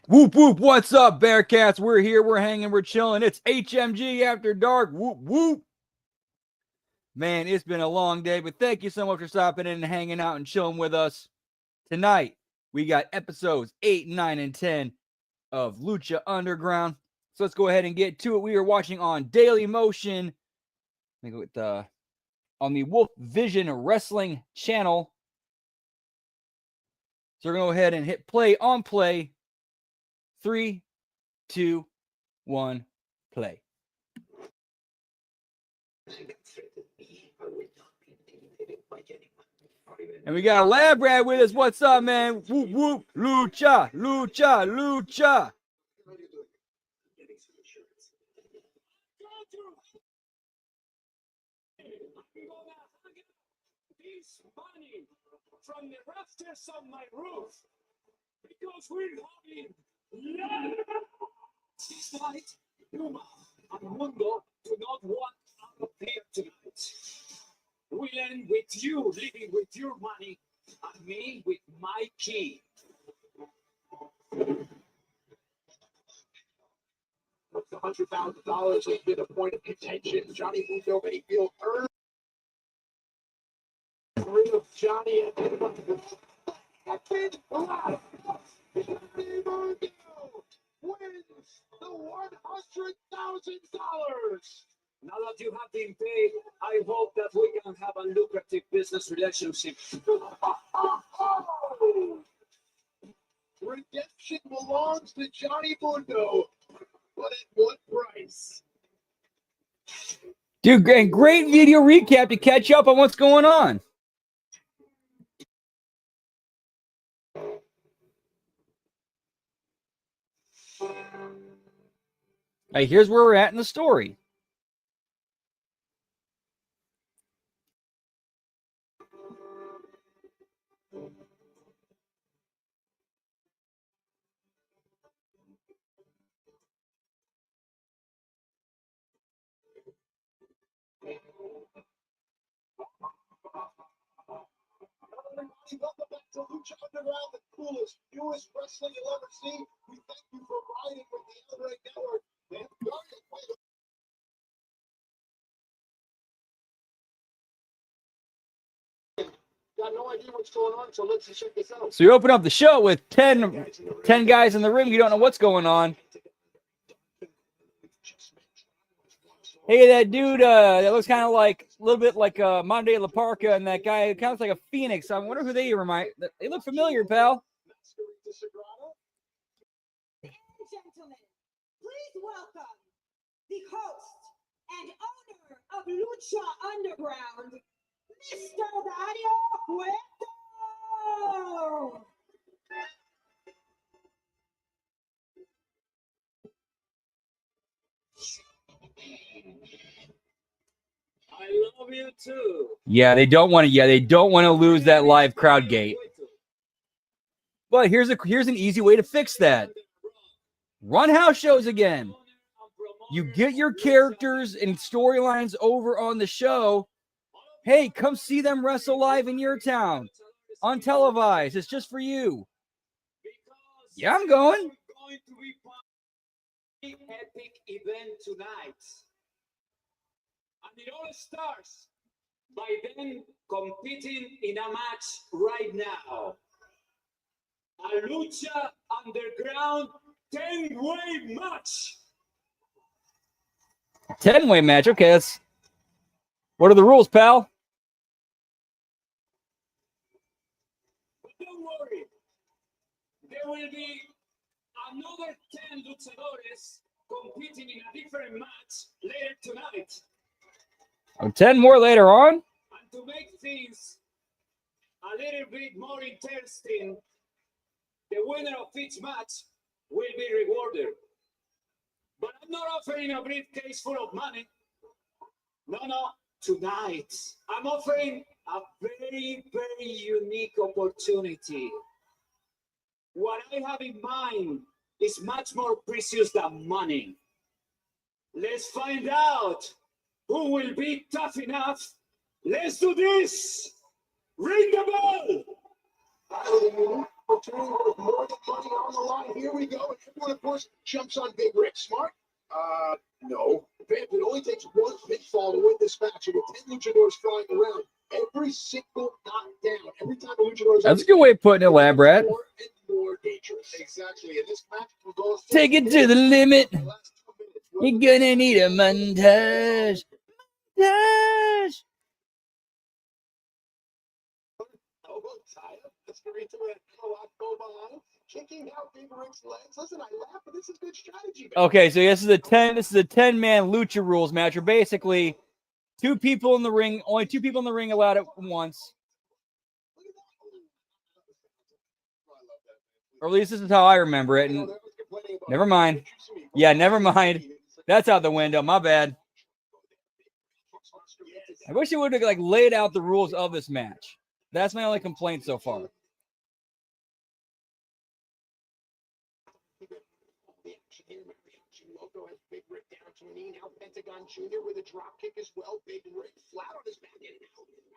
Whoop, whoop. What's up, Bearcats? We're here. We're hanging. We're chilling. It's HMG After Dark. Whoop, whoop. Man, it's been a long day, but thank you so much for stopping in and hanging out and chilling with us. Tonight, we got episodes 8, 9, and 10 of Lucha Underground. So let's go ahead and get to it. We are watching on Daily Motion on the Wolf Vision Wrestling channel. So we're going to go ahead and hit play on play. 3, 2, 1, play. And we got a lab rat with us. What's up, man? Whoop, whoop. Lucha, lucha, lucha. From the rafters of my roof because we're having this night. Yuma and Mundo do not want out of here tonight. We'll end with you living with your money and me with my key. $100,000 has been a point of contention. Johnny Mundo may feel earned. Rid of Johnny and wins the $100,000. Now that you have been paid, I hope that we can have a lucrative business relationship. Redemption belongs to Johnny Mundo, but at what price? Dude, great video recap to catch up on what's going on. Hey, here's where we're at in the story. Welcome back to Lucha Underground, the coolest, newest wrestling you'll ever see. We thank you for riding with the Elrey Network. Got no idea what's going on, so let's check this out. So you open up the show with 10 guys in the ring. You don't know what's going on. Hey, that dude that looks kind of like a little bit like Monday La Parka, and that guy kind of like a Phoenix. I wonder who they remind. They look familiar, pal. Ladies and gentlemen, please welcome the host and owner of Lucha Underground, Mr. Dario Cueto. I love you too. Yeah, they don't want to. Yeah, they don't want to lose that live crowd gate. But here's an easy way to fix that. Run house shows again. You get your characters and storylines over on the show. Hey, come see them wrestle live in your town. Untelevised. It's just for you. Yeah, I'm going. Epic event tonight. And it all starts by them competing in a match right now. A Lucha Underground 10-way match. 10-way match. Okay, what are the rules, pal? But don't worry. There will be another 10 luchadores competing in a different match later tonight. 10 more later on. And to make things a little bit more interesting, the winner of each match will be rewarded. But I'm not offering a briefcase full of money. No. Tonight, I'm offering a very, very unique opportunity. What I have in mind is much more precious than money. Let's find out who will be tough enough. Let's do this. Ring the bell. opportunity with more than money on the line. Here we go. And everyone, of course, jumps on Big Rick. Smart? No. Vamp, it only takes one pitfall to win this match. And with 10 luchadors flying around, every single knockdown, every time a luchador is That's a good way of putting it, Lab Rat. more and more dangerous. Exactly. And this match will go Take it to the limit. You're gonna need a montage. Montage. Kicking out Big Rick's legs. Listen, I laugh, but this is good strategy. Okay, so this is a 10-man lucha rules match. Or basically two people in the ring, only two people in the ring allowed at once. Or at least this is how I remember it. And never mind. Yeah, never mind. That's out the window. My bad. I wish you would have like laid out the rules of this match. That's my only complaint so far. Loco has Big Rick down to a knee. Now Pentagon Jr. with a drop kick as well. Big Rick flat on his back. And now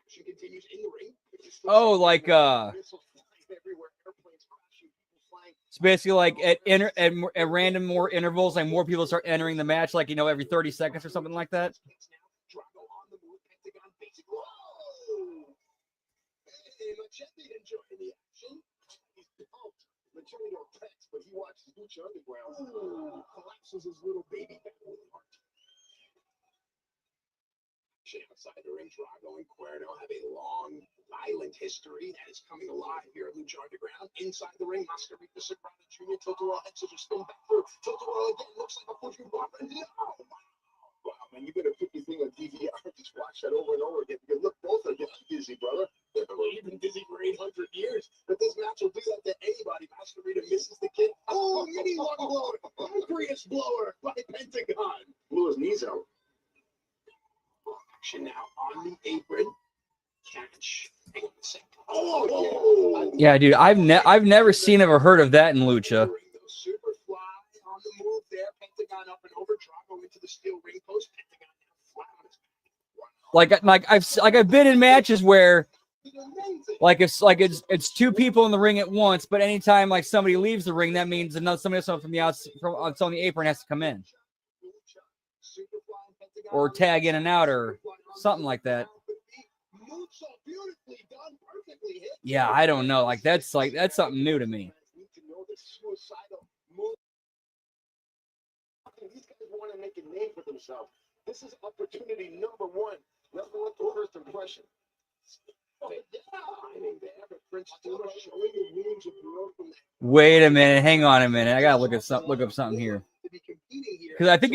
action continues in the ring. Oh, like it's basically like at random more intervals, like more people start entering the match, like every 30 seconds or something like that. Drago on the move. Pentagon basic. Whoa! Hey, Machete enjoying the action. He's pumped. Machete don't text, but he watches Lucha Underground. Ooh, collapses his little baby back with heart. Outside the ring, Drago and Cuerno have a long, violent history that is coming alive here at Lucha Underground. Inside the ring, Mascarita Sagrada Jr. Totoro head scissors spin back through. Totoro again looks like a pushing block. No! Wow, man, you better put your thing on DVR. Just watch that over and over again. Because look, both are getting dizzy, brother. You've been dizzy for 800 years. But this match will do that to anybody. Mascarita misses the kick. Oh, mini lung blower. Pancreas blower by Pentagon. Blew his knees out. Action now on the apron. Catch. Oh, Yeah, dude, I've never seen or heard of that in Lucha. Superfly on the move there. Pentagon up and over. Drago into the steel ring post. Pentagon now flat on his back. I've been in matches where it's two people in the ring at once, but anytime like somebody leaves the ring, that means somebody else from the outside on the apron has to come in or tag in and out or something like that. Yeah, I don't know. That's something new to me. These guys want to make a name for themselves. This is opportunity number one. Number one first impression. Wait a minute. Hang on a minute. I gotta look up something here because I think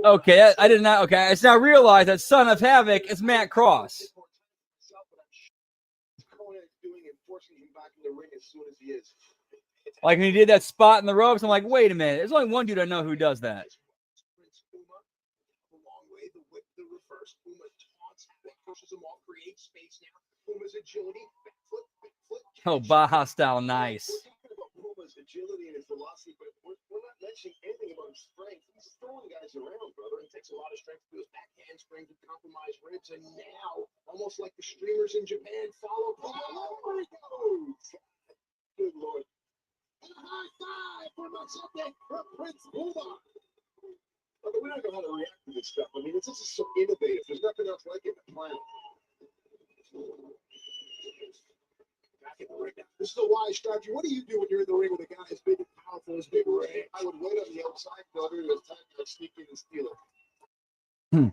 okay, I did not. Okay, it's now realized that Son of Havoc is Matt Cross. Like when he did that spot in the ropes, I'm like, wait a minute. There's only one dude I know who does that. Oh, Baja style, nice. Puma's agility and his velocity, but we're not mentioning anything about his strength. He's throwing guys around, brother. It takes a lot of strength to do his back handspring to compromise ribs, and now, almost like the streamers in Japan, follow Puma. There he goes! Good Lord. And a high five for Machete from Prince Puma. We're not going to know how to react to this stuff. I mean, this is so innovative. There's nothing else like it in the planet. This is a wise strategy. What do you do when you're in the ring with a guy as big and powerful as Big Ray? I would wait on the outside in order to attack and sneak in and steal it.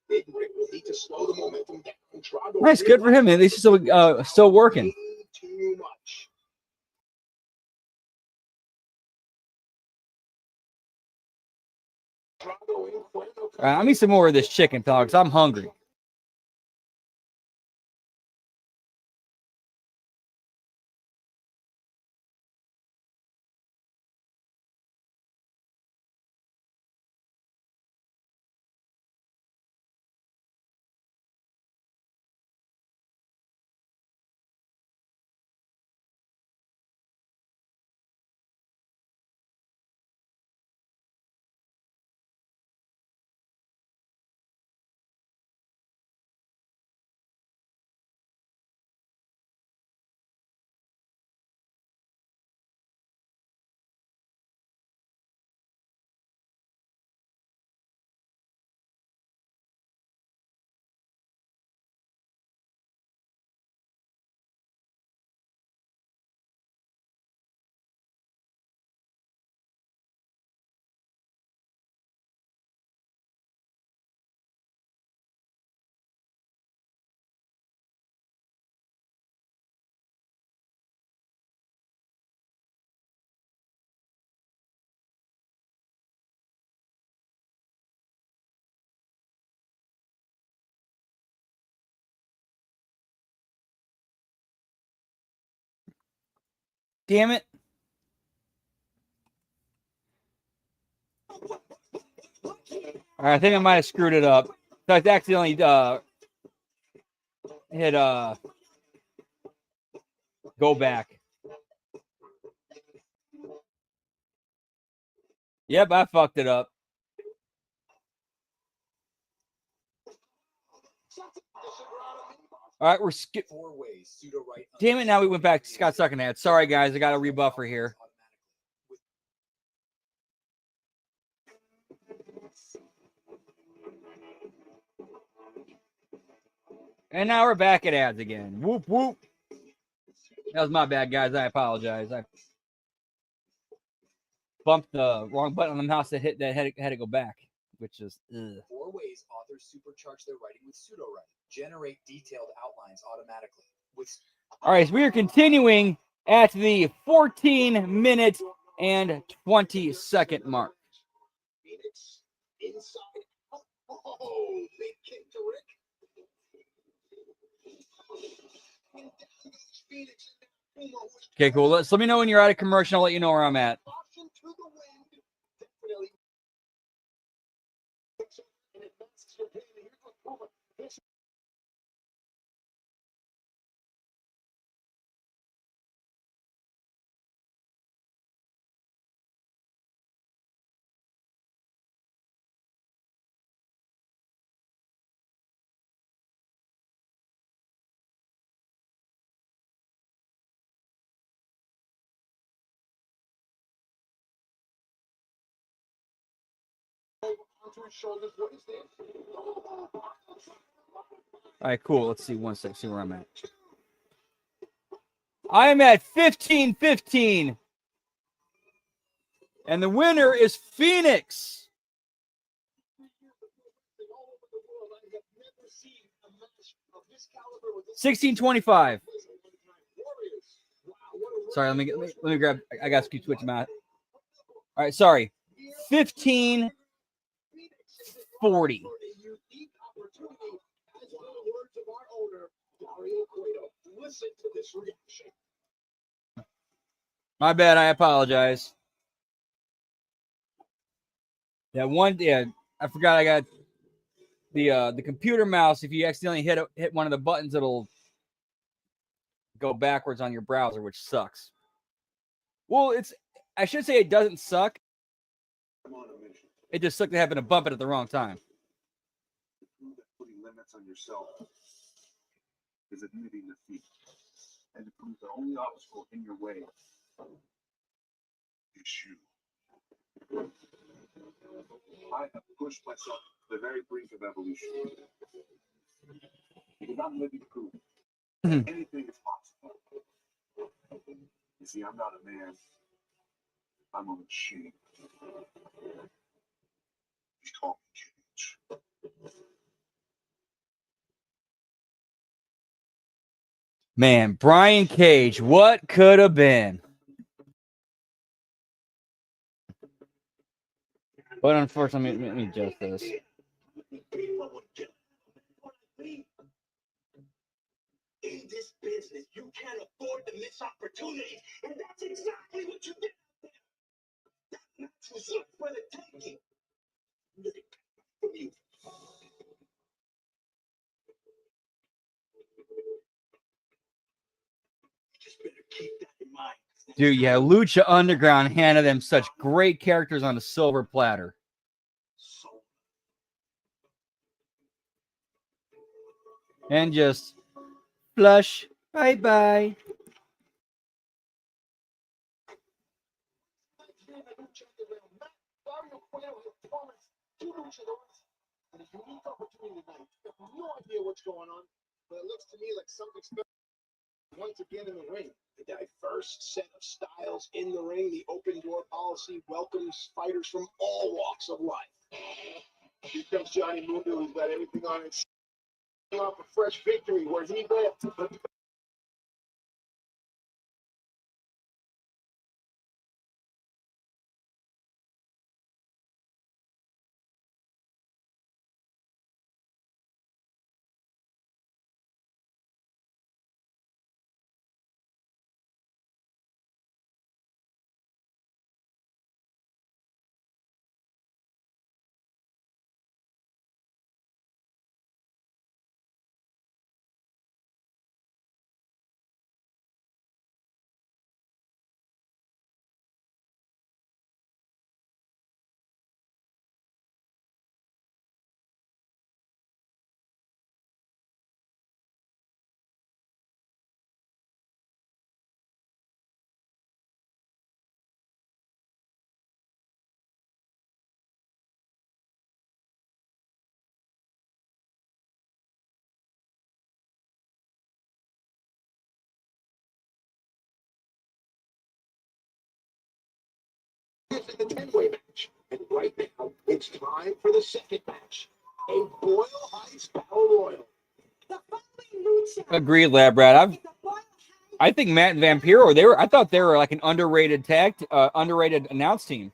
Big Ray will need to slow the momentum down. Nice, good for him, man. At least he's still working. Too much. All right, I need some more of this chicken talk because I'm hungry. Damn it. All right, I think I might have screwed it up. So I accidentally hit go back. Yep, I fucked it up. All right, we're skip. Damn it! Now we went back to Scott Suckenhat. Sorry, guys, I got a rebuffer here. And now we're back at ads again. Whoop whoop. That was my bad, guys. I apologize. I bumped the wrong button on the mouse that had to go back, which is. Ugh. 4 ways authors supercharge their writing with pseudo-writing. Generate detailed outlines automatically. All right, so we are continuing at the 14-minute and 20-second mark. Phoenix inside out. Oh, big kick to Rick. And down goes Phoenix. Okay, cool. Let me know when you're out of commercial. I'll let you know where I'm at. Caution to the wind. Definitely. And it masks your pain. Here's what Puma. Onto his shoulders. What is this? All right, cool. Let's see one sec. See where I'm at. I am at 15-15. And the winner is Phoenix. 16-25. Sorry, let me grab. I got to keep switching out. All right, sorry. 15-40. My bad. I apologize. Yeah, I forgot I got the computer mouse. If you accidentally hit one of the buttons, it'll go backwards on your browser, which sucks. Well, I should say it doesn't suck. It just sucked to happen to bump it at the wrong time. Putting limits on yourself is admitting defeat, and to prove the only obstacle in your way is you. I have pushed myself to the very brink of evolution because I'm living proof that anything is possible. You see, I'm not a man. I'm a machine. He's called me Cage. Man, Brian Cage, what could have been? But unfortunately, let me adjust this. In this business, you can't afford to miss opportunities, and that's exactly what you did. That match was yours for the taking. Let it come from you. You just better keep that in mind. Dude, yeah, Lucha Underground handed them such great characters on a silver platter. And just flush. Bye-bye. No idea what's going on, but it looks to me like something special once again in the ring. A diverse set of styles in the ring. The open door policy welcomes fighters from all walks of life. Here comes Johnny Mundo, who's got everything on it. Off a fresh victory where he left. the 10-way match. And right now, it's time for the second match. A Boyle Heights Battle Royal. The following Lucha Agreed, Lab Rat. is the Boyle Heights I think Matt and Vampiro, I thought they were like an underrated underrated announce team.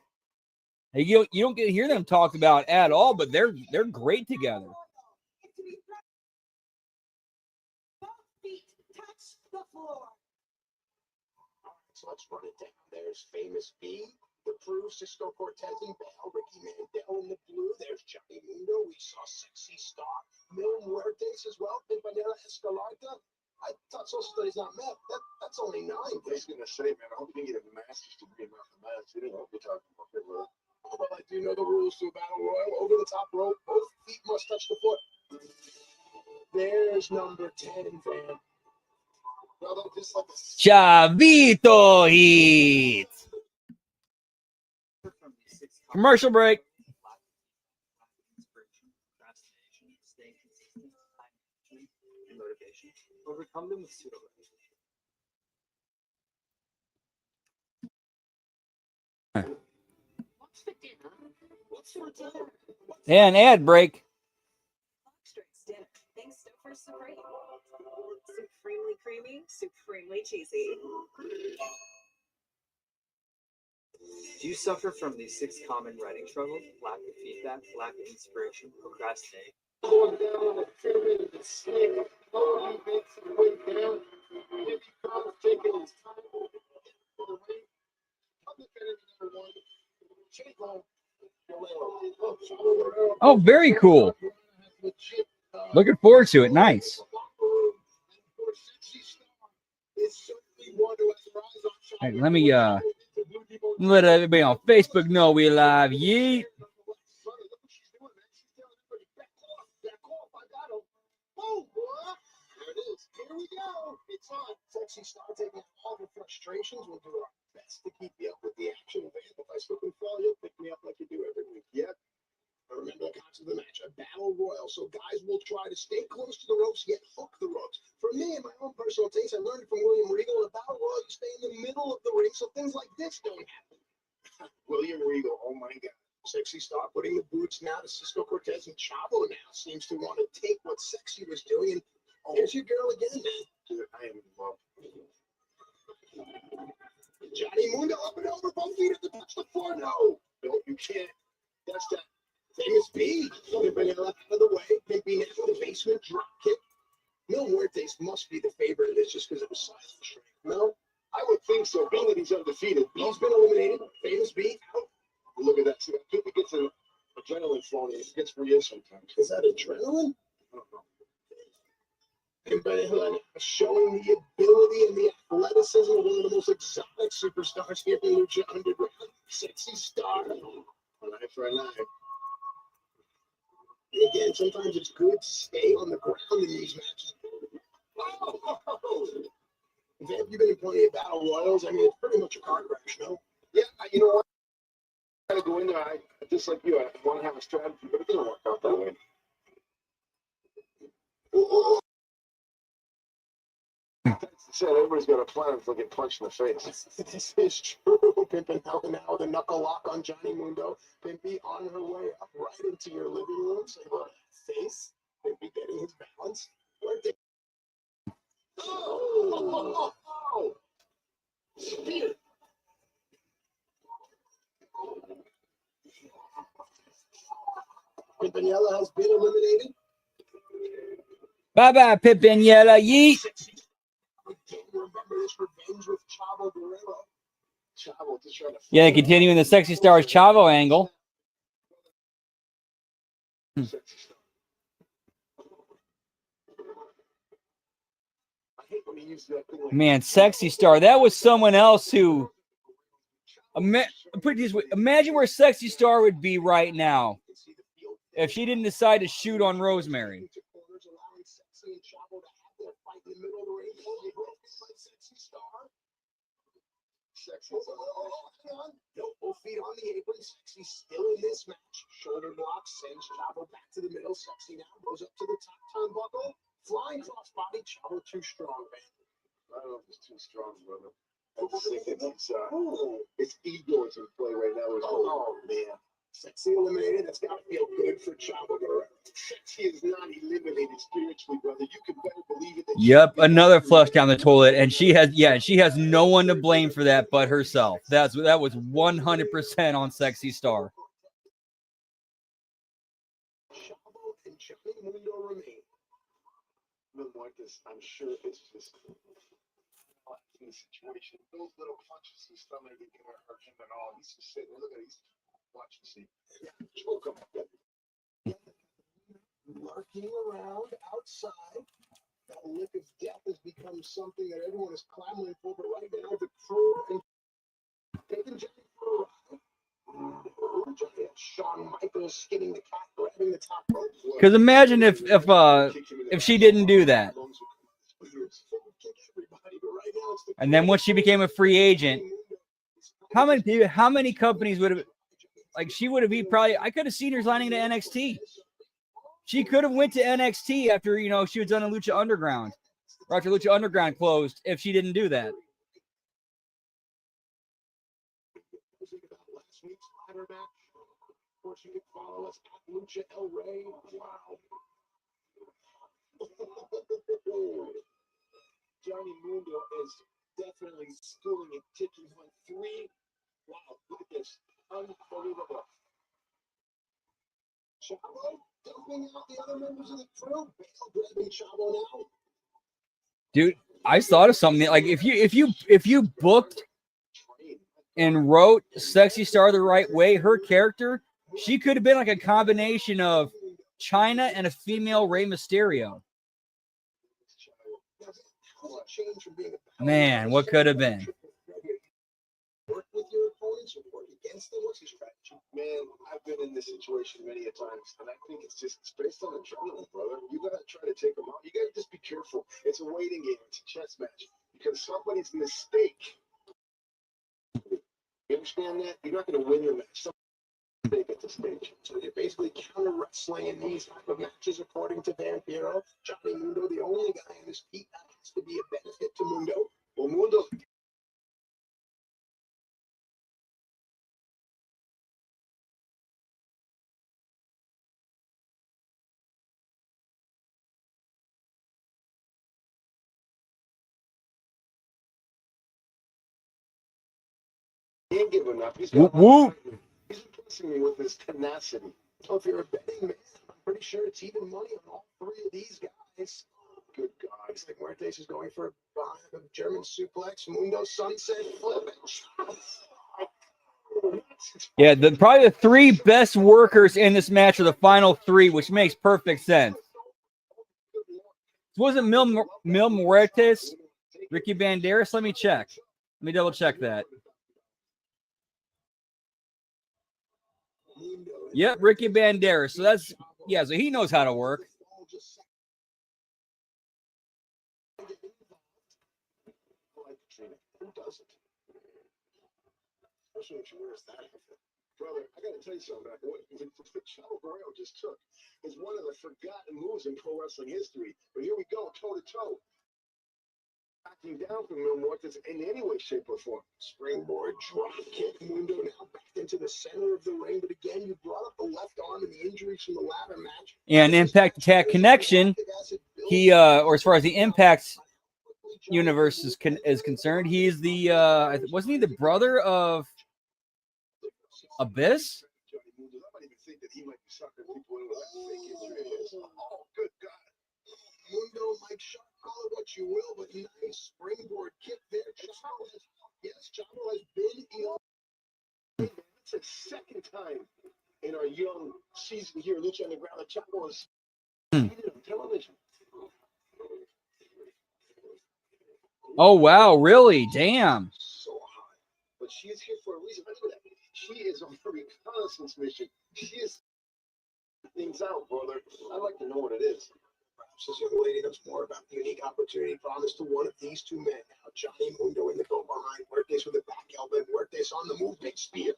You don't get to hear them talked about at all, but they're great together. is to be thrown. Both feet touch the floor. All right, so let's run it down. There's Famous B, the crew, Cisco Cortez and Bell, Ricky Mandel in the blue. There's Johnny Mundo. We saw Sexy Star, Mil Muertes as well, Pimpinela Escalante. I thought social studies not met. That's only 9. I was gonna say, man, I hope you get a master's degree in mathematics. You know what we're talking about here, bro. Well, I do know the rules to a battle royal. Over the top rope, both feet must touch the floor. There's number 10, Van. Well, they're just like a Chavito Heat. Commercial break. Overcome them with pseudo. What's for dinner? What's for dinner? And ad break. Straight dinner. Thanks for Supreme. Supremely creamy, supremely cheesy. Do you suffer from these 6 common writing struggles? Lack of feedback, lack of inspiration, procrastinate. Going down the pyramid of the snake. Oh, he makes his way down. Maybe Carl's taking his time. For the way. Public enemy number 1. Chico. Oh, very cool. Looking forward to it. Nice. Hey, let me let everybody on Facebook know we live. Yeet. Here we go. It's on. Sexy Star taking all the frustrations. We'll do our best to keep you up with the action. If I slip and fall, you'll pick me up like you do every week. Yep. Remember the concept of the match, a battle royal. So guys will try to stay close to the ropes, yet hook the ropes. For me, in my own personal taste, I learned from William Regal, in a battle royal, you stay in the middle of the ring, so things like this don't happen. William Regal. Oh my God. Sexy Star putting the boots now to Cisco Cortez, and Chavo now seems to want to take what Sexy was doing. And here's your girl again, man. Dude, I am in love. Johnny Mundo up and over, both feet at the touch the floor. No, you can't. That's that famous B. Pimping it left out of the way. Pimping it the basement drop kick. Mil Muertes must be the favorite of this just because it was silent strength. No, I would think so, being that he's undefeated. B's been eliminated. Famous B out. Look at that. See, I think it gets an adrenaline flowing. It gets real sometimes. Is that adrenaline? I don't know. Pimpin' showing the ability and the athleticism of one of the most exotic superstars here in Lucha Underground. Sexy Star. Eye for an eye. And again, sometimes it's good to stay on the ground in these matches. Have you been in plenty of battle royals? I mean, it's pretty much a car crash, no? Yeah, you know what? I gotta go in there. I just like you. I want to have a strategy, but it doesn't work out that way. Said everybody's got a plan until they get punched in the face. This is true. Pimpin' now with a knuckle lock on Johnny Mundo. Pimpy on her way up right into your living room. Say hello to that face. Pimpy getting his balance. Where did... Oh! Spear. Pimpinella has been eliminated. Bye bye, Pimpinella. Yeet. Remember this revenge with Chavo Guerrero. Chavo just trying to... Yeah, continuing the Sexy Stars Chavo angle. Man, Sexy Star. That was someone else who... put it this way, imagine where Sexy Star would be right now if she didn't decide to shoot on Rosemary. No feet on the apron. Sexy still in this match. Shoulder block sends Chavo back to the middle. Sexy now goes up to the top turnbuckle. Flying cross body. Chavo too strong, man. I don't know if it's too strong, brother. It's egos in play right now. Oh man, Sexy eliminated. That's got to feel good for Chavo Guerrero. Sexy is not eliminated spiritually, brother. You can better believe it. Yep, another flush down the toilet, and she has no one to blame for that but herself. That was 100% on Sexy Star. Chavo and Johnny Mundo remain. I'm sure it's just in the situation. Those little punches in the stomach ain't gonna hurt him at all. He's just sitting. Look at he's watching. See, choke him. Lurking around outside. That lick of death has become something that everyone is clamoring for. But right now, the crew and taking Johnny for a ride. Johnny and Shawn Michaels skinning the cat, grabbing the top rope. Because imagine if she didn't do that. And then once she became a free agent, how many companies would have, like, she would have been probably, I could have seen her signing to NXT. She could have went to NXT after, she was done in Lucha Underground, or after Lucha Underground closed, if she didn't do that. Last week's ladder match. Of course, you can follow us at Lucha El Rey. Wow. Johnny Mundo is definitely schooling and taking 1-3. Wow, look at this. Unbelievable. Chavo dumping out the other members of the crew. Bale grabbing Chavo now. Dude, I thought of something like if you booked and wrote Sexy Star the right way, her character, she could have been like a combination of China and a female Rey Mysterio. Man, what could have been? Work with your opponents or work against them? What's your strategy? Man, I've been in this situation many a times, and I think it's based on adrenaline, brother. You gotta try to take them out. You gotta just be careful. It's a waiting game. It's a chess match because somebody's mistake. You understand that? You're not gonna win the match. Mistake at the stage. So you're basically counter wrestling in these type of matches, according to Vampiro. Johnny Mundo, the only guy on his feet that has to be a benefit to Mundo. Well, Mundo. He ain't giving up. He's got He's impressing me with his tenacity. So if you're a betting man, I'm pretty sure it's even money on all three of these guys. Good God. It's like Muertes is going for a German suplex. Mundo sunset flip. Yeah, probably the three best workers in this match are the final three, which makes perfect sense. Wasn't Mil Muertes Ricky Banderas? Let me check. Let me double check that. Yep, Ricky Banderas. So so he knows how to work. Especially when she wears that outfit. Brother, I gotta tell you something. What Chavo Guerrero just took is one of the forgotten moves in pro wrestling history. But here we go, toe to toe. Backing down from Mil Muertes in any way, shape, or form. Springboard, drop kick, Mundo now back into the center of the ring. But again, you brought up the left arm and the injuries from the ladder match. And Impact Attack Connection, he or as far as the Impact universe is concerned, he's the wasn't he the brother of Abyss? Oh, good God. Mundo, Mike Sharp, call it what you will, but nice springboard kick there. Chavo has been in. It's the second time in our young season here, Lucha Underground, that Chavo has seen it on television. Oh, wow, really? Damn. So hot. But she is here for a reason. She is on a reconnaissance mission. She is things out, brother. I'd like to know what it is. Perhaps this young lady knows more about the unique opportunity promised to one of these two men. Now, Johnny Mundo in the go behind. Muertes with the back elbow. Muertes on the move. Big spear.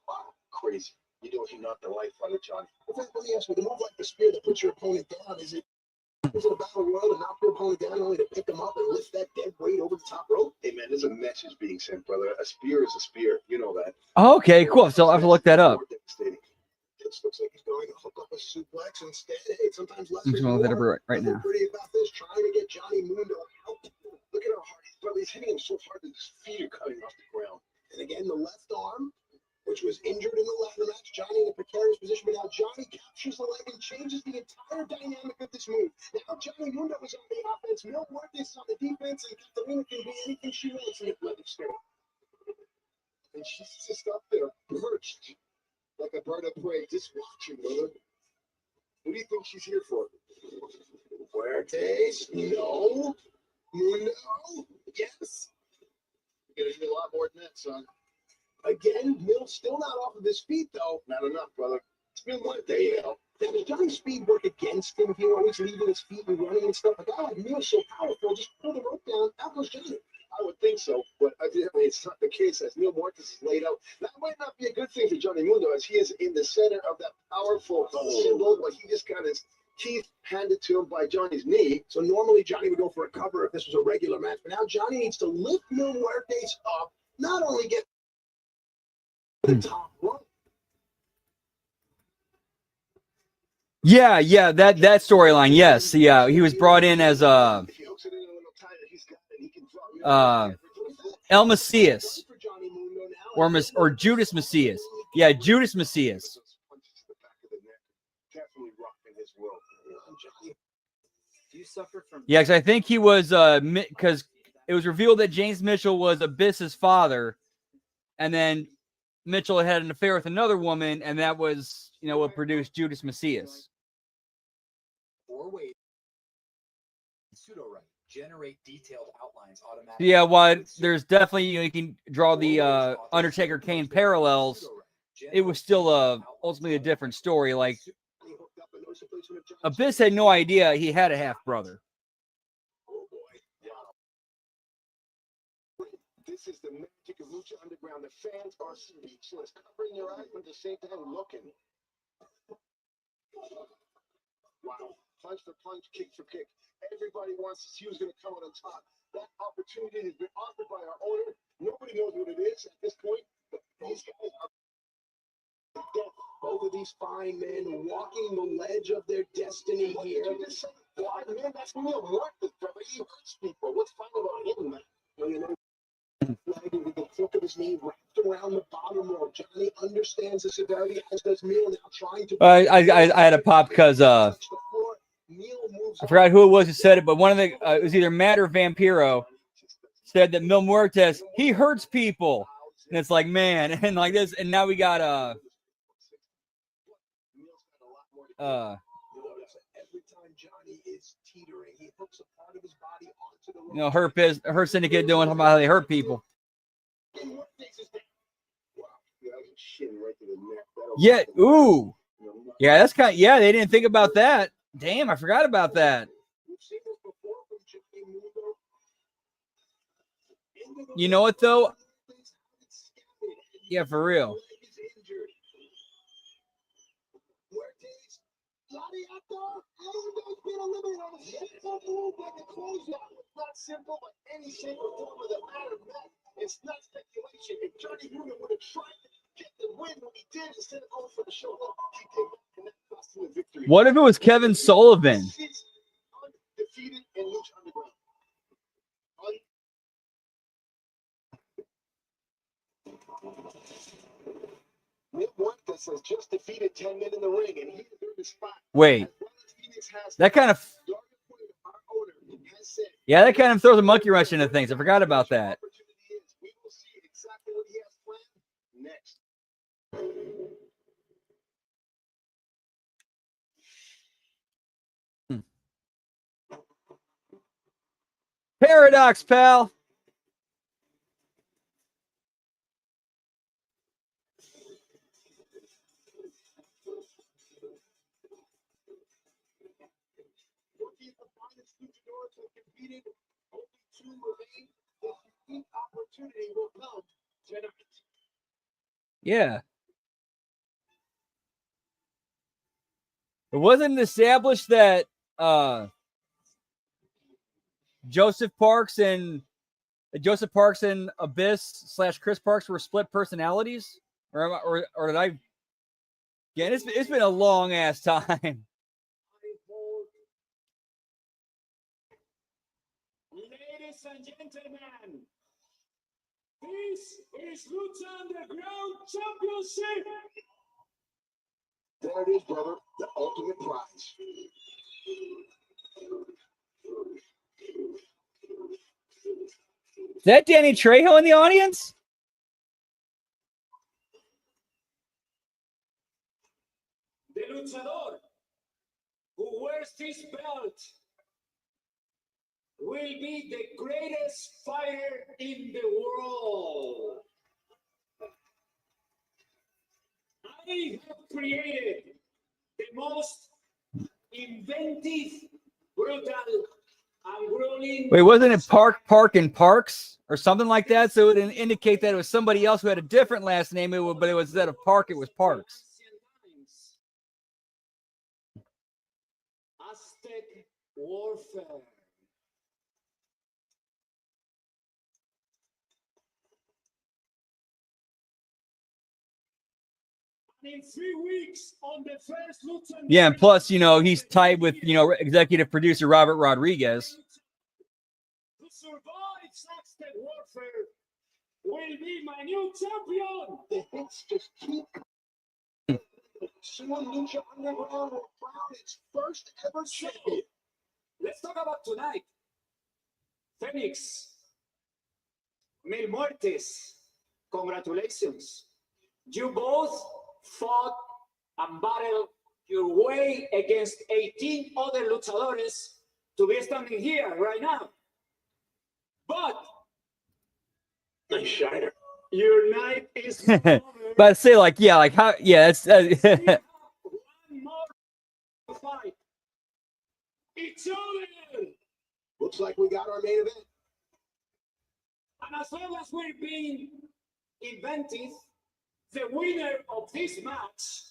Wow, crazy. You know he knocked the life out of Johnny. In fact, let me ask you, the move like the spear that puts your opponent down, is it Into the battle royal and knock your opponent down only to pick him up and lift that dead weight over the top rope. Hey man, there's a message being sent, brother. A spear is a spear. You know that. Oh, okay, cool. So I'll have to look that up. More devastating. This looks like he's going to hook up a suplex instead. Hey, sometimes less I'm is just gonna look that more. up right now. Nothing pretty about this. Trying to get Johnny Mundo out. Look at how hard he's hitting him so hard that his feet are cutting off the ground. And again, the left arm, which was injured in the ladder match. Johnny in a precarious position, but now Johnny captures the leg and changes the entire dynamic of this move. Now Johnny Mundo is on the offense, Mil Muertes is on the defense, and Catalina can be anything she wants in the athletic store. And she's just up there, perched like a bird of prey, just watching, brother. What do you think she's here for? Muertes? No. Mundo? Yes. You're gonna do a lot more than that, son. Again, Mill's still not off of his feet, though. Not enough, brother. It's been one day, now. Does Johnny's speed work against him here? Always leaving his feet and running and stuff. A guy like Mill's so powerful, just pull the rope down. Out goes Johnny. I would think so, but evidently it's not the case as Mil Muertes is laid out. That might not be a good thing for Johnny Mundo as he is in the center of that powerful symbol, but he just got his teeth handed to him by Johnny's knee. So normally Johnny would go for a cover if this was a regular match, but now Johnny needs to lift Mil Muertes up, not only get the top rope. Yeah, that storyline. Yes, yeah, he was brought in as El Macias or Judas Macias. Yeah, Judas Macias. Do you suffer from? Yeah, because I think he was because it was revealed that James Mitchell was Abyss's father, and then Mitchell had an affair with another woman, and that was what produced Judas Macias. Generate detailed outlines automatically. Yeah, well, there's definitely you can draw the Undertaker Kane parallels. It was still ultimately a different story. Like Abyss had no idea he had a half brother. This is the magic of Lucha Underground. The fans are speechless, covering their eyes, but at the same time looking. Wow. Punch for punch, kick for kick. Everybody wants to see who's going to come out on top. That opportunity has been offered by our owner. Nobody knows what it is at this point, but these guys are death. Both of these fine men walking the ledge of their destiny here. Why, man, that's Mil Muertes, brother. He hurts people. What's fine about him, man? Flag with the crook of his knee wrapped around the bottom row. Johnny understands the severity, as does Mil, now trying to. I had a pop because I forgot who it was who said it, but one of the it was either Matt or Vampiro said that Mil Muertes, he hurts people, and it's like, man, and like this, and now we got every time Johnny is teetering, he hooks a part of his body onto the rope. her syndicate doing about how they hurt people. Yeah, ooh, yeah, that's kind. Yeah, they didn't think about that. Damn, I forgot about that. You know what though? Yeah, for real. Not simple, but any shape or form of the matter, man. It's not speculation. If Johnny Mundo would have tried to get the win when he did instead of going for the show, he did, and that cost him a victory. What if it was Kevin Sullivan? He's undefeated in Lucha Underground. Mil Muertes has just defeated 10 men in the ring, and he earned his spot. Wait, that kind of. Yeah, that kind of throws a monkey wrench into things. I forgot about that. We will see exactly what he has planned next. Paradox, pal. Yeah. It wasn't established that Joseph Parks and Abyss / Chris Parks were split personalities, or did I? Yeah, it's been a long ass time. Ladies and gentlemen, this is Lucha Underground Championship. There it is, brother. The ultimate prize. Is that Danny Trejo in the audience? The luchador who wears this belt will be the greatest fighter in the world. I have created the most inventive, brutal, and grueling. Wait, wasn't it Park and Parks or something like that? So it would indicate that it was somebody else who had a different last name. But it was instead of Park, it was Parks. Aztec warfare. In 3 weeks on the first Lucha. Yeah, and plus, he's tied with, executive producer Robert Rodriguez. To survive Aztec warfare will be my new champion. The hits just keep. Soon Lucha Underground will crown its first ever champion. Let's talk about tonight. Phoenix, Mil Muertes, congratulations. You both fought and battled your way against 18 other luchadores to be standing here right now. But Nice shiner. your night is not over. But I'd say, that's. One more to fight. Each other. Looks like we got our main event. And as long as we're being inventive, the winner of this match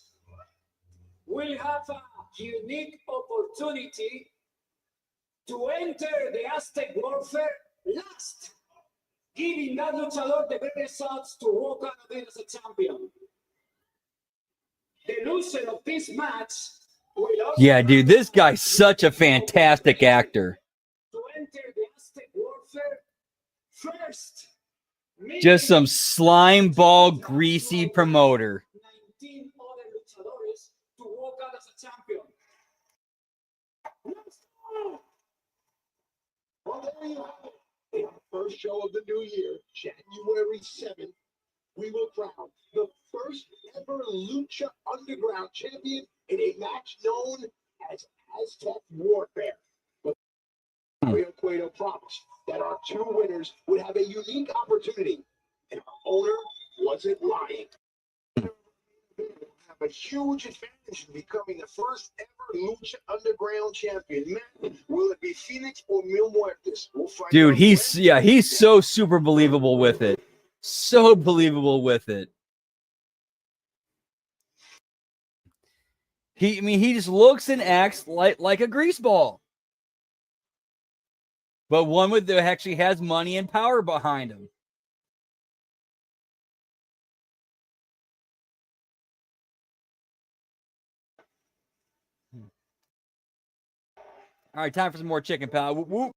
will have a unique opportunity to enter the Aztec warfare last, giving that luchador the greatest odds to walk out of it as a champion. The loser of this match will also Yeah, dude, this guy's such a fantastic actor. to enter the Aztec warfare first. Just some slime ball greasy promoter. 19 other luchadores to walk out as a champion. Let's go! Well, there you have it. In our first show of the new year, January 7th, we will crown the first ever Lucha Underground champion in a match known as Aztec Warfare. But Rio Cueto promised that our two winners would have a unique opportunity, and our owner wasn't lying. Have a huge advantage in becoming the first ever Lucha Underground champion. Man, will it be Phoenix or Mil Muertes? We'll find Dude, out he's so super believable with it. So believable with it. He just looks and acts like a greaseball. But one that actually has money and power behind him. All right, time for some more chicken, pal. Whoop, whoop.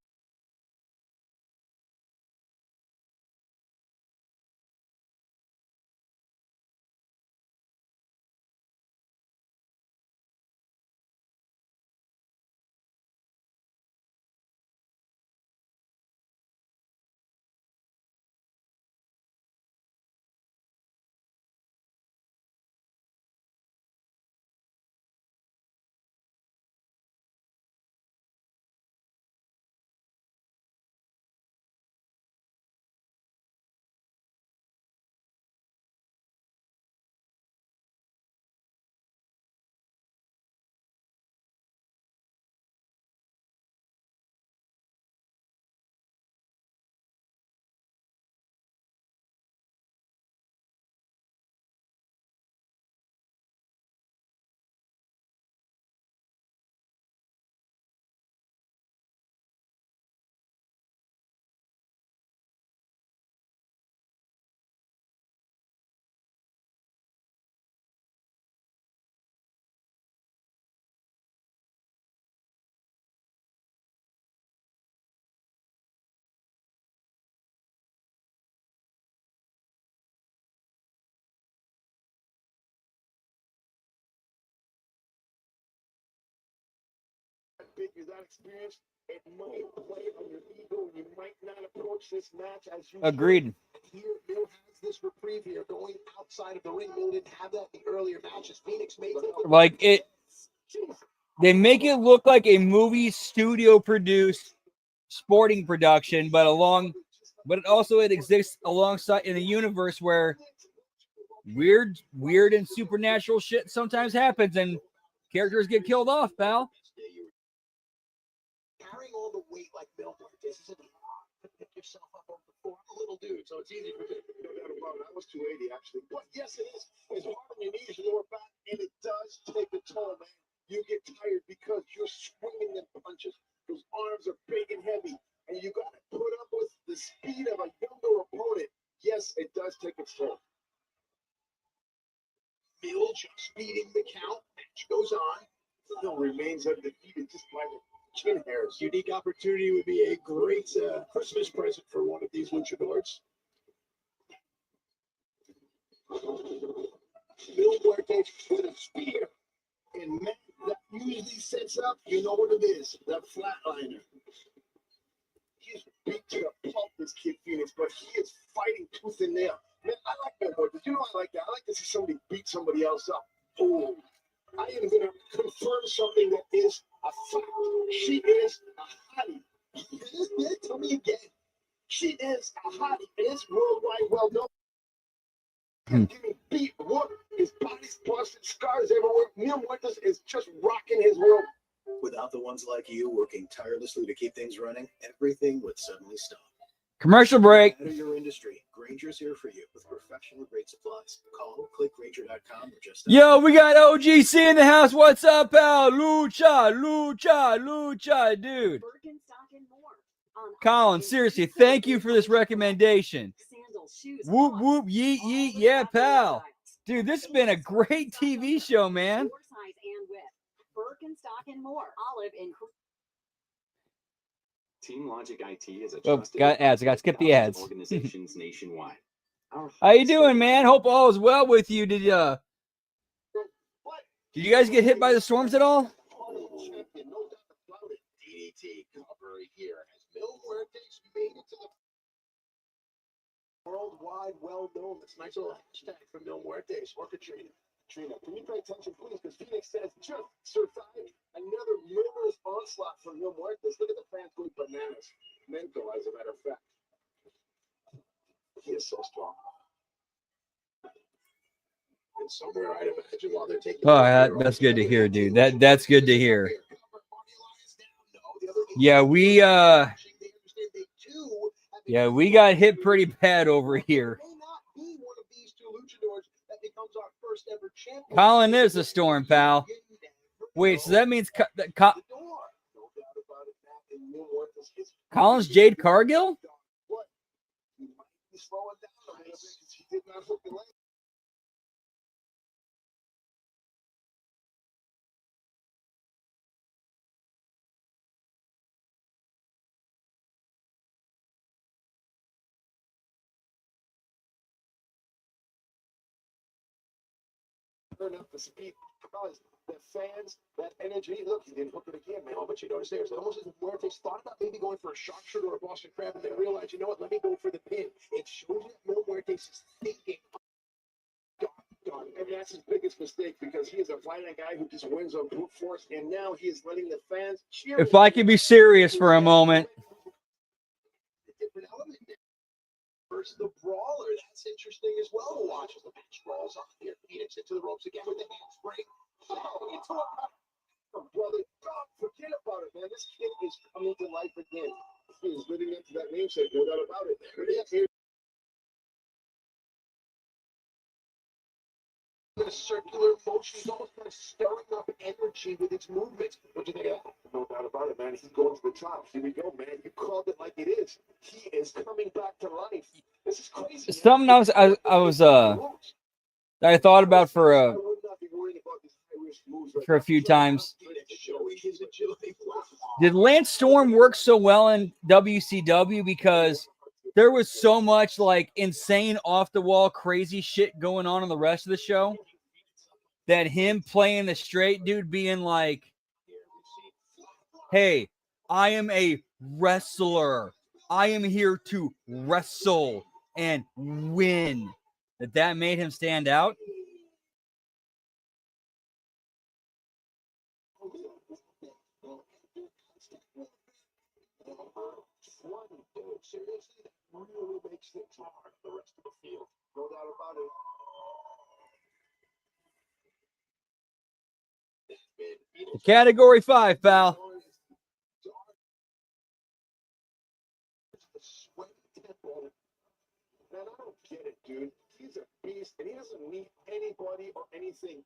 think you're that experienced, it might play on your ego, and you might not approach this match as you Agreed. should. Here, Mill has this reprieve here, going outside of the ring. Mill didn't have that in the earlier matches. Phoenix made it. Like it, they make it look like a movie studio produced sporting production, but it exists alongside in a universe where weird and supernatural shit sometimes happens and characters get killed off, pal. Carrying all the weight like Mill did, this isn't hard to pick yourself up off the floor. I'm a little dude, so it's easy for me. No doubt about it. That was 280 actually, but yes, it is. It's hard on your knees and lower back, and it does take a toll, man. You get tired because you're swinging them punches. Those arms are big and heavy, and you got to put up with the speed of a younger opponent. Yes, it does take its toll. Mill just beating the count. Match goes on. Mill remains undefeated just by the chin hairs. Unique opportunity would be a great Christmas present for one of these luchadors. Mill Muertes with a spear. And man, that usually sets up, you know what it is, that flatliner. He's beat to the pulp, this kid Phoenix, but he is fighting tooth and nail. Man, I like that word. You know I like that. I like to see somebody beat somebody else up. Oh, I am going to confirm something that is a fact. She is a hottie. Tell me again. She is a hottie. It is worldwide well known. Getting beat, what? His body's busted, scars everywhere. Neil Muertes is just rocking his world. Without the ones like you working tirelessly to keep things running, everything would suddenly stop. Commercial break. No matter your industry, Granger's here for you with professional grade supplies. Call, click Granger.com, or just Yo, we got OGC in the house. What's up, pal? Lucha, dude. Colin, seriously, thank you for this recommendation. Whoop, whoop, yeet, yeet. Yeah, pal. Dude, this has been a great TV show, man. Team Logic IT is a Oh, got ads. I got to skip the ads. organizations nationwide. How you doing, man? Hope all is well with you. Did you guys get hit by the storms at all? DDT cover here as Mill Muertes made it to the worldwide well-known. This nice little hashtag for Mill Muertes or Katrina. Katrina, can you pay attention, please? Because Phoenix says just survived another murderous onslaught from Mill Muertes. Look at the fans going bananas. Mental, as a matter of fact. He is so strong. And somewhere I'd imagine while they're taking. Oh, that's good to hear, dude. That's good to hear. Yeah, we got hit pretty bad over here. Colin is a storm, pal. Wait, so that means Colin's Jade Cargill? Enough to speed because the fans, that energy. Look, he didn't hook it again, man. But you notice there's almost as Muertes thought about maybe going for a sharpshooter or a Boston Crab, and then realized, you know what? Let me go for the pin. It shows you that Mill Muertes is thinking. And that's his biggest mistake because he is a violent guy who just wins on brute force, and now he is letting the fans cheer. If I could be serious for a moment. Versus the brawler, that's interesting as well to watch as the match rolls on here. Phoenix into the ropes again with the handspring. Brother, forget about it, man. This kid is coming to life again. He is living up to that namesake, no doubt about it. There it is. Here. The circular motion, he's almost kind of stirring up energy with its movements. What do you think of that? No doubt about it, man. He's going to the top. Here we go, man. You called it like it is. He is coming back to life. This is crazy. Something I thought about for a few times. Did Lance Storm work so well in WCW because there was so much like insane off the wall crazy shit going on in the rest of the show that him playing the straight dude being like, hey, I am a wrestler. I am here to wrestle and win. That made him stand out. Seriously, that really makes things hard for the rest of the field. No doubt about it. Category 5, pal. Man, I don't get it, dude. He's a beast, and he doesn't need anybody or anything.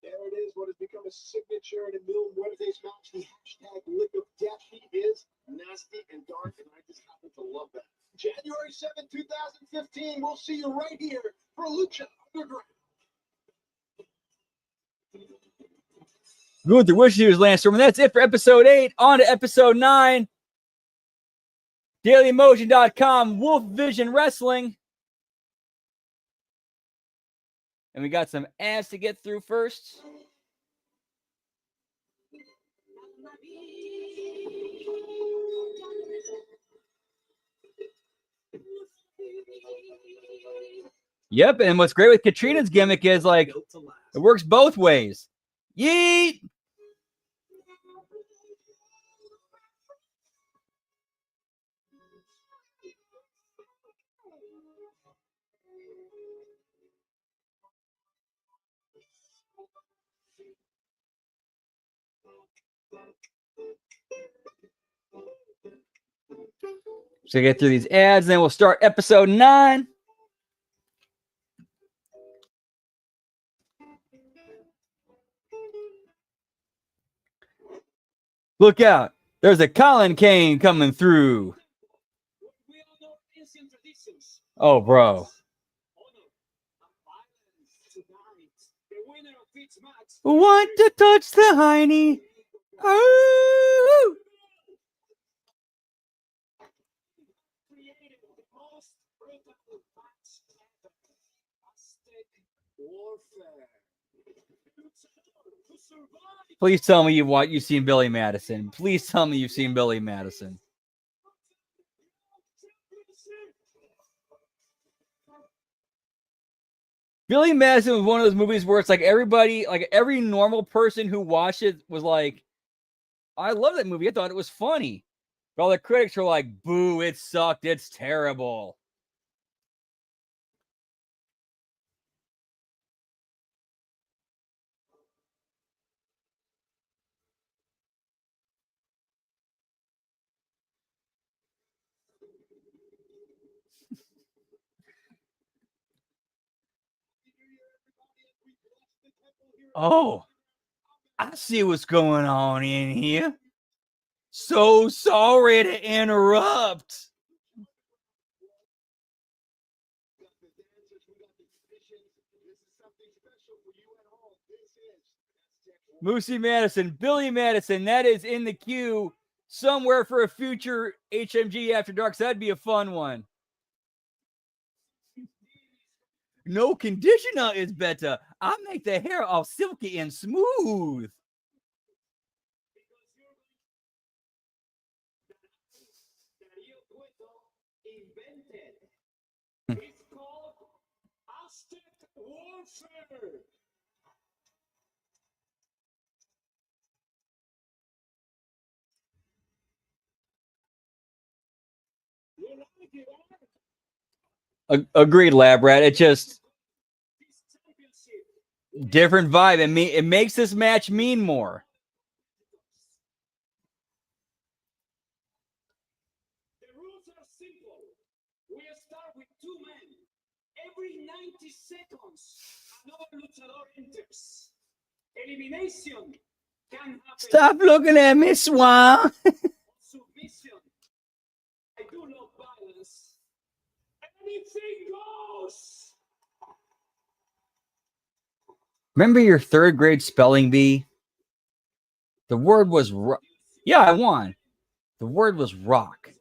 There it is, what has become a signature in a Mil Muertes match, the hashtag lick of death. He is nasty and dark, and I just happen to love that. January 7th, 2015, we'll see you right here for Lucha Underground. Gunther Wishes, Landstorm, and that's it for episode 8. On to episode 9. DailyEmotion.com, Wolf Vision Wrestling. And we got some ads to get through first. Yep, and what's great with Katrina's gimmick is like it works both ways. Yeet! So get through these ads, then we'll start episode 9. Look out. There's a Colin Kane coming through. Oh, bro. Want to touch the hiney. Oh! Please tell me you've seen Billy Madison. Please tell me you've seen Billy Madison. Billy Madison was one of those movies where it's like everybody, like every normal person who watched it was like, I love that movie. I thought it was funny. But all the critics were like, boo, it sucked. It's terrible. Oh, I see what's going on in here. So sorry to interrupt. Moosey Madison, Billy Madison, that is in the queue somewhere for a future HMG After Dark. So that'd be a fun one. No conditioner is better. I make the hair all silky and smooth. It's called Aztec Warfare. Agreed, Lab Rat. It just different vibe. It makes this match mean more. The rules are simple. We start with 2 men. Every 90 seconds, another luchador enters. Elimination can happen. Stop looking at me, Swan. Submission. I do love violence. Anything goes. Remember your 3rd grade spelling bee? The word was yeah, I won. The word was rock.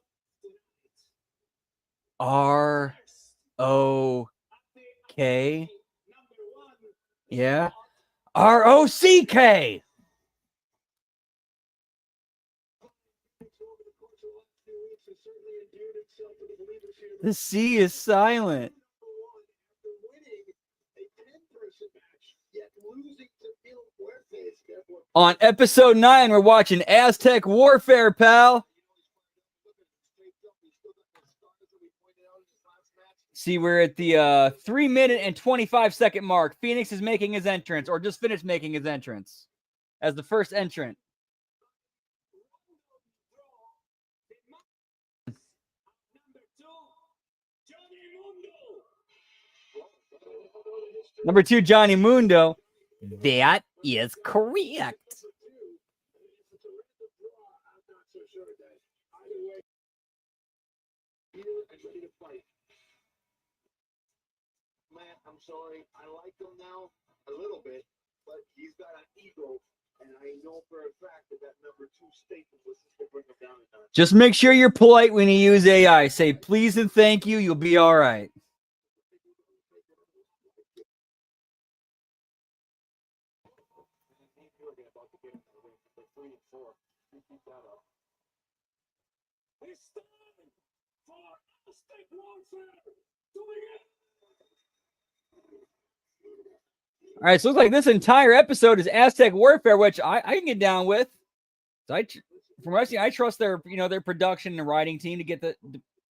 ROK. Yeah. ROCK. The sea is silent. On episode 9, we're watching Aztec Warfare, pal. See, we're at the 3-minute and 25-second mark. Phoenix is making his entrance, or just finished making his entrance as the first entrant. Number 2, Johnny Mundo. That is correct. Matt, I'm sorry. I like him now a little bit, but he's got an ego, and I know for a fact that number 2 statement was just to bring him down a notch. Just make sure you're polite when you use AI. Say please and thank you. You'll be all right. It's time for Aztec Warfare to begin. All right, so it looks like this entire episode is Aztec Warfare, which I can get down with. So from wrestling, I trust their their production and writing team to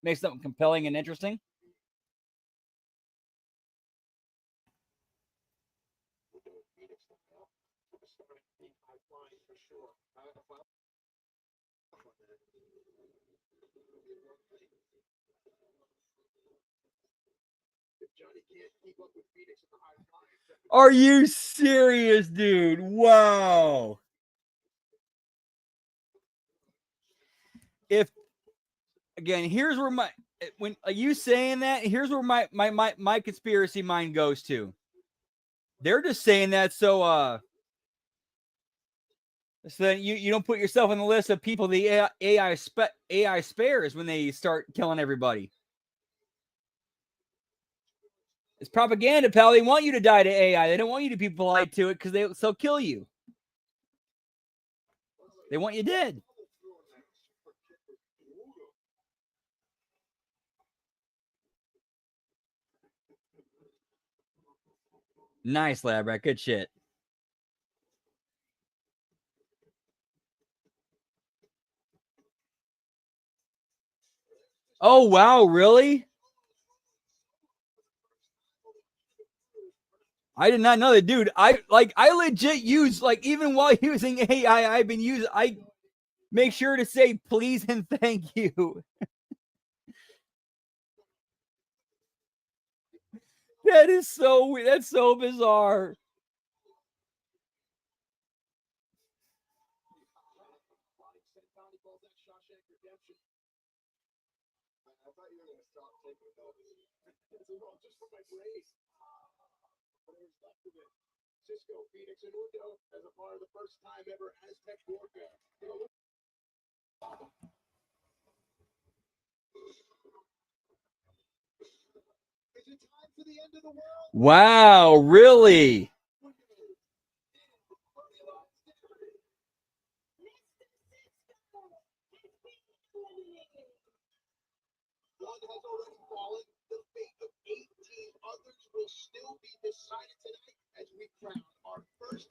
make something compelling and interesting. Are you serious, dude? Wow. If again, here's where when you saying that, here's where my conspiracy mind goes to. They're just saying that so that you don't put yourself on the list of people the AI spares when they start killing everybody. It's propaganda, pal. They want you to die to AI. They don't want you to be polite to it because they'll kill you. They want you dead. Nice, Labrat. Good shit. Oh, wow. Really? I did not know that, dude. I legit use, even while using AI, I make sure to say please and thank you. That's so bizarre. Cisco, Phoenix, and Udo as a part of the first time ever Aztec Warfare. Is it time for the end of the world? Wow, really? One has already fallen. The fate of 18 others will still be decided tonight as we crown our first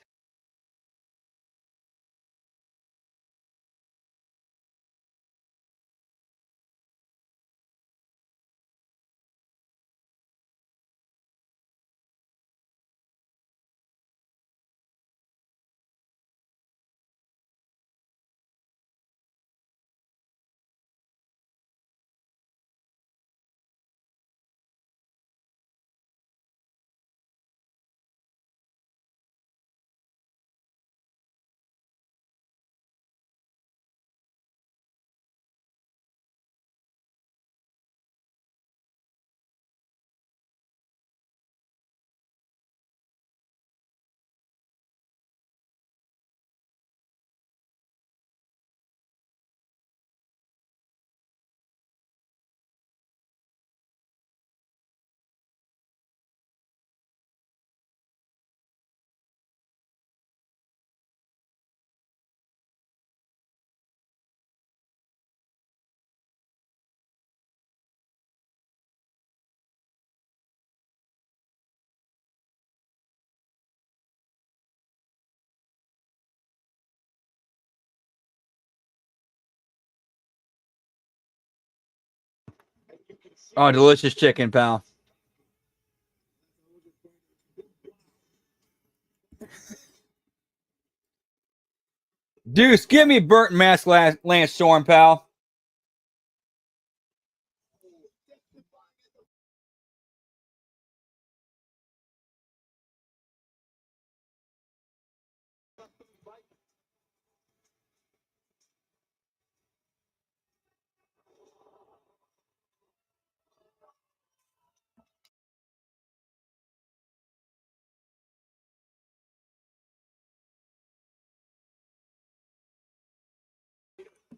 Oh, delicious chicken, pal. Deuce, give me burnt mask Lance Storm, pal.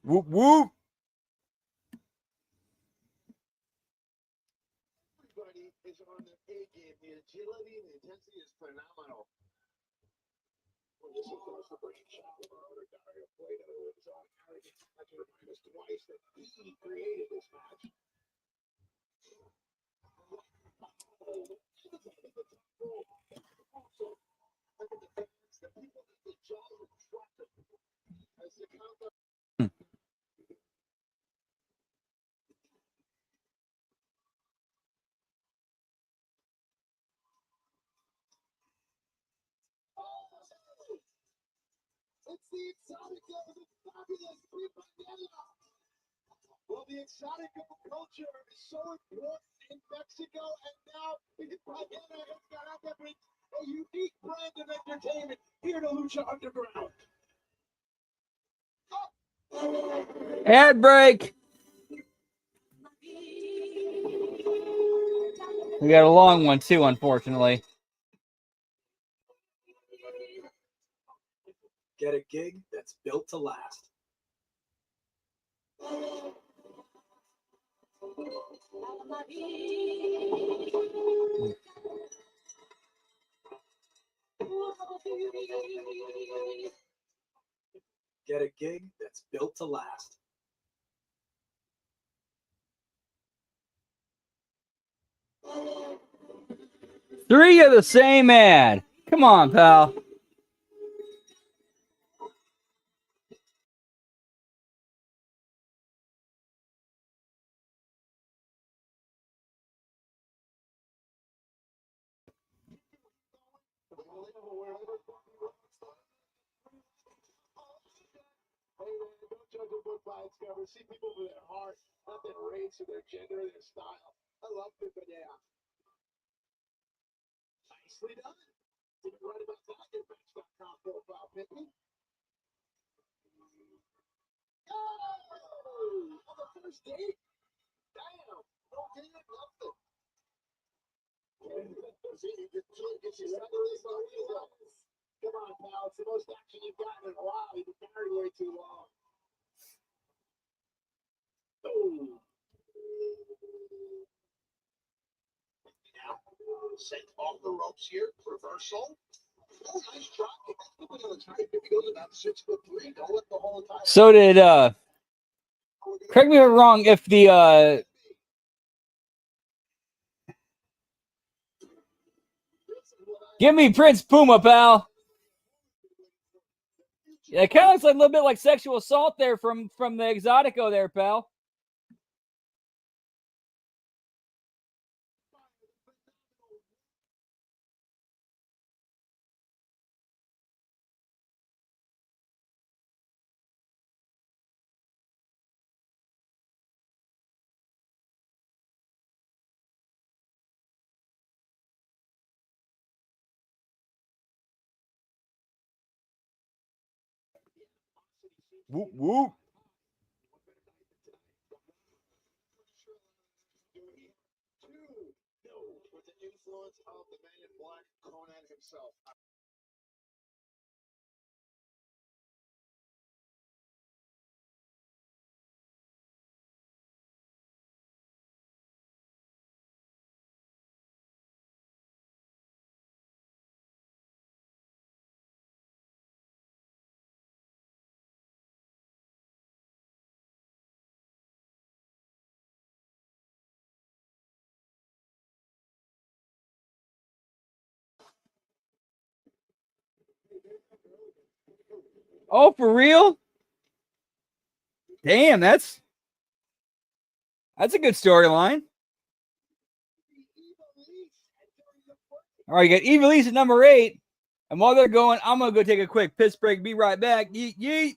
Whoop, whoop. Everybody is on their A game. The agility and the intensity is phenomenal. Well, this is the brain shot of our owner, Dario Plato, who was on arrogant. Had to remind us twice that he created this match. It's the exotica of the fabulous Prima Nella. Well, the exotica culture is so important in Mexico, and now Pagana has got out that brings a unique brand of entertainment here to Lucha Underground. Ad break. We got a long one, too, unfortunately. Get a gig that's built to last. Get a gig that's built to last. Three of the same ad. Come on, pal. Don't judge a book by its cover. See people for their heart, not their race or their gender or their style. I love Pipanea. Nicely done. Didn't write about that in your Match.com profile, Pippy. Oh! On the first date? Damn! No date, nothing. Come on, pal. It's the most action you've gotten in a while. You've been married way too long. Oh. Now, sent off the ropes here. Reversal. Oh, nice drop. He goes about 6'3". Don't let the whole entire. So did, correct me if I'm wrong, if the, give me Prince Puma, pal. Yeah, it kind of looks like a little bit like sexual assault there from the Exotico there, pal. Whoop, whoop. With the influence of the man in black, Conan himself. Oh, for real? Damn, that's a good storyline. All right, you got Evilise at number 8. And while they're going, I'm going to go take a quick piss break. Be right back. Yeet, yeet.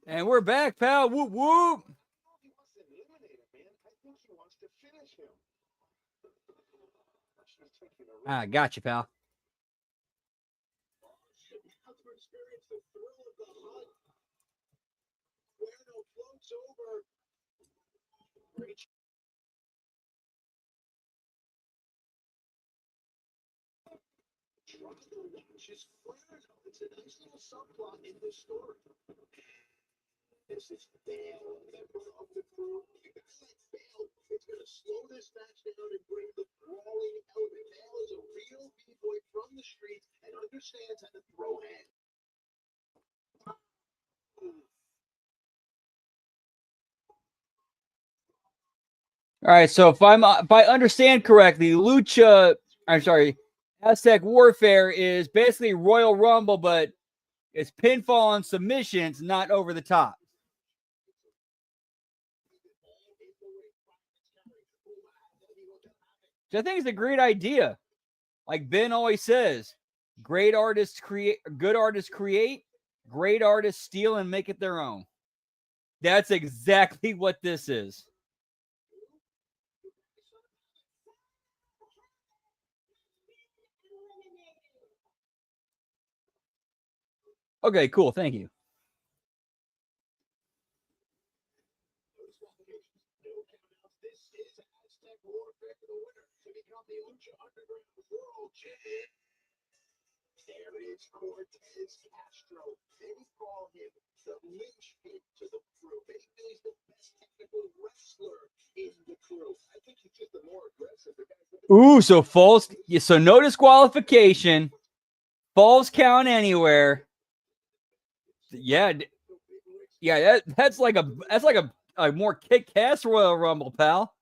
And we're back, pal. Whoop, whoop. He wants to eliminate him, man. I think he wants to finish him. Got you, pal. How to experience the thrill of the hunt. Cuerno floats over. Great. Drago watches Cuerno. It's a nice little subplot in this story. This is Bale, member of the crew. You got that Bale. It's going to slow this match down and bring the brawling element. Bale is a real b-boy from the streets and understands how to throw hands. All right, so if I understand correctly, Aztec Warfare is basically Royal Rumble, but it's pinfall and submissions, not over the top. Which I think is a great idea. Like Ben always says, great artists create, good artists create, great artists steal and make it their own. That's exactly what this is. Okay, cool. Thank you. This is Aztec Warfare for the winner to become the Lucha Underground World Champion. There is Cortez Castro. Many call him the linchpin to the crew. Many feel he's the best technical wrestler in the crew. I think he's just the more aggressive. Ooh, so falls. So no disqualification. Falls count anywhere. Yeah, that's like a more kick-ass Royal Rumble, pal.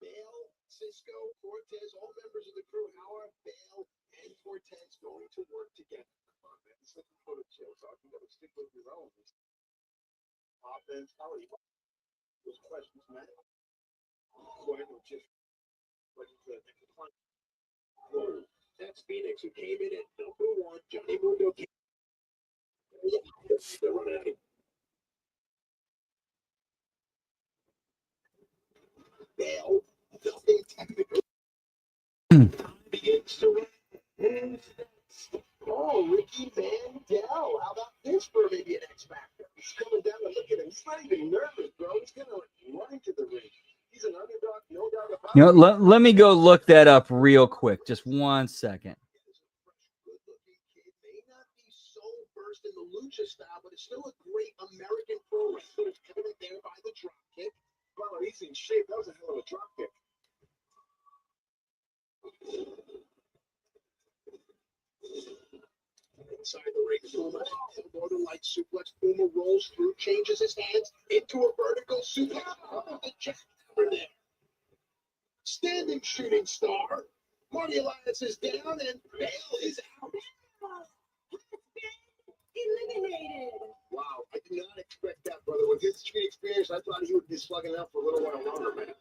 Bale, Cisco, Cortez, all members of the crew. How are Bale and Cortez going to work together? Come on, man. It's like a photo chill, so you got to stick with your own. Offense, how are you? Those questions, man. That's Phoenix, who came in at number 1. Johnny Mundo came. They're running out. Bale. Nothing technical. Begins to run. Oh, Ricky Mandel. How about this for maybe an X Factor? He's coming down and look at him. He's not even nervous, bro. He's going to run into the ring. He's an underdog, no doubt about it. You know, let me go look that up real quick. Just 1 second. Good-looking kid. May not be so versed in the Lucha style, but it's still a great American pro wrestler. It's evident there by the drop kick. Well, he's in shape. That was a hell of a drop kick. Inside the ring, Puma, Northern Light suplex. Puma rolls through, changes his hands into a vertical suplex. Oh, the jack over there. Standing shooting star. Marty Elias is down and Bale is out. Eliminated. Wow, I did not expect that, brother. With his street experience, I thought he would be slugging out for a little while longer, man.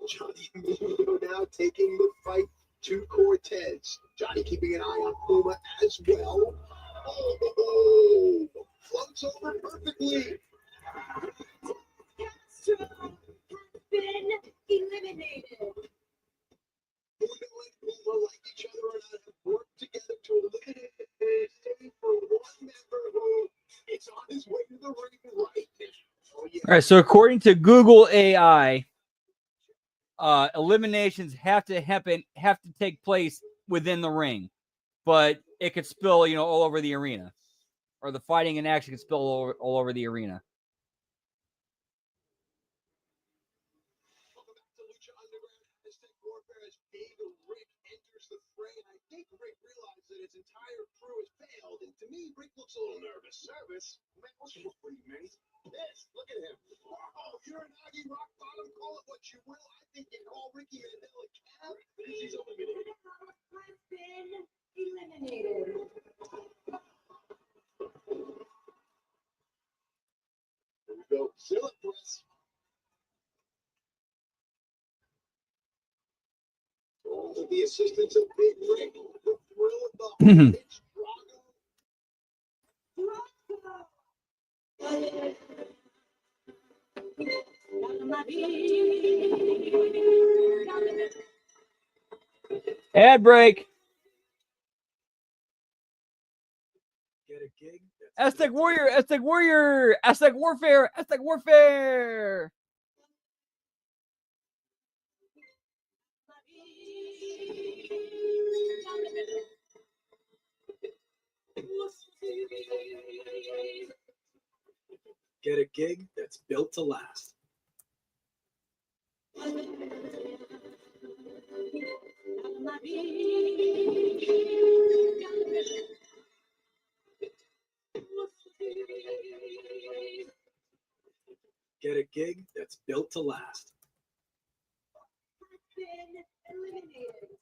Johnny Mundo now taking the fight to Cortez. Johnny keeping an eye on Puma as well. Oh, floats over perfectly. Castro has been eliminated. Mundo and Puma, like each other, and have worked together to eliminate save for one member who is on his way to the ring right now. Oh, yeah. All right. So according to Google AI, eliminations have to take place within the ring, but it could spill, all over the arena, or the fighting and action could spill all over the arena. Welcome back to Lucha Underground. Aztec Warfare as Big Rick enters the fray, and I think Rick realized that his entire crew has failed, and to me, Rick looks a little nervous. Nervous? Man, what's wrong with you, man? This, look at him. Oh, you're an Aggie rock bottom, call it what you will. I think you call Ricky Mandel a cab, because he's eliminated. Has been eliminated. Here we go. Zilla press. Oh, with the assistance of Big Rick, the thrill of the heart, it's Drago. Ad break. Get a gig. Aztec Warrior, Aztec Warrior, Aztec Warfare, Aztec Warfare. Get a gig that's built to last. Get a gig that's built to last. Been eliminated.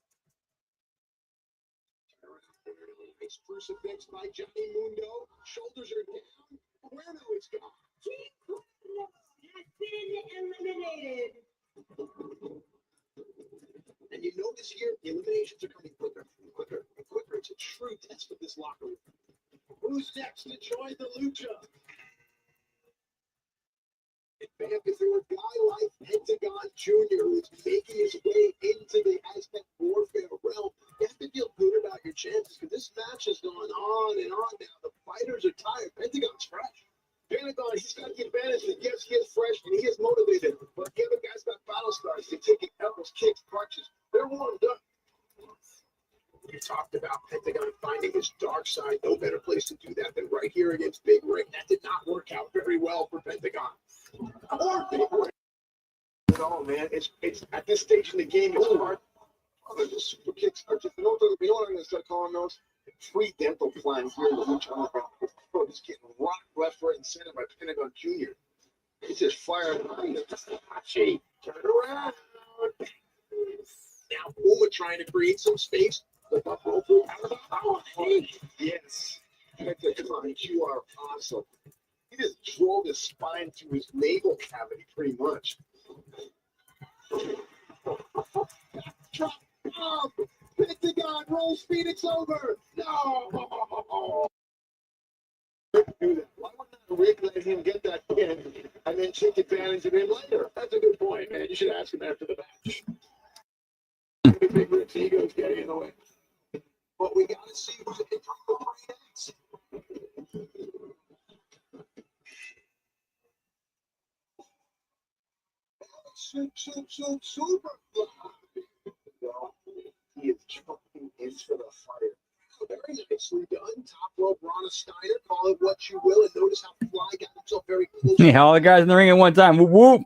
Nice crucifix by Johnny Mundo. Shoulders are down. Cuerno is gone. King Cuerno has been eliminated. And you notice here, the eliminations are coming quicker and quicker and quicker. It's a true test of this locker room. Who's next to join the Lucha? If there were a guy like Pentagon Jr. who's making his way into the Aztec Warfare realm, you have to feel good about your chances, because this match has gone on and on now. The fighters are tired. Pentagon's fresh. Pentagon, he's got the advantage that gets fresh and he is motivated. But the other guys got battle scars. They're taking elbows, kicks, punches. They're warmed up. We talked about Pentagon finding his dark side. No better place to do that than right here against Big Rick. That did not work out very well for Pentagon. Or Big Rick. No, man. It's at this stage in the game, it's hard. Oh, the super kicks are just, you know what I'm going to start calling those? Free dental plan here in the Lucha Underground. Oh, he's getting rocked left, right, and center by Pentagon Jr. He's just firing behind him. Hachi, turn around. Now Puma trying to create some space. Look up, oh, yes. Hector, come on, you are awesome. He just drove his spine to his navel cavity, pretty much. Drop bomb. Pentagon rolls Phoenix over. No. Why would not Rick let him get that pin? and then take advantage of him later. That's a good point, man. You should ask him after the match. The big Rick's ego's getting in the way. But we got to see who can come the three next. Super. He is trying is for the fire. Very nicely done. Top rope, Rana Steiner. Call it what you will, and notice how Fly got himself very close. Yeah, all the guys in the ring at one time. Whoop, whoop.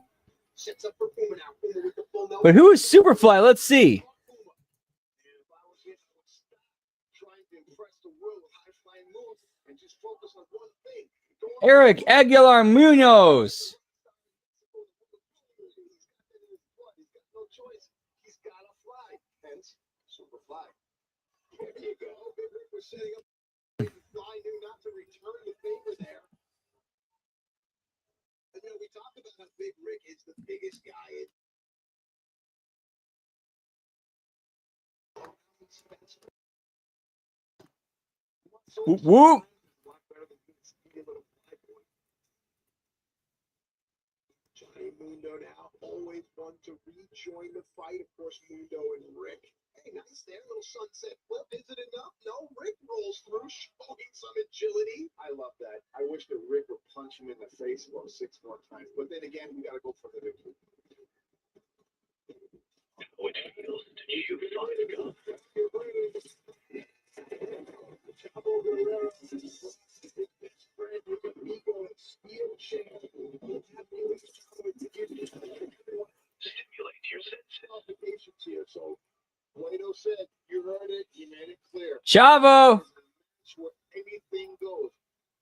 Sets up for Puma now. Puma with the full Nelson. But who is Superfly? Let's see. Trying to impress the world with high-flying moves and just focus on one thing. Eric Aguilar Munoz. He's got no choice. He's got to fly. Hence, Superfly. There you go. Big Rick was setting up. Fly knew not to return the favor there. And, we talked about how Big Rick is the biggest guy in. Whoop, whoop. Johnny Mundo now always one to rejoin the fight. Of course, Mundo and Rick. Hey, nice there. Little sunset flip. Is it enough? No. Rick rolls through, showing some agility. I love that. I wish that Rick would punch him in the face about 6 more times. But then again, we got to go for the victory. How it feels to chew fine gum. Chavo Guerrero, his best friend with an ego and steel chair. Stimulate your senses. Complications here, so Plato said, you heard it, he made it clear. Chavo. Where anything goes.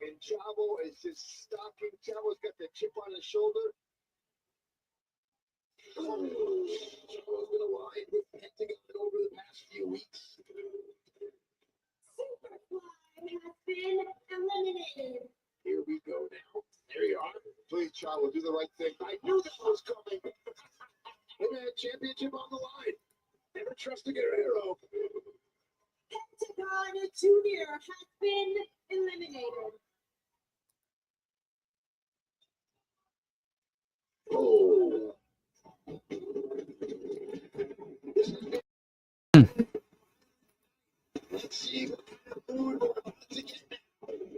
And Chavo is just stalking. Chavo's got the chip on his shoulder. Chavo's been aligned with Pentagon over the past few weeks. Superfly has been eliminated. Here we go now. There you are. Please, Chavo, do the right thing. I knew this was coming. Hey man, championship on the line. Never trust a Guerrero. Pentagon Jr. has been eliminated. Oh. Let's see what kind of food we're about to get now.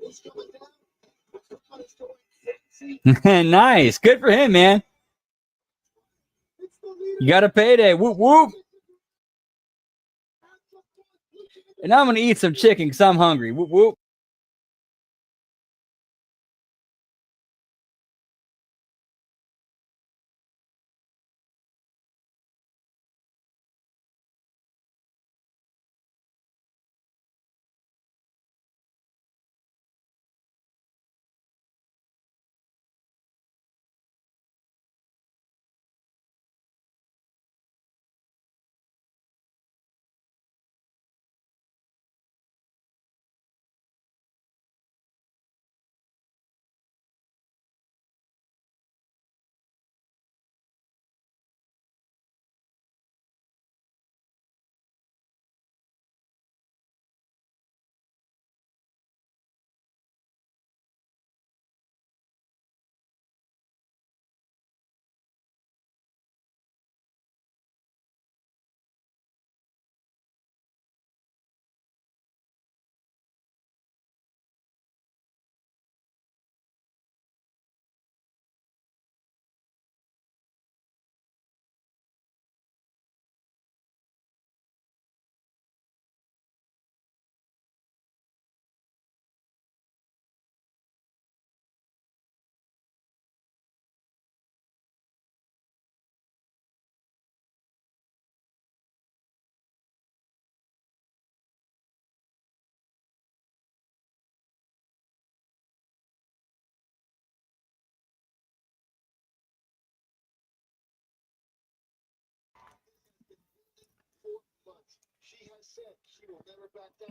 Who's coming down? The sun is going sexy. Nice. Good for him, man. It's the leader. You got a payday. Whoop, whoop. And I'm going to eat some chicken because I'm hungry. Whoop, whoop.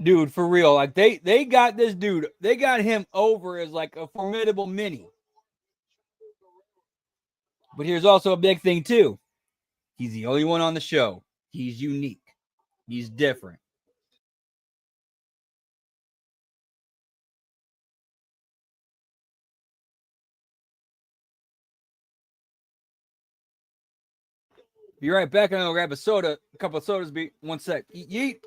Dude, for real. Like they got this dude. They got him over as like a formidable mini. But here's also a big thing too. He's the only one on the show. He's unique. He's different. Be right back. I'm gonna grab a soda, a couple of sodas. Be 1 sec. Yeet.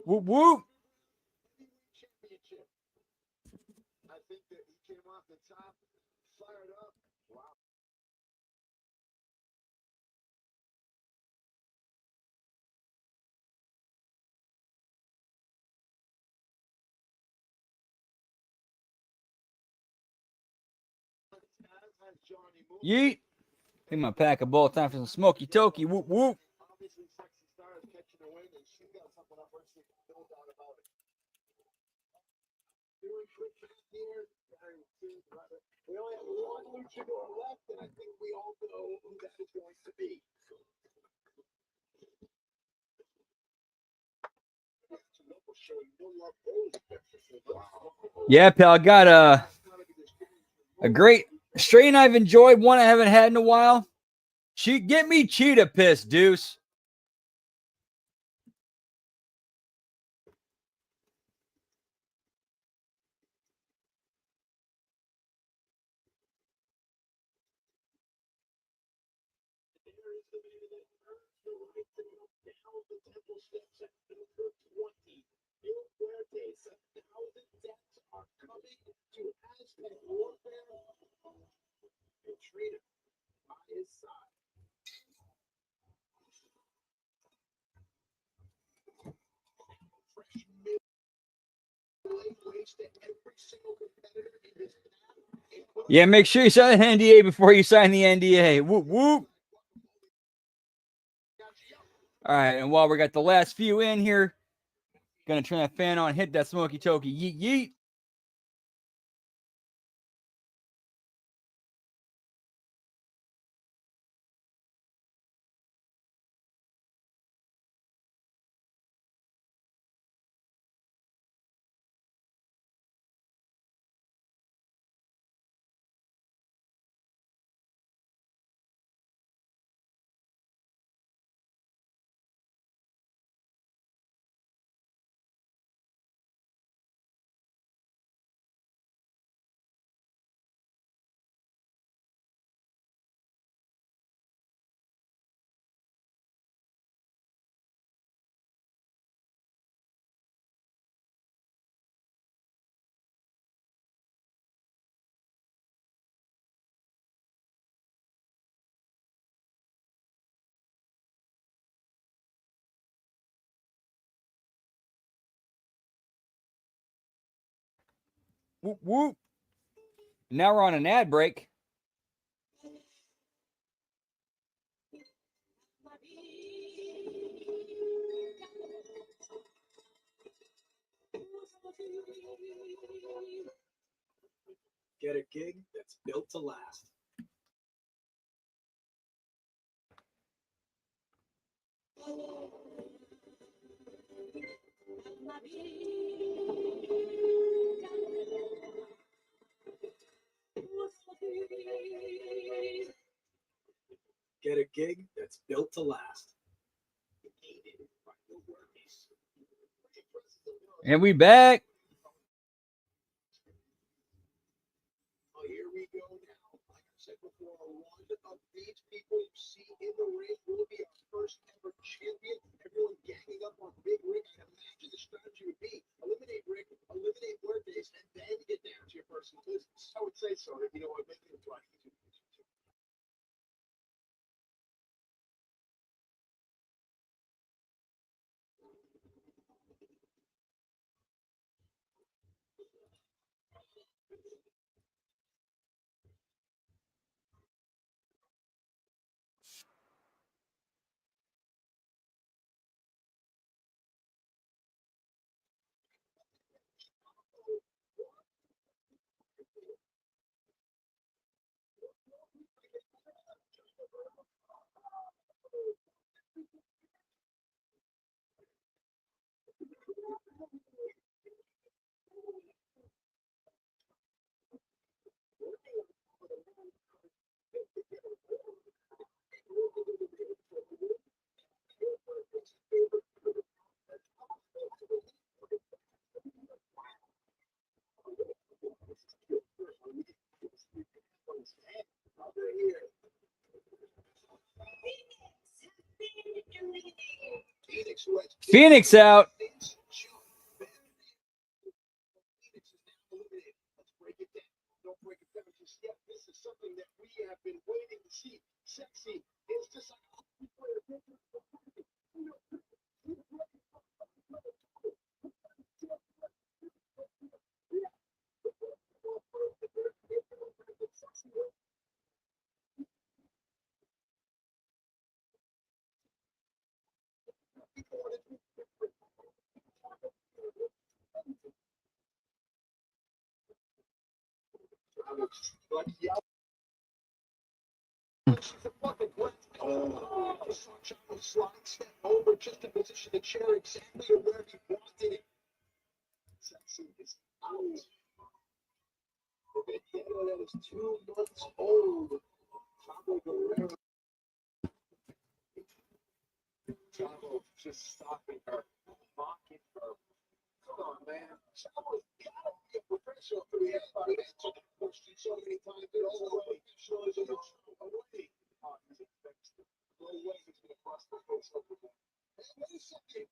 Whoop whoop. I think that he came off the top, fired up. Wow. Yeet. Take my pack of bowl. Time for some smoky toki. Whoop whoop. Obviously, Sexy Star is catching the wind, and she's got something up her sleeve. No doubt about it. Doing quick math here. We only have one luchador left, and I think we all know who that is going to be. Yeah, pal. I got a great strain I've enjoyed. One I haven't had in a while. Get me cheetah piss, Deuce. Yeah, make sure you sign the NDA before you sign the NDA. Whoop whoop. All right, and while we got the last few in here, gonna turn that fan on, hit that smoky toki. Yeet yeet. Whoop whoop. Now we're on an ad break. Get a gig that's built to last. Get a gig that's built to last. And we back. Oh, here we go now. Like I said before, one of these people you see in the ring will be our first ever champion. Everyone ganging up on Big Rick. I imagine the strategy would be eliminate Rick, eliminate Muertes, and then get down to your personal business. I would say so. You know what? Make it right. Phoenix out. Don't break it down just yet. This is something that we have been waiting to see. Sexy is just slide step over just to position the chair exactly to where he wanted it. Sexy is out. That is 2 months old. Chavo just stopping her, mocking her. Come on, man. Chavo's gotta be a professional to be answered that question so many times. It all away. Shows him it's away. He's expected to go away. He's going to cross the face over there. Hey, wait a second.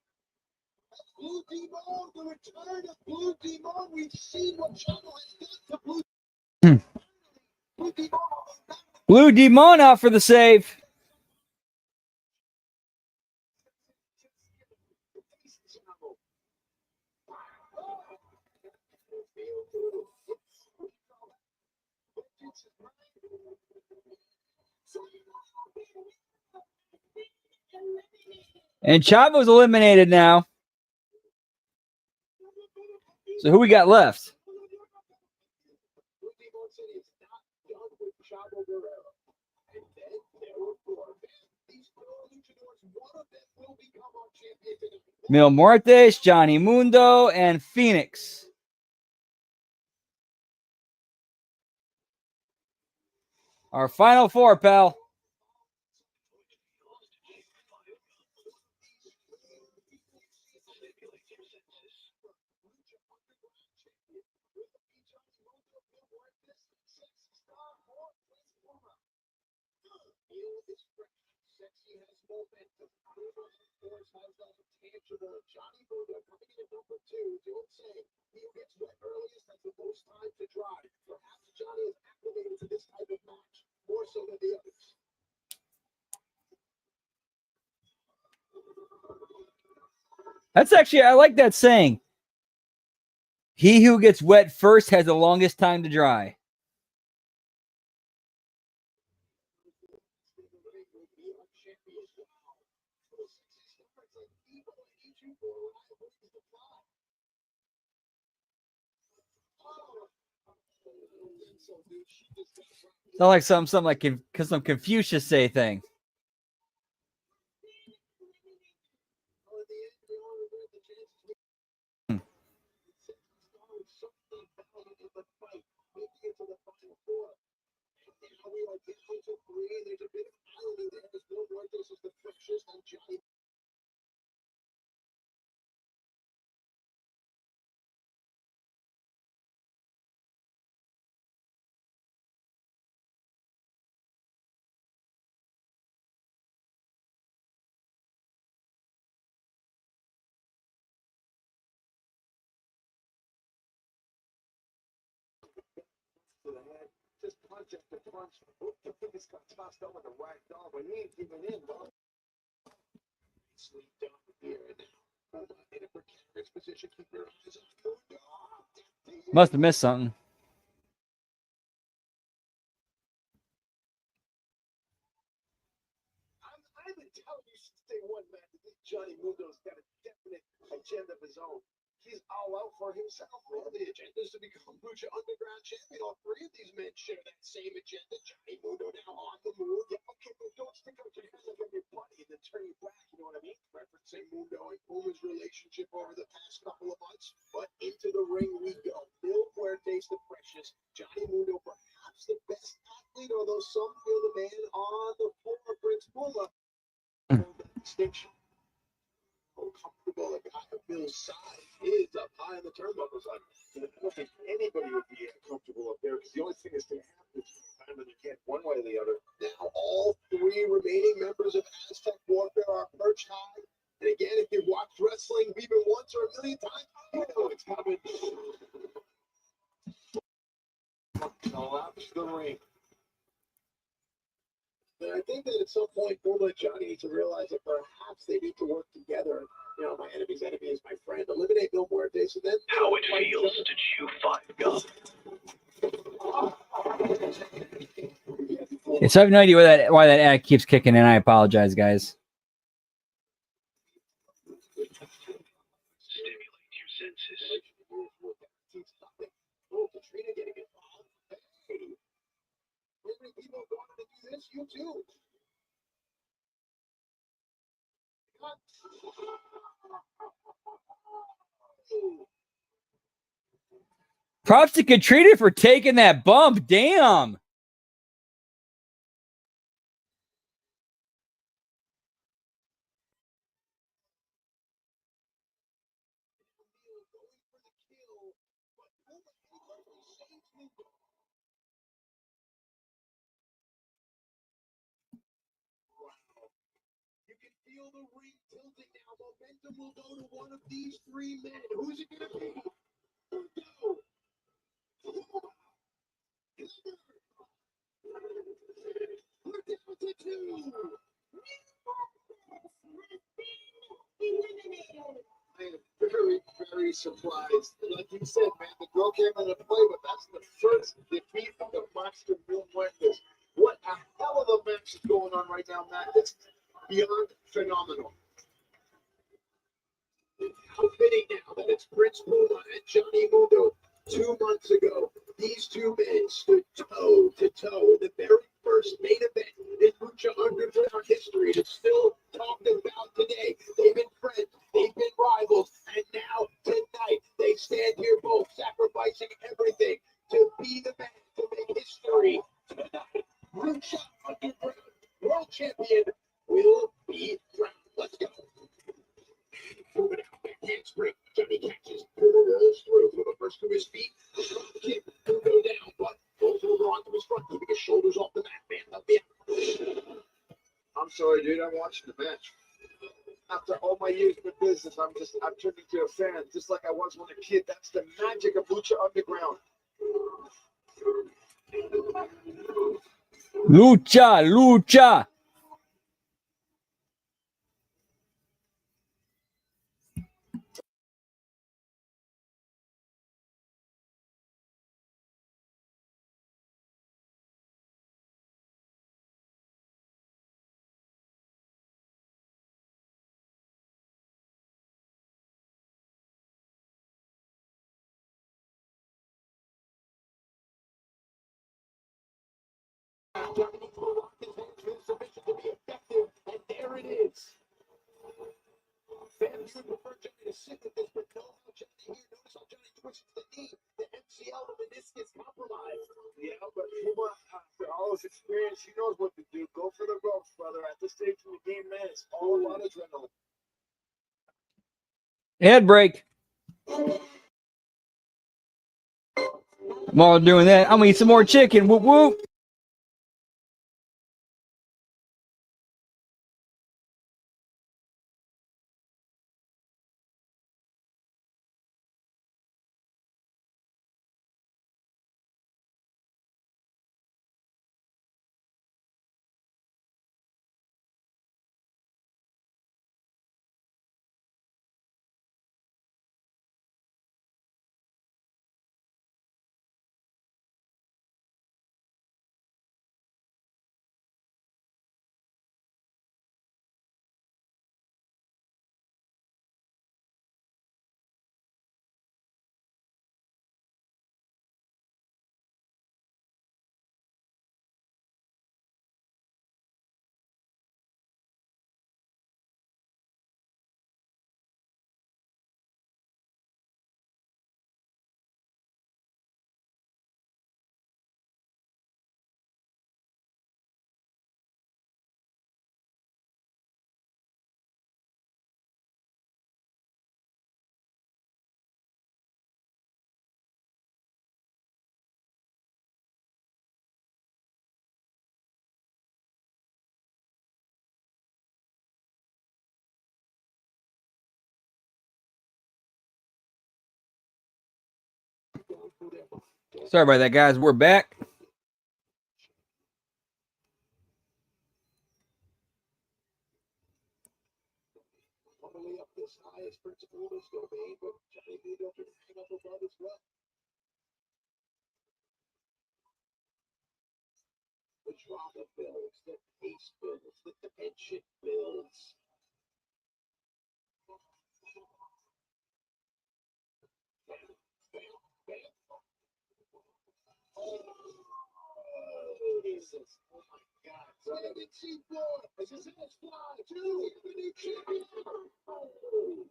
Blue Demon, the return of Blue Demon. We've seen what Chavo has done to Blue Demon. Blue Demon out for the save. And Chavo's eliminated now. So who we got left? Mil Muertes, Johnny Mundo, and Phoenix. Our final four, pal. Johnny Mundo coming in at number 2. Don't say he who gets wet earliest has the most time to dry. Perhaps Johnny is acclimated to this type of match more so than the others. That's actually, I like that saying. He who gets wet first has the longest time to dry. Sound like something like some Confucius say thing. To the head, just punch after punch. The biggest got tossed out with the right dog, but he ain't giving in, though. Sleep down here now. In a precarious position, keep your eyes on. Must have missed something. I've been telling you since day one, man, that this Johnny Mundo's got a definite agenda of his own. He's all out for himself, man. The agenda is to become Lucha Underground champion. All 3 of these men share that same agenda. Johnny Mundo now on the move. Yeah, okay, but don't stick out your hand like your buddy and then turn your back, you know what I mean? Referencing Mundo and Puma's relationship over the past couple of months. But into the ring we go. Mil Muertes the Precious. Johnny Mundo, perhaps the best athlete, although some feel the man on the floor brings Puma. Distinction. How comfortable a guy of Bill's size is up high in the turnbuckles. I don't think anybody would be comfortable up there because the only thing that's going to happen is time that you can't one way or the other. Now, all 3 remaining members of Aztec Warfare are perched high. And again, if you watch wrestling even once or a million times, you know it's coming. Collapse the ring. And I think that at some point, Gordo and Johnny need to realize that perhaps they need to work together. You know, my enemy's enemy is my friend. Eliminate Mil Muertes, and then How it feels to chew five gum. So I have no idea why that ad keeps kicking in. I apologize, guys. Stimulate your senses. Oh, Katrina getting involved. Hey, many people wanted to do this. You too. Props to Katrina for taking that bump. Damn. You can feel the ring tilting now. Momentum will go to one of these three men. Who's it going to be? We're down to two. Eliminated. I am very, very surprised. Like you said, man, the girl came into play, but that's the first defeat of the Monster Mil Muertes. What a hell of a match is going on right now, Matt. It's beyond phenomenal. How fitting now that it's Prince Puma and Johnny Mundo. 2 months ago, these two men stood toe to toe in the very first main event in Lucha Underground history. It's still talked about today. They've been friends, they've been rivals, and now tonight they stand here both sacrificing everything to be the man to make history. Tonight, Lucha Underground World Champion will be crowned. Let's go. Moving out, handspring. Johnny catches. Mundo rolls through. Mundo first to his feet. Drop kick. Mundo down, but rolls over onto his front, keeping his shoulders off the mat. Man, help me out. I'm sorry, dude. I'm watching the match. After all my years in the business, I'm turned into a fan, just like I was when a kid. That's the magic of Lucha Underground. Lucha, lucha. Johnny needs to lock his hands for the submission to be effective, and there it is. Fans would prefer Johnny to sit with this, but no, how Johnny here. Notice how Johnny twists the knee. The MCL, the meniscus compromised. Yeah, but Puma, after all his experience, he knows what to do. Go for the ropes, brother. At this stage in the game, man, it's all about adrenaline. Head break. While doing that, I'm gonna eat some more chicken. Whoop whoop. Sorry about that, guys. We're back. Normally up this high as principal is going to be, but Johnny B don't hang up above as well. The drama builds, the pace builds, the tension builds. Oh, Jesus. Oh, my God. So I didn't see four. As his hands fly, two, the new champion. Oh.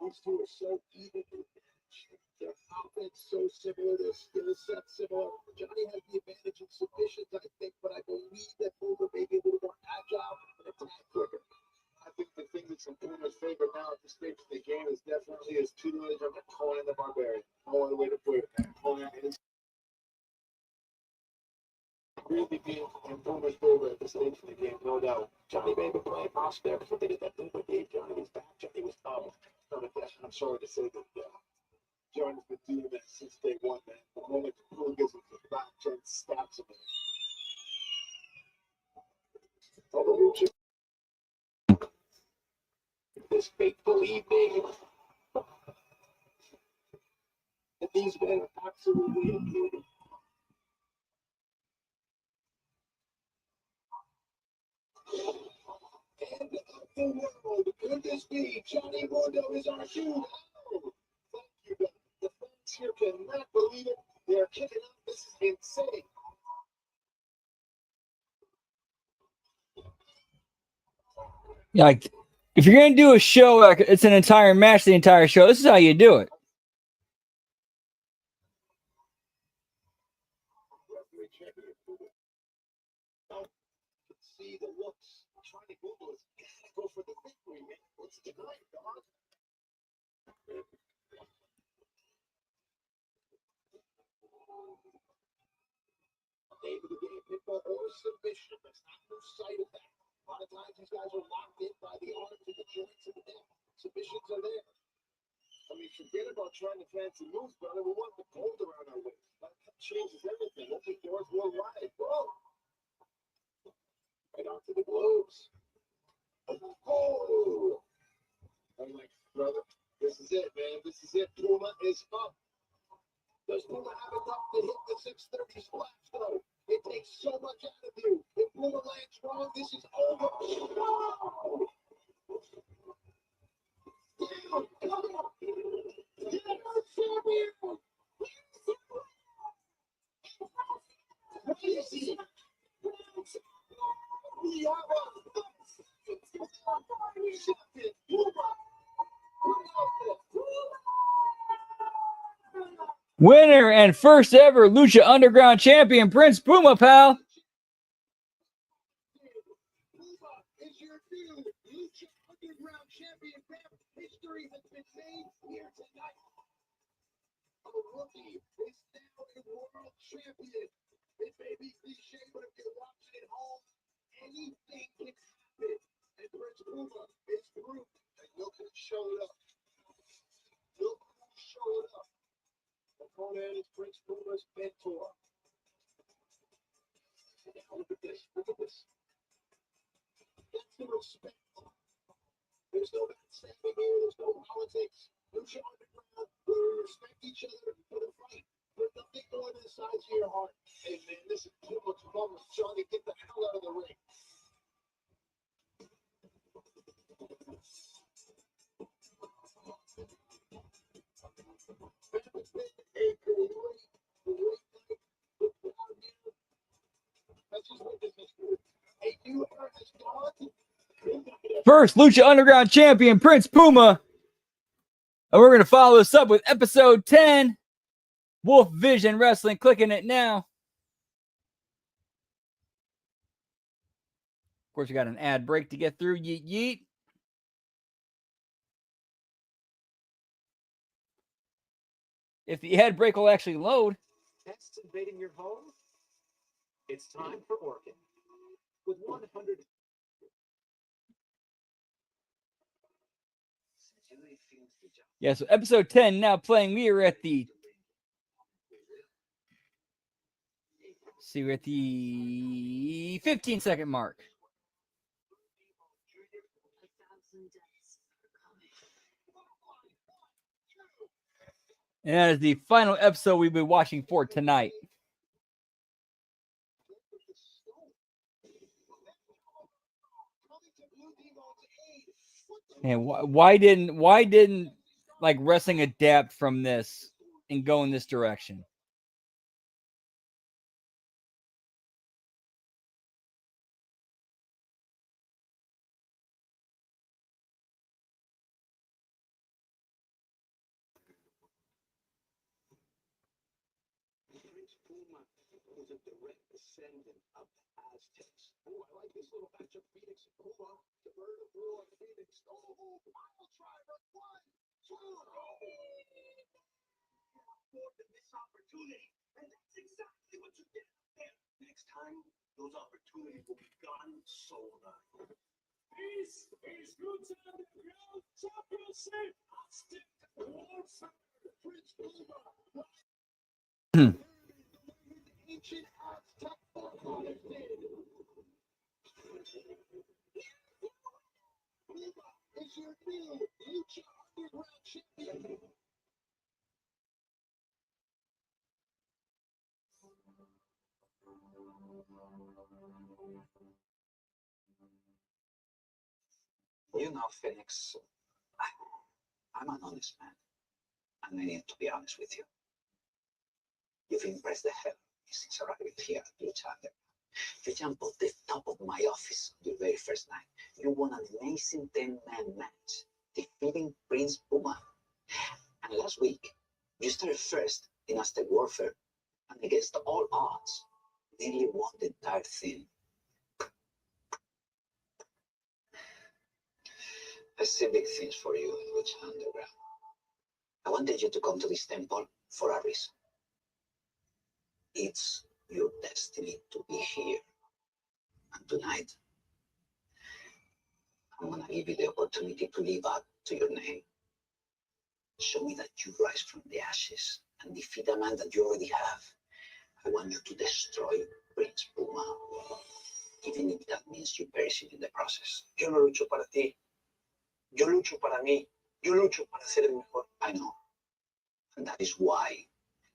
These two are so evenly matched. Their offense so similar, their skill set similar. Johnny has the advantage in submissions, I think, but I believe that Boomer may be a little more agile and attack quicker. I think the thing that's in Boomer's favor now at this stage of the game is definitely his tutelage on the Conan the Barbarian. No other way to put it. Conan is really being in Boomer's favor at this stage of the game, no doubt. Johnny may be playing mouse there because they did that thing with Dave. Johnny was back. Johnny was up. I'm sorry to say that Johnny's been doing that since day one, man. The moment Cool gives him the back, John stabs him. This fateful evening, that these men are absolutely included. End of the world. Could this be? Johnny Mundo is our hero. Oh, thank you, God. The fans here cannot believe it. They're kicking out. This is insane. Yeah, like, if you're gonna do a show, like it's an entire match, the entire show, this is how you do it. See the looks. Trying to Google is go for the victory, man. What's the tonight, dog? Able to get a pinfall or submission. Let's not lose sight of that. A lot of times these guys are locked in by the arms and the joints and the neck. Submissions are there. I mean, forget about trying to fancy moves, brother. We want the gold around our waist. That changes everything. Open doors worldwide. Whoa! Right onto the globes. Oh! I'm like, brother, this is it, man. This is it. Puma is up. Does Puma have enough to hit the 630 splash, though? It takes so much out of you. If Puma lands wrong, this is over. Oh! Damn, come on. Yes, champion. Crazy. We are champion. Puma. Winner and first ever Lucha Underground champion, Prince Puma, pal. Puma is your new Lucha Underground champion. History has been made here tonight. A rookie is now a world champion. It may be cliche, but if you're watching at home, anything can happen. And Prince Puma is through. And look who showed up. Look who showed up. Conan is Prince Puma's mentor. Now look at this. Look at this. That's the respect. There's no backstabbing here. There's no politics. Lucha Underground. We respect each other for the fight. There's nothing more than the size of your heart. Hey, man, this is too much fun. Johnny, get the hell out of the ring. It's been a great night. That's just what this is for. A new era has dawned. First Lucha Underground champion, Prince Puma. And we're going to follow this up with episode 10, Wolf Vision Wrestling. Clicking it now. Of course, we got an ad break to get through. Yeet, yeet. If the ad break will actually load. Next, invading your home, it's time for Orkin. With 100 Yeah, so episode 10 now playing. We are at the we're at the 15-second mark. And that is the final episode we've been watching for tonight. And why didn't like wrestling adapt from this and go in this direction? Prince Puma was a direct descendant of the Aztecs. Oh, I like this little matchup. Phoenix and Puma. The bird of blue on Phoenix. Oh, pile driver. 1, 2. Afforded this opportunity, and that's exactly what you did there. Next time, those opportunities will be gone so long. This is Lucha Underground Championship Aztec Warfare. Prince Puma. Ancient Aztec forefathers did. Puma is your new Lucha Underground champion. You know, Phoenix, I'm an honest man, and I need to be honest with you. You've impressed the hell out of me since arriving here at Lucha Underground. You jumped off the top of my office on your very first night. You won an amazing 10-man match, defeating Prince Puma. And last week, you started first in Aztec Warfare, and against all odds, nearly won the entire thing. I see big things for you in Lucha Underground. I wanted you to come to this temple for a reason. It's your destiny to be here. And tonight, I'm gonna give you the opportunity to live up to your name. Show me that you rise from the ashes and defeat a man that you already have. I want you to destroy Prince Puma, even if that means you perishing in the process. Yo no lucho para ti. Yo lucho para mí. Yo lucho para ser el mejor. I know. And that is why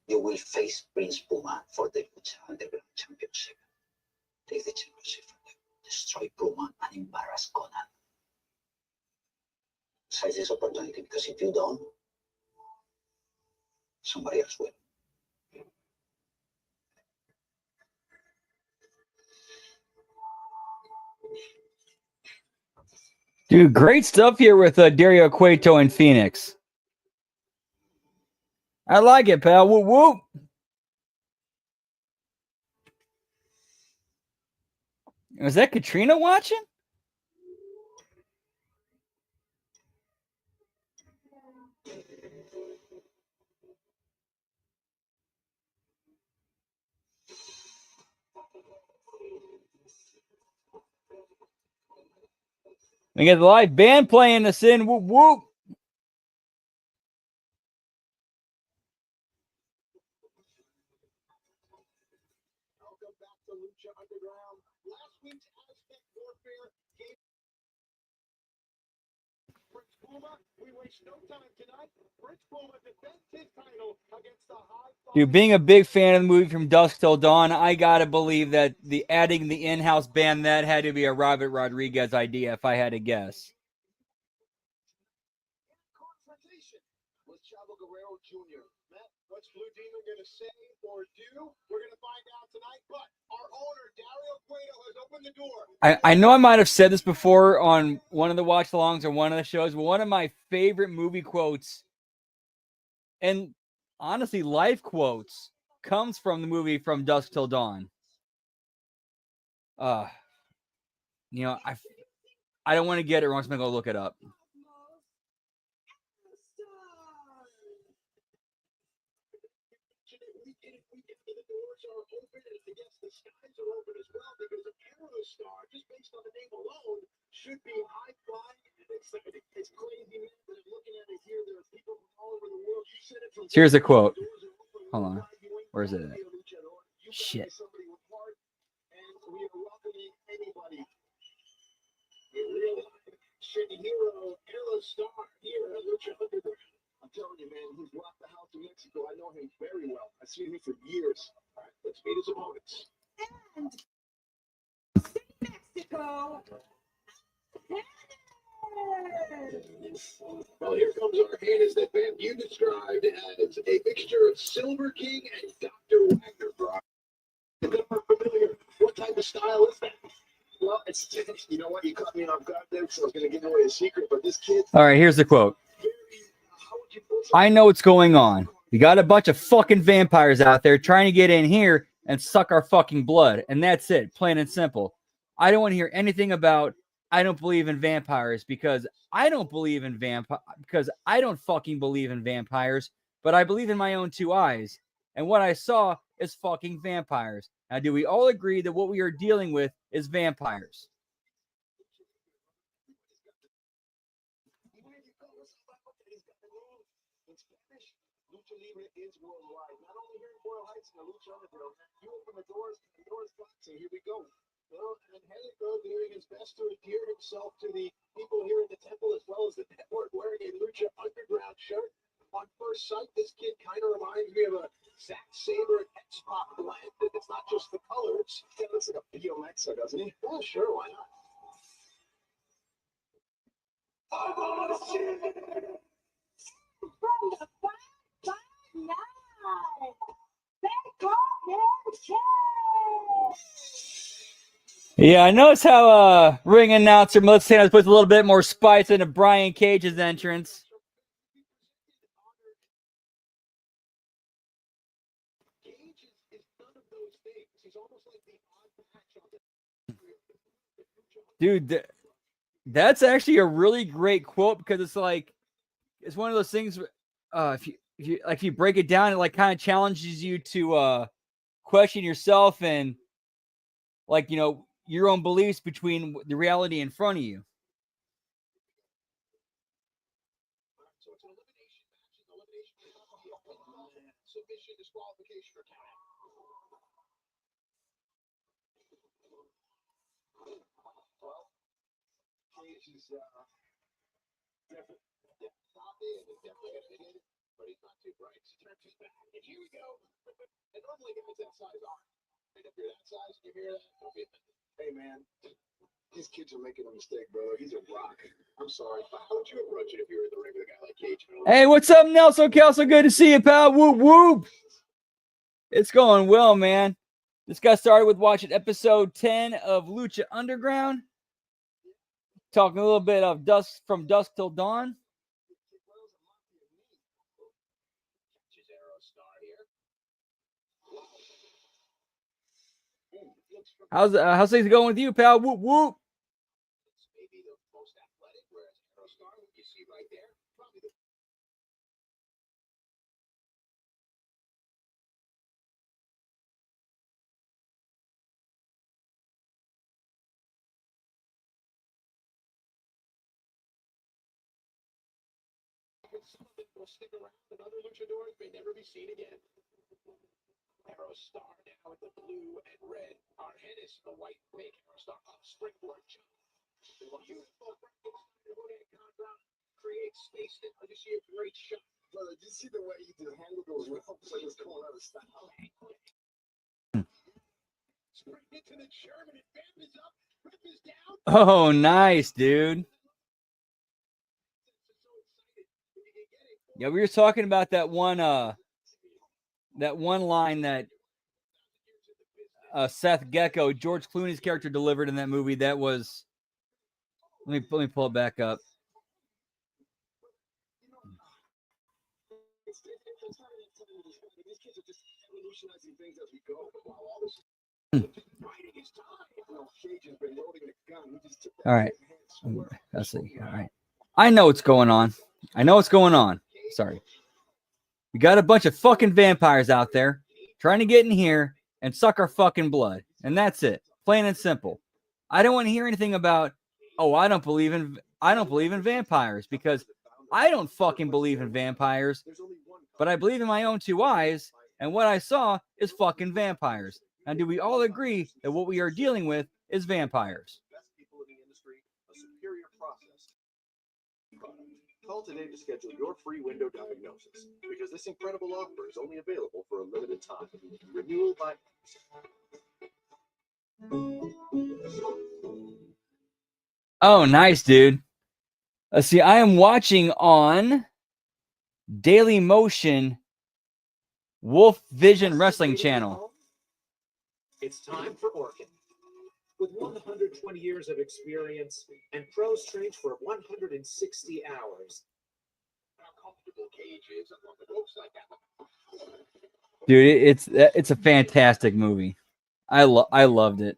you will face Prince Puma for the Lucha Underground Championship. Take the championship from them. Destroy Puma and embarrass Conan. Seize this opportunity, because if you don't, somebody else will. Dude, great stuff here with Dario Cueto and Phoenix. I like it, pal. Whoop, whoop. Was that Katrina watching? We got the live band playing us in. Whoop, whoop. Welcome back to Lucha Underground. Last week's Aztec Warfare gave Prince Puma. We waste no time tonight. Prince Puma defends his title against the high. Dude, being a big fan of the movie From Dusk Till Dawn, I gotta believe that the adding the in-house band, that had to be a Robert Rodriguez idea, if I had to guess. Confrontation with Chavo Guerrero Jr. Matt, what's Blue Demon going to say or do? We're going to find out tonight. But our owner, Dario Cueto, has opened the door. I know I might have said this before on one of the watch-alongs or one of the shows, but one of my favorite movie quotes, and honestly, life quotes, comes from the movie From Dusk Till Dawn. You know, I don't want to get it wrong, so I'm going to go look it up. The skies are open as well, because an Arrow Star, just based on the name alone, should be high flying and exciting. It's crazy, man, but I'm looking at it here. There are people Here's a quote. Hold on. Where is it at? Shit. I'm telling you, man, he's rocked the house in Mexico. I know him very well. I've seen him for years. All right, let's meet his opponents. Mexico. Well, here comes our Hannahs that Van you described as a mixture of Silver King and Dr. Wagner. Familiar. What type of style is that? Well, it's you know what? You caught me off guard there, so I was going to give away a secret. But this kid. All right, here's the quote. I know what's going on. We got a bunch of fucking vampires out there trying to get in here and suck our fucking blood. And that's it. Plain and simple. I don't want to hear anything about I don't believe in vampires because I don't fucking believe in vampires, but I believe in my own two eyes. And what I saw is fucking vampires. Now, do we all agree that what we are dealing with is vampires? Lucha Libre is worldwide. Not only here in Royal Heights and the Lucha Underground, you open the doors boxing. Here we go. Well, and Helico doing his best to endear himself to the people here in the temple as well as the network, wearing a Lucha Underground shirt. On first sight, this kid kind of reminds me of a Zack Sabre and X-Pac blend. It's not just the colors. He looks like a BMXer, doesn't he? Well, sure, why not? From the 559. Yeah, I notice how ring announcer Melissa Santos puts a little bit more spice into Brian Cage's entrance. Dude, that's actually a really great quote because it's like it's one of those things. If you break it down, it like kind of challenges you to question yourself and like your own beliefs between the reality in front of you. Submission disqualification for count. Well, Cage is definitely gonna hit it, but he's not too bright. He turns his back, and here we go. And normally guys that size aren't. And if you're that size and you hear that, don't be offended. Hey man, these kids are making a mistake, brother. He's a rock. I'm sorry. How would you approach it if you were in the ring with a guy like Cage? Hey, what's up, Nelson Kelso? Good to see you, pal. Whoop whoop. It's going well, man. Just got started with watching episode 10 of Lucha Underground. Talking a little bit of From Dusk Till Dawn. How's things going with you, pal? Whoop whoop. Maybe the most athletic, whereas Aerostar, you see right there, probably the some of them will stick around, and other luchadors may never be seen again. Aerostar now with the blue and red. Our head is the white fake Aerostar on springboard jump. The beautiful Frankenstein compound creates space and you see a great shot. Brother, did you see the way he just handled those ropes like it's going out of style? Sprint into the German and Bam is up. Rip is down. Oh, nice, dude. Yeah, we were talking about that one line that Seth Gecko, George Clooney's character, delivered in that movie. That was let me pull it back up. All right. Let's see. All right. I know what's going on. Sorry. We got a bunch of fucking vampires out there trying to get in here and suck our fucking blood. And that's it. Plain and simple. I don't want to hear anything about, I don't believe in vampires because I don't fucking believe in vampires, but I believe in my own two eyes, and what I saw is fucking vampires. Now, do we all agree that what we are dealing with is vampires? Best people in the industry, a superior process. Call today to schedule your free window diagnosis because this incredible offer is only available for a limited time. Renewal by. Oh, nice, dude. Let's see. I am watching on Daily Motion Wolf Vision Wrestling Channel. It's time for Orkin. With 120 years of experience and pros trained for 160 hours. Dude, it's a fantastic movie. I loved it.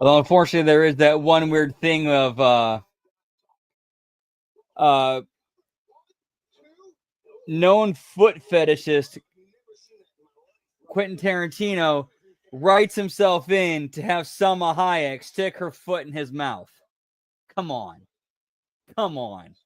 Although unfortunately there is that one weird thing of known foot fetishist Quentin Tarantino writes himself in to have Salma Hayek stick her foot in his mouth. Come on. Come on.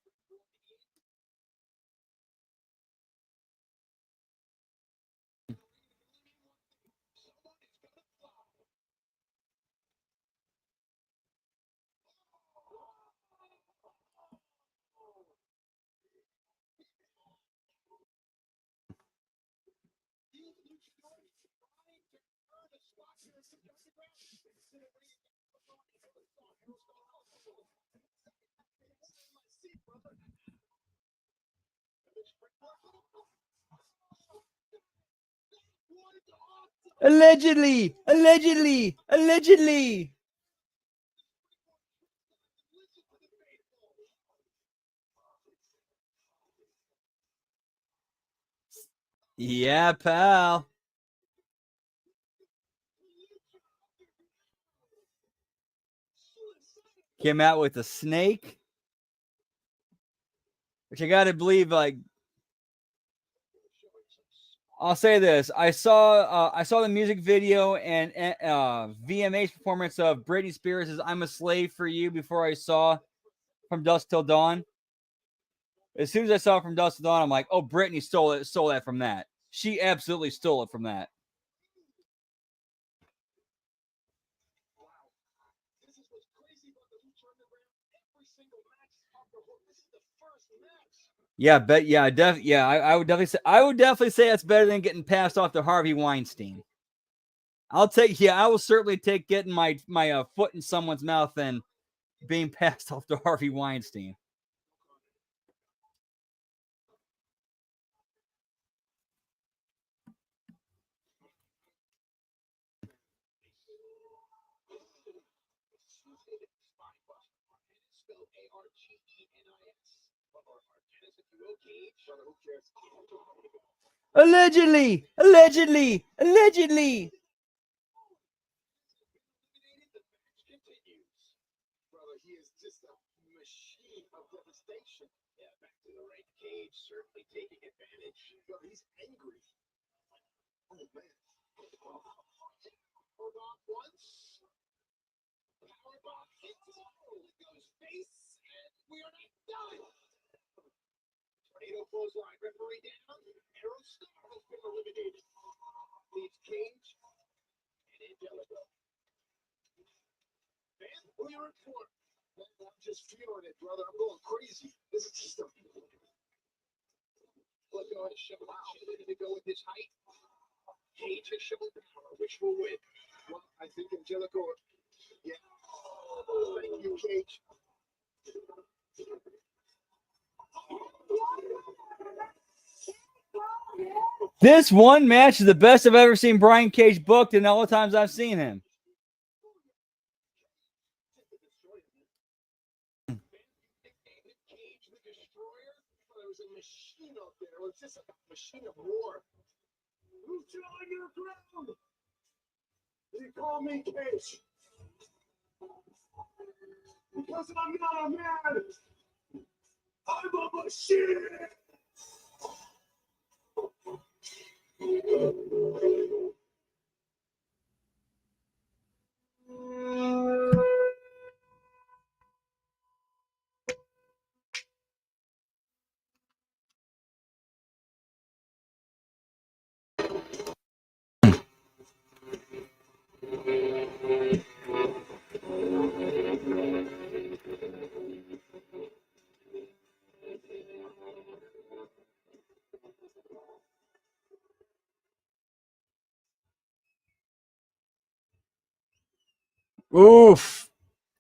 Allegedly. Yeah, pal. Came out with a snake. Which I gotta believe, like, I'll say this: I saw the music video and VMA's performance of Britney Spears' "I'm a Slave for You" before I saw From Dusk Till Dawn. As soon as I saw From Dusk Till Dawn, I'm like, oh, Britney stole that from that. She absolutely stole it from that. Yeah, I would definitely say that's better than getting passed off to Harvey Weinstein. I will certainly take getting my foot in someone's mouth than being passed off to Harvey Weinstein. Allegedly. Brother, he is just a machine of devastation. Yeah, back to the right cage, certainly taking advantage. Yo, he's angry. Oh, man. Powerbomb once. Powerbomb hits. It goes face, and we are not done. Tornado clothesline, referee down. Arrow Star has been eliminated. Leaves Cage and Angelico. Man, who are you in for? I'm just feeling it, brother. I'm going crazy. This is just a. Look on his show. Wow. To go with his height. Cage has shown power. Which will win? Well, I think Angelico. Yeah. Thank you, Cage. This one match is the best I've ever seen Brian Cage booked in all the times I've seen him. Machine out there. It was just a machine of war. Lucha Underground. They call me Cage. Because I'm not a man. I'm a machine. Oof.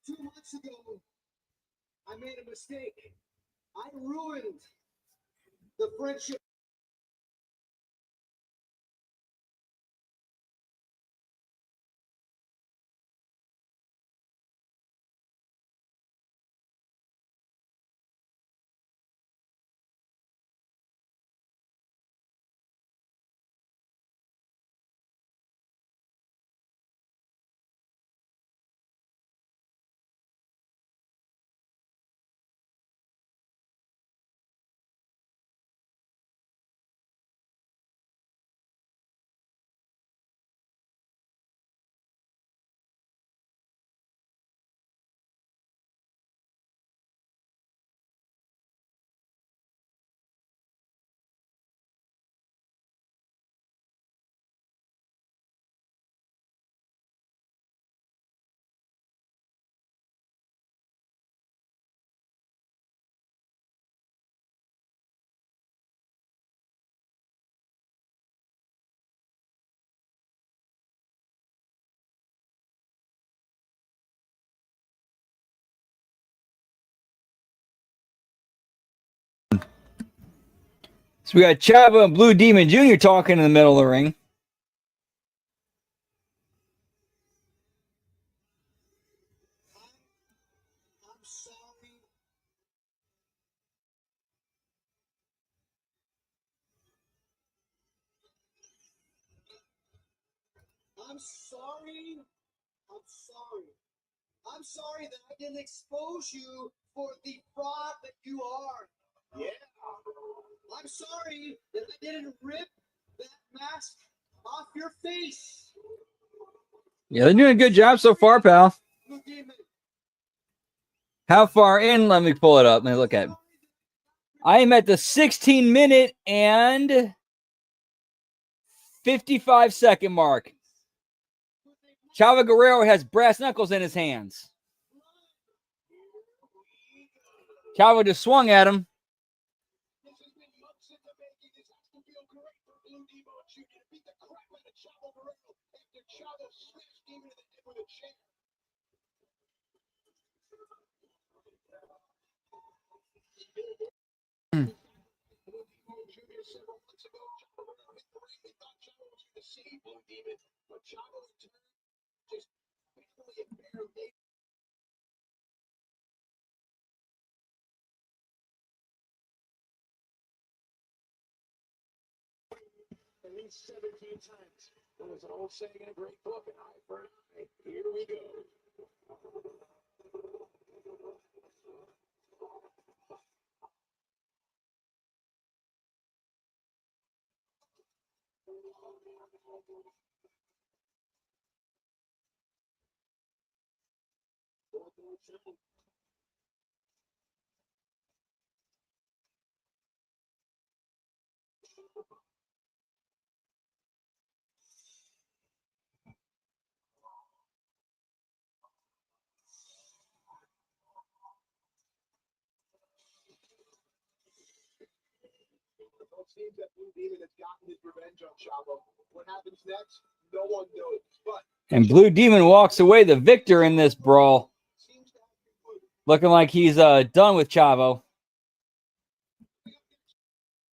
2 months ago, I made a mistake. I ruined the friendship. So we got Chavo and Blue Demon Jr. talking in the middle of the ring. I'm sorry. I'm sorry. I'm sorry. I'm sorry that I didn't expose you for the fraud that you are. Yeah. I'm sorry that I didn't rip that mask off your face. Yeah, they're doing a good job so far, pal. Blue Demon. How far in? Let me pull it up. Let me look at it. I am at the 16-minute and 55-second mark. Chavo Guerrero has brass knuckles in his hands. Chavo just swung at him. This has been months in the making. This has to feel great for Blue Demon Jr. to beat the crap out of Chavo Guerrero after Chavo smashed Demon in the head with a chair. Blue Demon Jr. several months ago, Chavo Guerrero hit the ring. We thought Chavo was going to see Blue Demon, but Chavo in turn just barely and barely. At least 17 times. There was an old saying in a great book, an eye for an eye. Here we go. It seems that Blue Demon has gotten his revenge on Chavo. What happens next? No one knows. But And Blue Demon walks away the victor in this brawl. Looking like he's done with Chavo.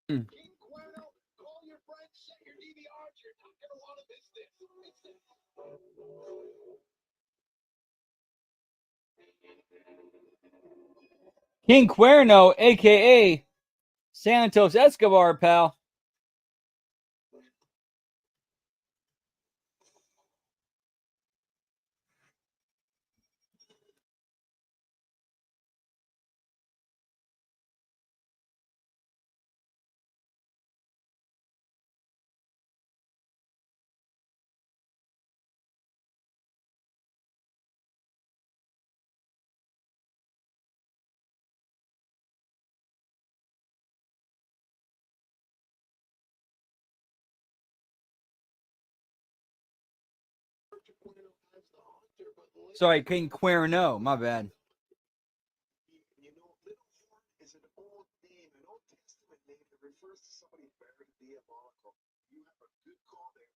King Cuerno, call your friends, set your DVRs. You're not going to want to miss this. King Cuerno, a.k.a. Santos Escobar, pal. Sorry, King Cuerno. My bad. You know, Little Horn is an old name, an Old Testament name that refers to somebody very diabolical. You have a good call there.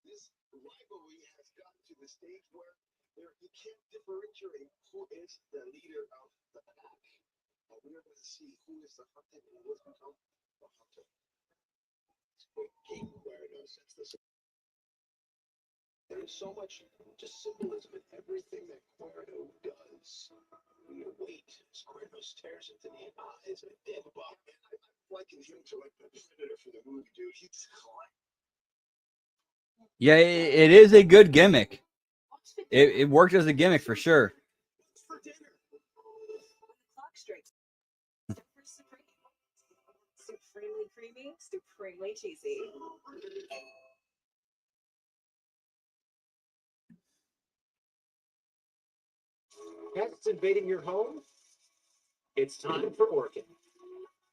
This rivalry has gotten to the stage where you can't differentiate who is the leader of the pack. And we're going to see who is the hunted and who has become the hunter. King Cuerno sets this. There's so much just symbolism in everything that Cuerno does. We wait as Cuerno stares into the eyes of a dead buck. I liken him to like the Predator for the movie, dude. He's Yeah, it is a good gimmick. It worked as a gimmick for sure. When the clock strikes, supremely creamy, supremely cheesy. Pests invading your home? It's time for Orkin.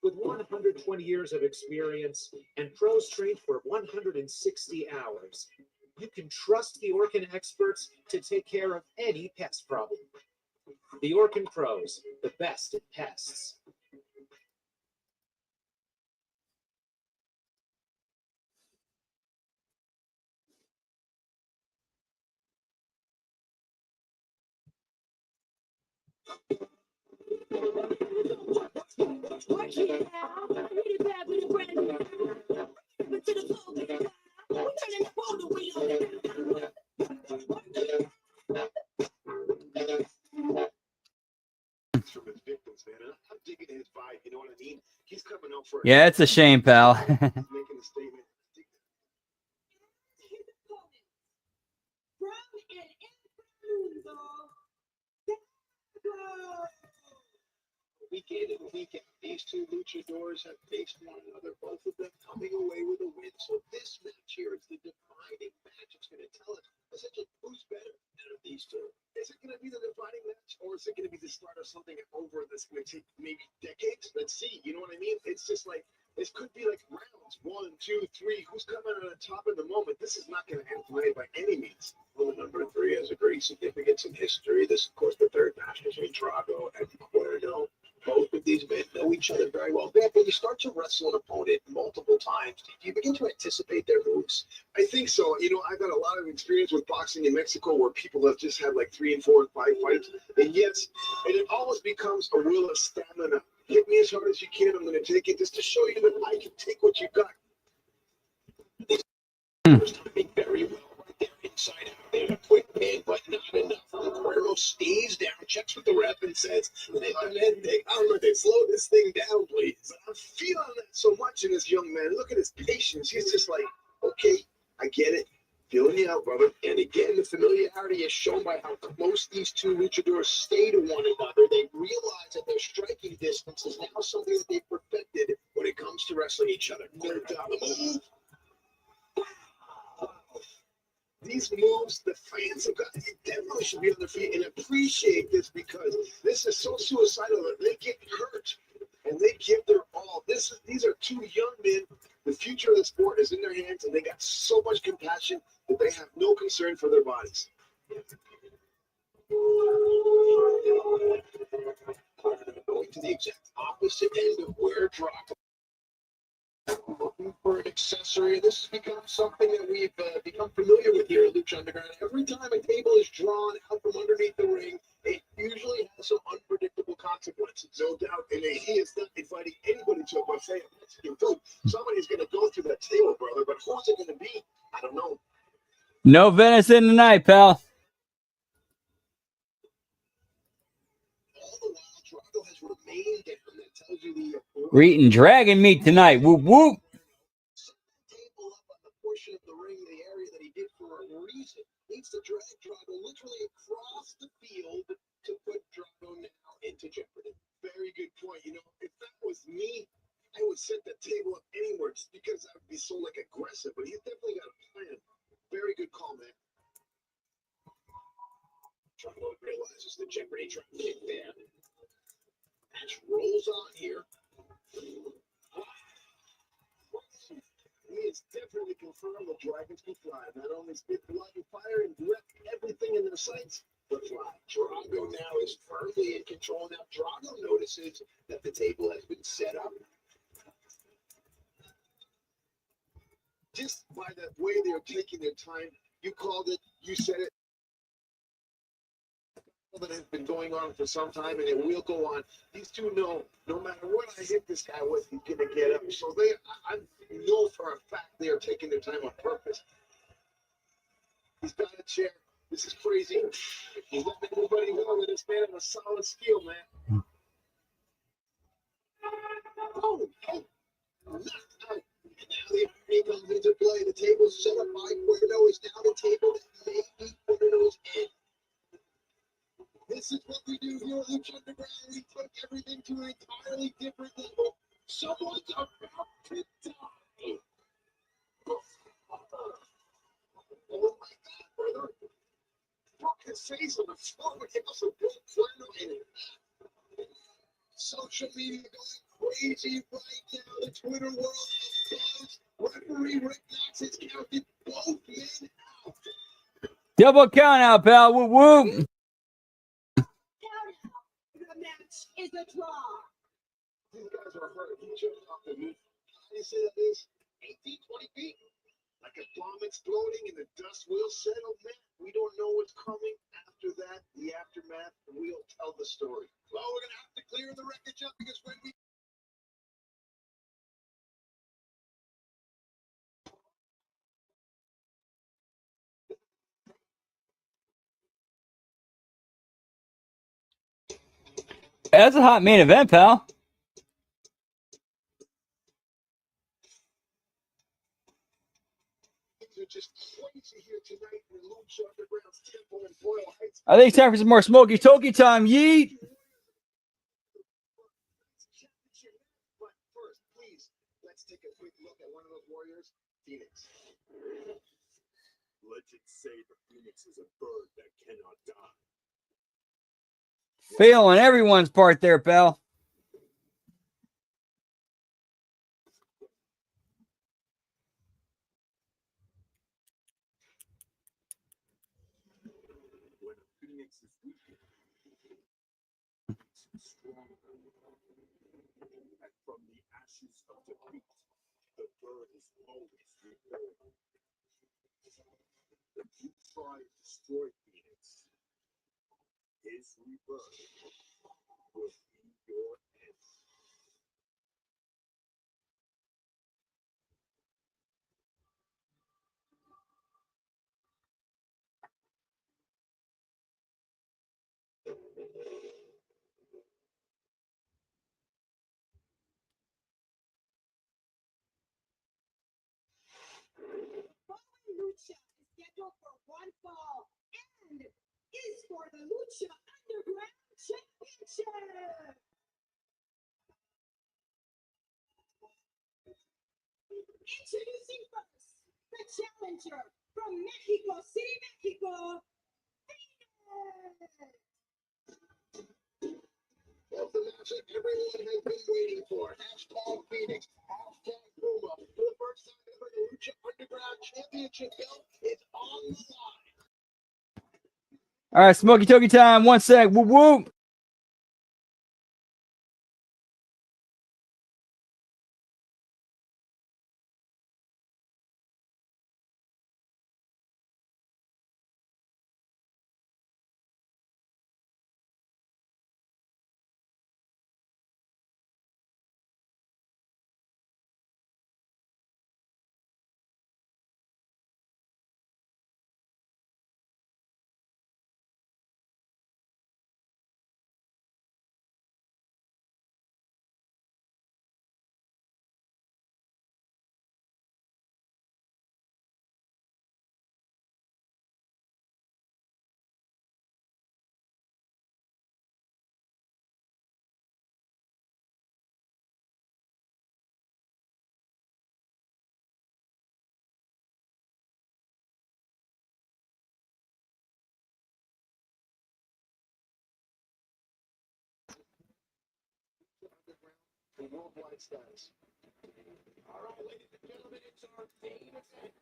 With 120 years of experience and pros trained for 160 hours, you can trust the Orkin experts to take care of any pest problem. The Orkin Pros, the best at pests. from his victims, man. And I'm digging his vibe. You know what I mean? He's coming out for Yeah, it's a shame, pal. making a statement. Week in and week out, these two luchadors have faced one another, both of them coming away with a win. So this match here is the defining match. It's going to tell us essentially who's better out of these two. Is it going to be the defining match, or is it going to be the start of something over that's going to take maybe decades? Let's see. You know what I mean? It's just like this could be like rounds 1, 2, 3. Who's coming on the top in the moment? This is not going to end tonight by any means. Rule number 3 has a great significance in history. This, of course, the third match between Drago and Cuerno. Both of these men know each other very well. When you start to wrestle an opponent multiple times, do you begin to anticipate their moves? I think so. You know, I've got a lot of experience with boxing in Mexico where people have just had like 3 and 4 and 5 fights. And yes, and it always becomes a will of stamina. Hit me as hard as you can. I'm going to take it just to show you that I can take what you got. Timing very well right there, inside out there. Quick man, but not enough. Cuerno stays down, checks with the ref, and says, they slow this thing down, please. I'm feeling that so much in this young man. Look at his patience. He's just like, okay, I get it. Feeling you out, brother. And again, the familiarity is shown by how close these two luchadors stay to one another. They realize that their striking distance is now something that they've perfected when it comes to wrestling each other. No doubt. These moves, the fans have got, they definitely should be on their feet and appreciate this, because this is so suicidal that they get hurt and they give their all. These are two young men. The future of the sport is in their hands, and they got so much compassion that they have no concern for their bodies. Going to the exact opposite end of where Drago. Looking for an accessory. This has become something that we've become familiar with here at Lucha Underground. Every time a table is drawn out from underneath the ring, it usually has some unpredictable consequences. No doubt, and he is not inviting anybody to a buffet of Mexican food. Somebody's going to go through that table, brother, but who's it going to be? I don't know. No venison tonight, pal. All the while, Drago has remained down. That tells you the We're eating dragon meat tonight. Whoop, whoop. table up on the portion of the ring, the area that he did for a reason. Needs to drag Drago literally across the field to put Drago now into jeopardy. Very good point. You know, if that was me, I would set the table up anywhere just because I would be so like aggressive. But he's definitely got a plan. Very good call, man. Drago realizes the jeopardy drop kick there. Match rolls on here. He has definitely confirmed the Dragons can fly. Not only spit blood and fire and grip everything in their sights, the flag. Drago now is firmly in control. Now Drago notices that the table has been set up. Just by the way they're taking their time, you called it, you said it. That has been going on for some time, and it will go on. These two know no matter what I hit this guy with, he's gonna get up. So I know for a fact they are taking their time on purpose. He's got a chair. This is crazy. He's letting everybody know that this man has a solid skill, man. Oh, knocked out. And now the irony comes into play. The table's set up by Cuerno. Is now the table that may be Cuerno's end. This is what we do here at Lucha Underground. We take everything to an entirely different level. Someone's about to die. Oh my God, brother. Broke his face on the floor, but he also broke Cuerno in half. Social media going crazy right now. The Twitter world of buzz. Referee Rick Knox has counted both men out. Double count out, pal. Woo woo. The match is a draw. These guys are hurt. He jumped off the roof. How do you say that is? 18, 20 feet? Like a bomb exploding and the dust will settle, man. We don't know what's coming after that. The aftermath, we'll tell the story. Well, we're going to have to clear the wreckage up because when we That's a hot main event, pal. are just crazy here tonight in Lucha Underground's Temple in Boyle Heights. I think it's time for some more smoky toki time. Yeet. But first, please, let's take a quick look at one of those warriors, Phoenix. Legends say the Phoenix is a bird that cannot die. Fail on everyone's part there, pal. When a Phoenix is weak, it's stronger. And from the ashes of defeat, the bird is always reborn. If you try to destroy Phoenix, his rebirth will be your end. Following Lucha is scheduled for one fall and is for the Lucha Underground Championship. Introducing first, the challenger from Mexico City, Mexico, Phoenix. That's the matchup everyone has been waiting for. Hashtag Phoenix, hashtag Puma. For the first time ever, the Lucha Underground Championship belt is on the line. All right, smoky toki time. 1 sec. Woo woo. The worldwide status. All right, ladies and gentlemen, it's our main event.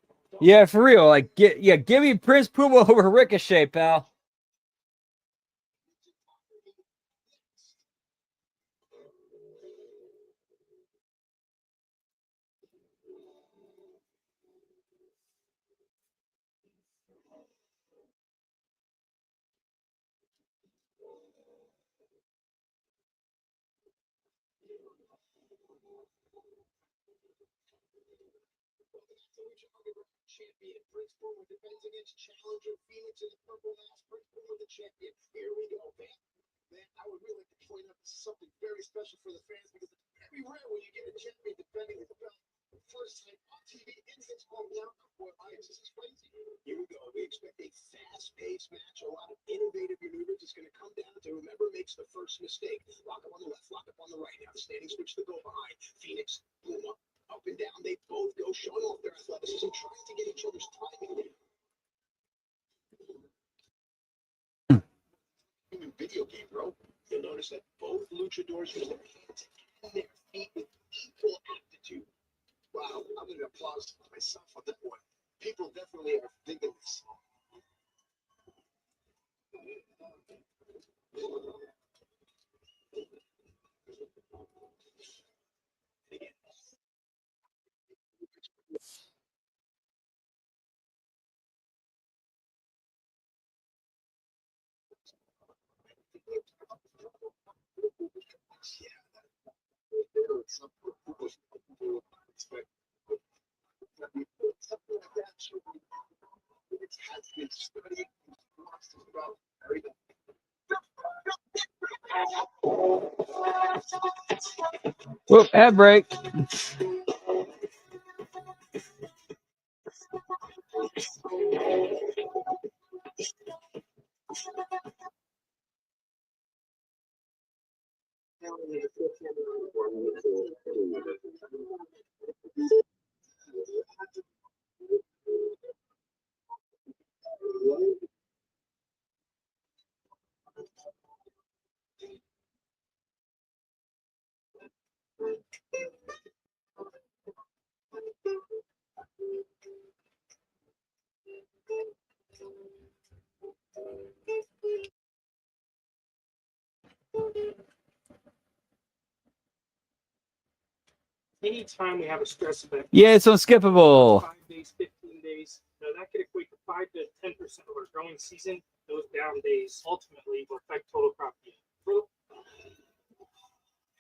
Yeah, for real. Like, give me Prince Puma over Ricochet, pal. Champion Prince Boomer defends against challenger Phoenix in the purple mask. Prince Boomer the champion. Here we go, man. I would really like to point out something very special for the fans because it's very rare when you get a champion defending the belt first time on TV in his hometown of Fort Myers. This is crazy. Here we go. We expect a fast-paced match, a lot of innovative maneuvers. It's going to come down to whoever makes the first mistake. Lock up on the left, lock up on the right. Now the standing switch to go behind. Phoenix, boom, up and down. They both go, showing off their athleticism, trying to get each other's timing down. Video game, bro. You'll notice that both luchadors use their hands and their feet with equal aptitude. Wow, I'm going to applaud myself on that one. People definitely are thinking this. Whoop, ad break. Anytime we have a stress event, Yeah, it's unskippable. 5 days, 15 days, that could equate to 5 to 10% of our growing season. Those down days ultimately will affect total crop yield.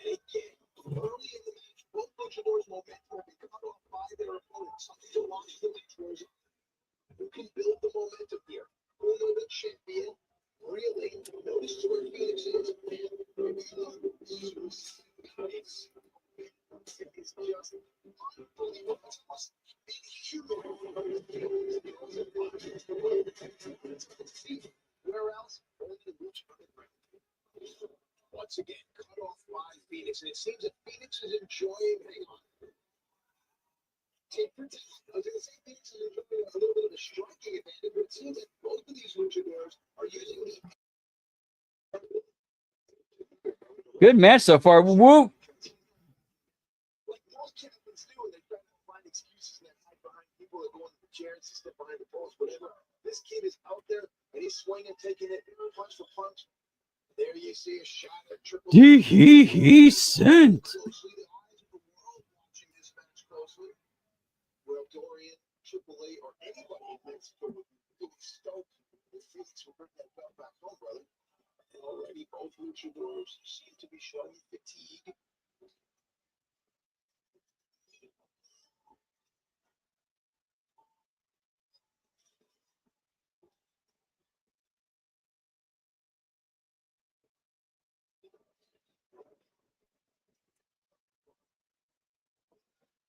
And again, early in the match, both luchadors' momentum will be cut off by their opponents. Something to watch the match, Rosa. Who can build the momentum here? Uno the champion, reeling. Notice where Phoenix is. Nice. It's just unbelievable. It's must be human. Where else? Only the Lucha Underground. Once again, cut off by Phoenix, and it seems that Phoenix is enjoying. Hang on. I was going to say Phoenix is enjoying a little bit of a striking advantage, but it seems that both of these luchadors are using the. Good match so far. Woo! Like most champions do, and they try to find excuses that hide behind people that go into the chairs, step behind the post, whatever. This kid is out there, and he's swinging, taking it punch for punch. There you see a shot at triple. He sent. Closely, the eyes of the world watching this match closely. Well, Dorian, Triple A, or anybody in Mexico would be stoked if Phoenix would bring that belt back home, brother. And already both luchadors seem to be showing fatigue.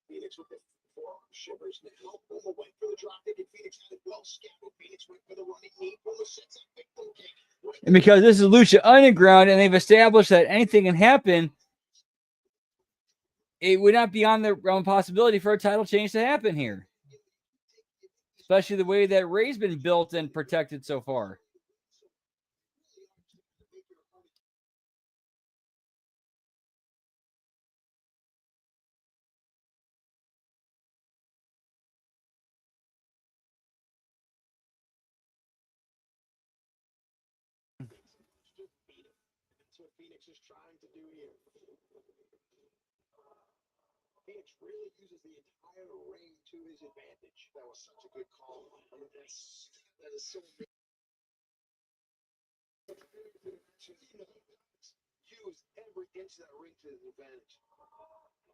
Phoenix with the forearm shivers now. Puma went for the drop kick, and Phoenix had it well scouted. Phoenix went for the running knee. Puma sets up victim kick. And because this is Lucha Underground and they've established that anything can happen, it would not be on the realm of possibility for a title change to happen here. Especially the way that Ray's been built and protected so far. That's what Phoenix is trying to do here. Phoenix really uses the entire ring to his advantage. That was such a good call. I mean, that's That is so amazing. Use every inch of that ring to his advantage.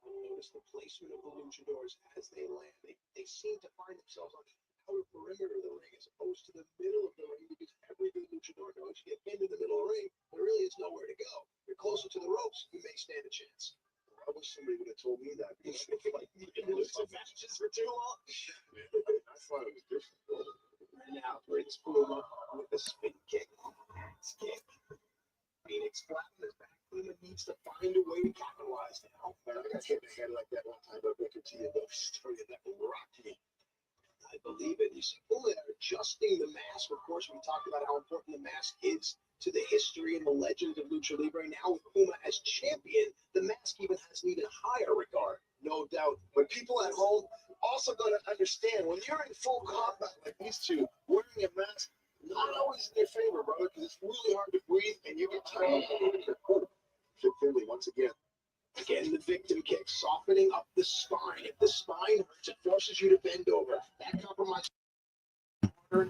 Notice the placement of the luchadors as they land. They seem to find themselves on the outer perimeter of the ring as opposed to the middle of the ring, because every good luchador knows you get into the middle of the ring, there really is nowhere to go. You're closer to the ropes, you may stand a chance. I wish somebody would have told me that. Because like, you've been losing matches for too long. I thought it was different. And now Prince Puma with the spin kick. Axe kick. Phoenix flat on his back. Puma needs to find a way to capitalize now. Man, I got hit in the head like that one time by Booker T. And the story that rocked me. I believe it. You see, Puma adjusting the mask. Of course, we talked about how important the mask is to the history and the legend of Lucha Libre. Now with Puma as champion, the mask even has an even higher regard. No doubt. But people at home also got to understand, when you're in full combat like these two, wearing a mask, not always in your favor, brother, because it's really hard to breathe and you get tired. Fit Finley once again. Again, the victim kick, softening up the spine. If the spine hurts, it forces you to bend over. That compromise. Breathe.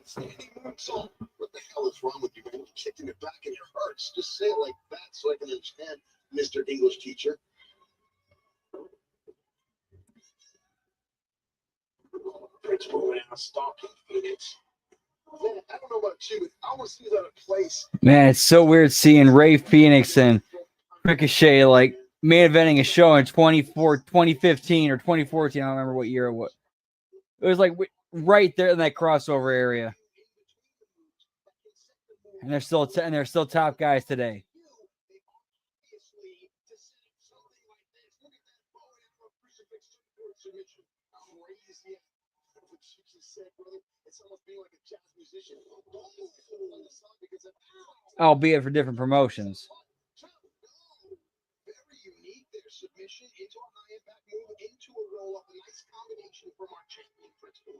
Standing moonsault. What the hell is wrong with you, man? You kicked in your back and it hurts. Just say it like that so I can understand, Mr. English teacher. Prince Puma now stalking Phoenix. Man, I don't know about you, but I want to see that in place. Man, it's so weird seeing Ray Phoenix and Ricochet like main eventing a show in 2015 or 2014. I don't remember what year it was. It was like right there in that crossover area, and they're still top guys today. Albeit for different promotions. Very unique there. Submission into a high impact move, into a roll up. A nice combination from our champion, Prince Puma.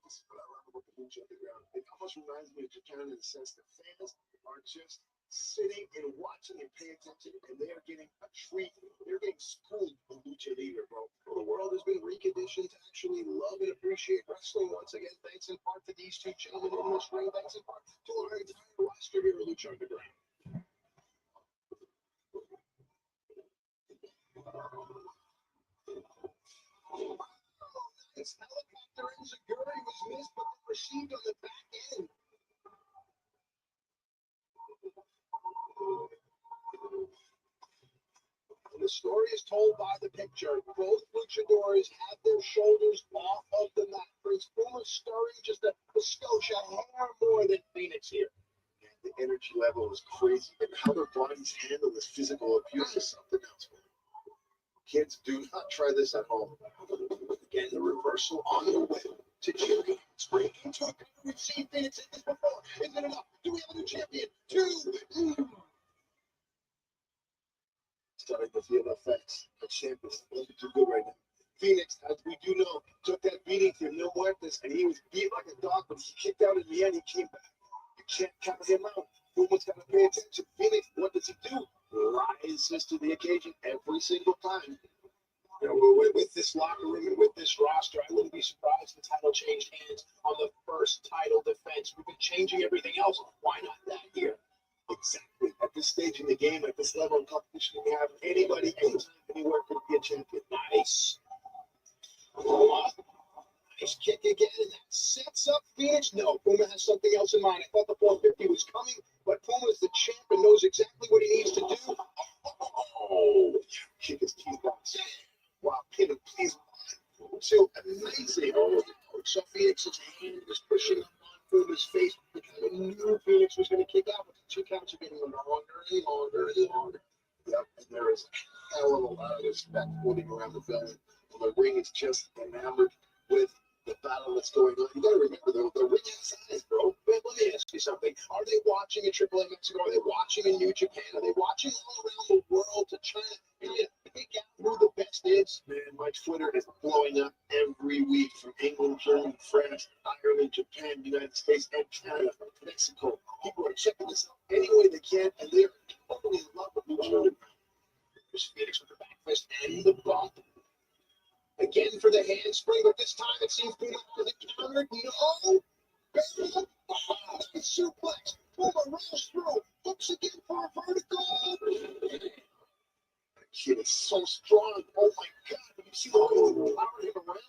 This is what I love about the Lucha Underground. It almost reminds me of Japan in the sense that fans are just sitting and watching and paying attention, and they are getting a treat. They're getting schooled with Lucha Libre, bro. Well, the world has been reconditioned to actually love and appreciate wrestling once again, thanks in part to these two gentlemen in this ring, thanks in part to our entire roster here at Lucha Underground. This helicopter enziguri was missed, but received on the back end. And the story is told by the picture. Both luchadors have their shoulders off of the mat. Prince Puma stirring just a skosh, a hair more than Phoenix here. The energy level is crazy, and how their bodies handle this physical abuse is something else, man. Kids, do not try this at home. Again, the reversal on the way to Jerry. Spring into a we've seen Phoenix in this before. Is it enough? Do we have a new champion? Starting to feel the effects. The champion's looking too good right now. Phoenix, as we do know, took that beating for no muertes, and he was beat like a dog, but he kicked out in the end. He came back. You can't count him out. Puma's got to pay attention. Phoenix, what does he do? Rises to the occasion every single time. You know, with this locker room and with this roster, I wouldn't be surprised if the title changed hands on the first title defense. We've been changing everything else. Why not that here? Exactly. At this stage in the game, at this level of competition, we have anybody, anytime, anywhere could be a champion. Nice. Nice kick again, and that sets up Phoenix. No, Puma has something else in mind. I thought the 450 was coming, but Puma's the champ and knows exactly what he needs to do. Oh, kick his teeth out. Wow, pin him, please. So amazing. Oh, so Phoenix's hand was pushing up on Puma's face. We kind of knew Phoenix was going to kick out, but the 2 counts are getting longer and longer and longer. Yep, and there is a hell of a lot of respect floating around the villain. The ring is just enamored with the battle that's going on. You got to remember, the ring has eyes, bro. But let me ask you something. Are they watching in AAA Mexico? Are they watching in New Japan? Are they watching all around the world to try to pick out who the best is? Man, my Twitter is blowing up every week from England, Germany, France, Ireland, Japan, United States, and Canada, Mexico. People are checking this out any way they can, and they're totally in love with Lucha Underground. There's Phoenix with the back fist and the bump. Again, again for the handspring, but this time it seems Puma has it countered. No. Bam. Oh, nice suplex. Puma rolls through. Hooks again for a vertical. That kid is so strong. Oh my God. You see the way he's powering him around?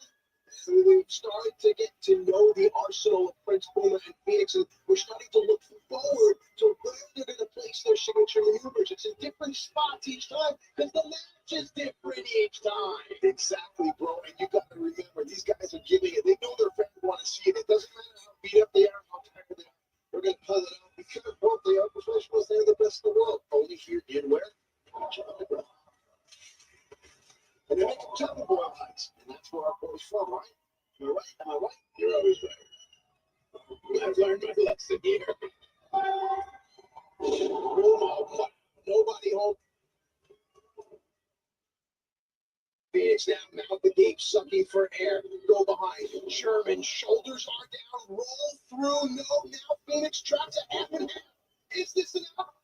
And we've started to get to know the arsenal of Prince Puma and Phoenix, and we're starting to look forward to where they're going to place their signature maneuvers. It's in different spots each time because the match is different each time. Exactly, bro. And you got to remember, these guys are giving it. They know their fans want to see it. It doesn't matter how beat up they are, how tired they are. They're going to pull it out because well, they are professionals. They're the best in the world. Only here in where? And they make them tell the boil ice. And that's where our boy's from, right? Am I right? Am I right? You're always right. I've learned my lesson here. Nobody home. Phoenix now mount the gate, sucking for air. Go behind. Sherman, shoulders are down. Roll through. No, now Phoenix traps a half and half. Is this enough?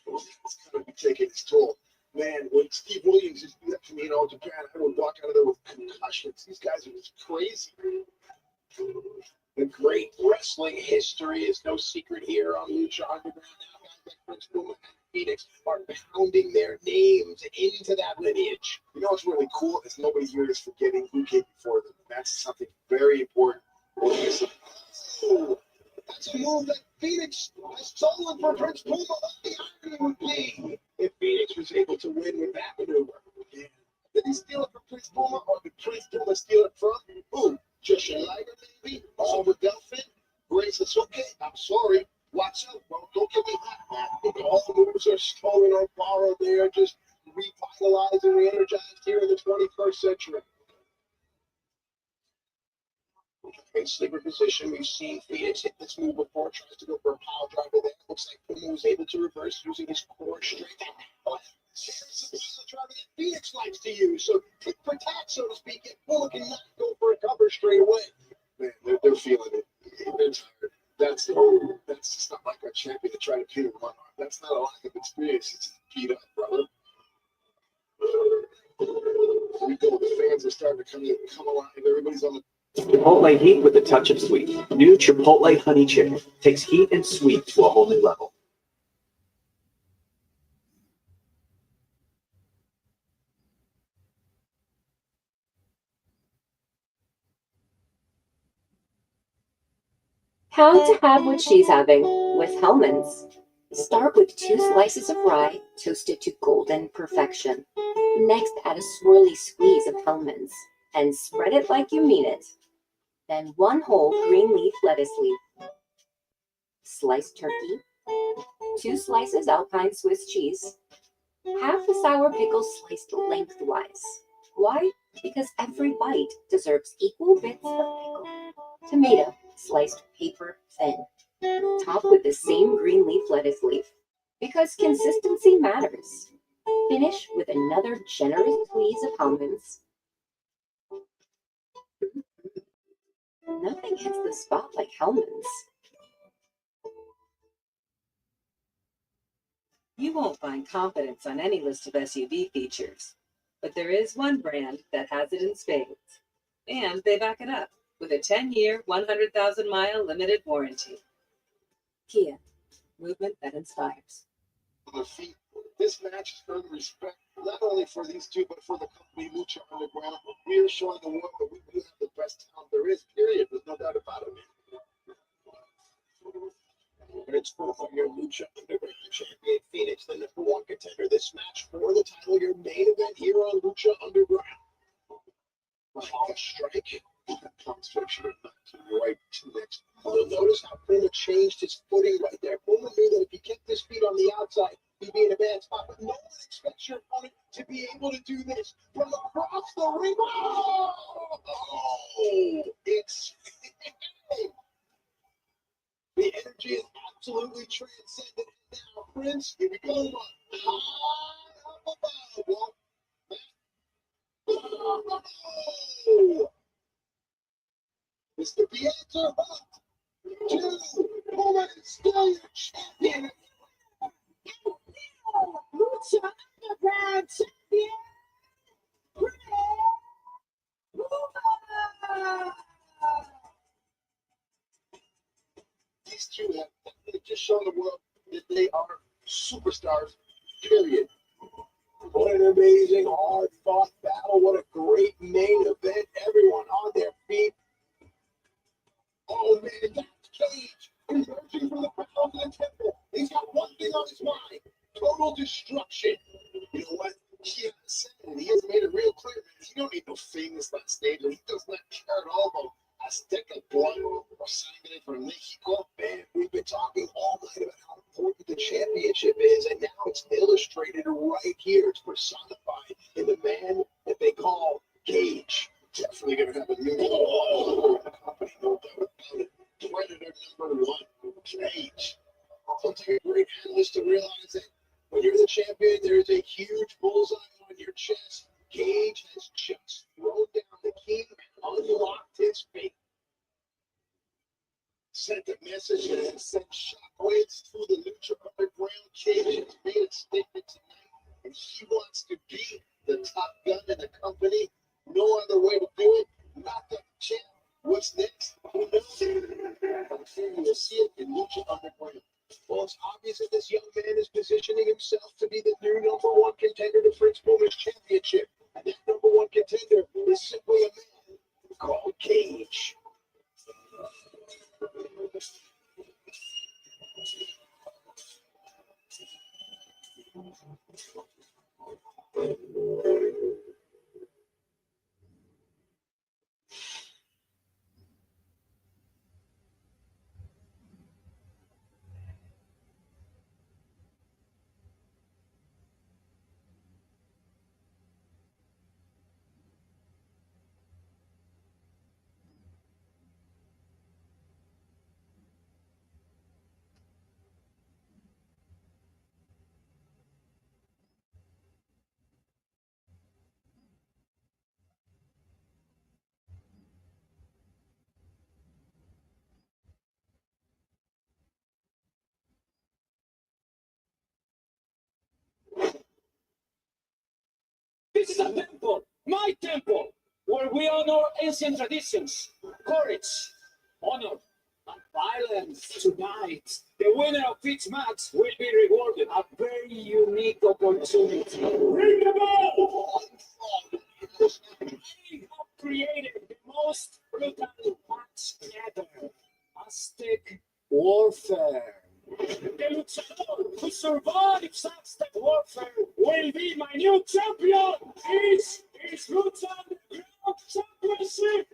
It's going to be taking its toll. Man, when Steve Williams used to do that to me in All Japan, I would walk out of there with concussions. These guys are just crazy. The great wrestling history is no secret here on Lucha Underground. Now guys like Prince Puma and Phoenix are pounding their names into that lineage. You know what's really cool is nobody here is forgetting who came before them. That's something very important. Oh, that's a move that Phoenix has stolen from Prince Puma. The irony would be if Phoenix was able to win with that maneuver. Yeah. Did he steal it from Prince Puma, or did Prince Puma steal it from who? Jushin Liger, maybe? Oliver Delphin? Grace Asuke? I'm sorry. Watch out, bro. Don't get me hot, man. All the moves are stolen or borrowed. They are just revitalized and re-energized here in the 21st century. In sleeper position, we've seen Phoenix hit this move before, tries to go for a pile driver there. Looks like Puma was able to reverse using his core strength. Here's the pile driver that Phoenix likes to use. So, tit for tat, so to speak, if Puma cannot go for a cover straight away. Man, they're feeling it. They're tired. That's just not like our champion to try to pin him one arm. That's not a lack of experience. It's just beat up, brother. Here we go. The fans are starting to come alive. Everybody's on the Chipotle heat with a touch of sweet. New Chipotle honey chicken takes heat and sweet to a whole new level. How to have what she's having with Hellman's. Start with 2 slices of rye toasted to golden perfection. Next, add a swirly squeeze of Hellman's and spread it like you mean it. Then 1 whole green leaf lettuce leaf, sliced turkey, 2 slices Alpine Swiss cheese, half a sour pickle sliced lengthwise. Why? Because every bite deserves equal bits of pickle. Tomato, sliced paper thin. Top with the same green leaf lettuce leaf, because consistency matters. Finish with another generous squeeze of almonds. Nothing hits the spot like Hellman's. You won't find confidence on any list of SUV features, but there is one brand that has it in spades, and they back it up with a 10-year, 100,000-mile limited warranty. Kia, movement that inspires. on their feet. This match has earned respect not only for these two, but for the company Lucha Underground. We are showing the world that we do have the best talent there is, period. There's no doubt about it. It's for your Lucha Underground champion Phoenix, the #1 contender. This match for the title, your main event here on Lucha Underground. Like a strike, concentration right to next. You'll notice how Puma changed his footing right there. Puma knew that if he kept his feet on the outside, he'd be in a bad spot. But no one expects your opponent to be able to do this from across the ring. Oh, it's the energy is absolutely transcendent. Now, Prince, here we go. Mr. Piazza, 2, Puma is still your champion. Lucha Underground champion. to show the world that they are superstars, period. What an amazing, hard-fought battle. What a great main event. Everyone on their feet. Oh, man, that's Cage emerging from the bowels of the temple. He's got one thing on his mind. Total destruction. You know what? He has said it. He has made it real clear, man. He don't need no famous on stage. He does not care at all about Azteca blood or sangre from Mexico. Man, we've been talking all night about how important the championship is, and now it's illustrated right here. It's personified in the man that they call Cage. Definitely going to have a new company, no doubt about it. Predator #1, Cage. It'll take a great analyst to realize that when you're the champion, there's a huge bullseye on your chest. Cage has just thrown down the key and unlocked his fate. Sent a message and sent shockwaves through the Lucha Underground. Cage has made a statement tonight, and he wants to be the top gun in the company. No other way to do it. Knock up the champ. What's next? Who knows? I'm sure you will see it in Lucha Underground. Well, it's obvious that this young man is positioning himself to be the new #1 contender to Fritz Boomer's championship. And that #1 contender is simply a man called Cage. This is a temple, my temple, where we honor ancient traditions, courage, honor, and violence. Tonight, the winner of each match will be rewarded. A very unique opportunity. Ring the bell! We have created the most brutal match ever. Aztec warfare. The luchador who survives Aztec warfare will be my new champion. It's Lucha Underground Championship.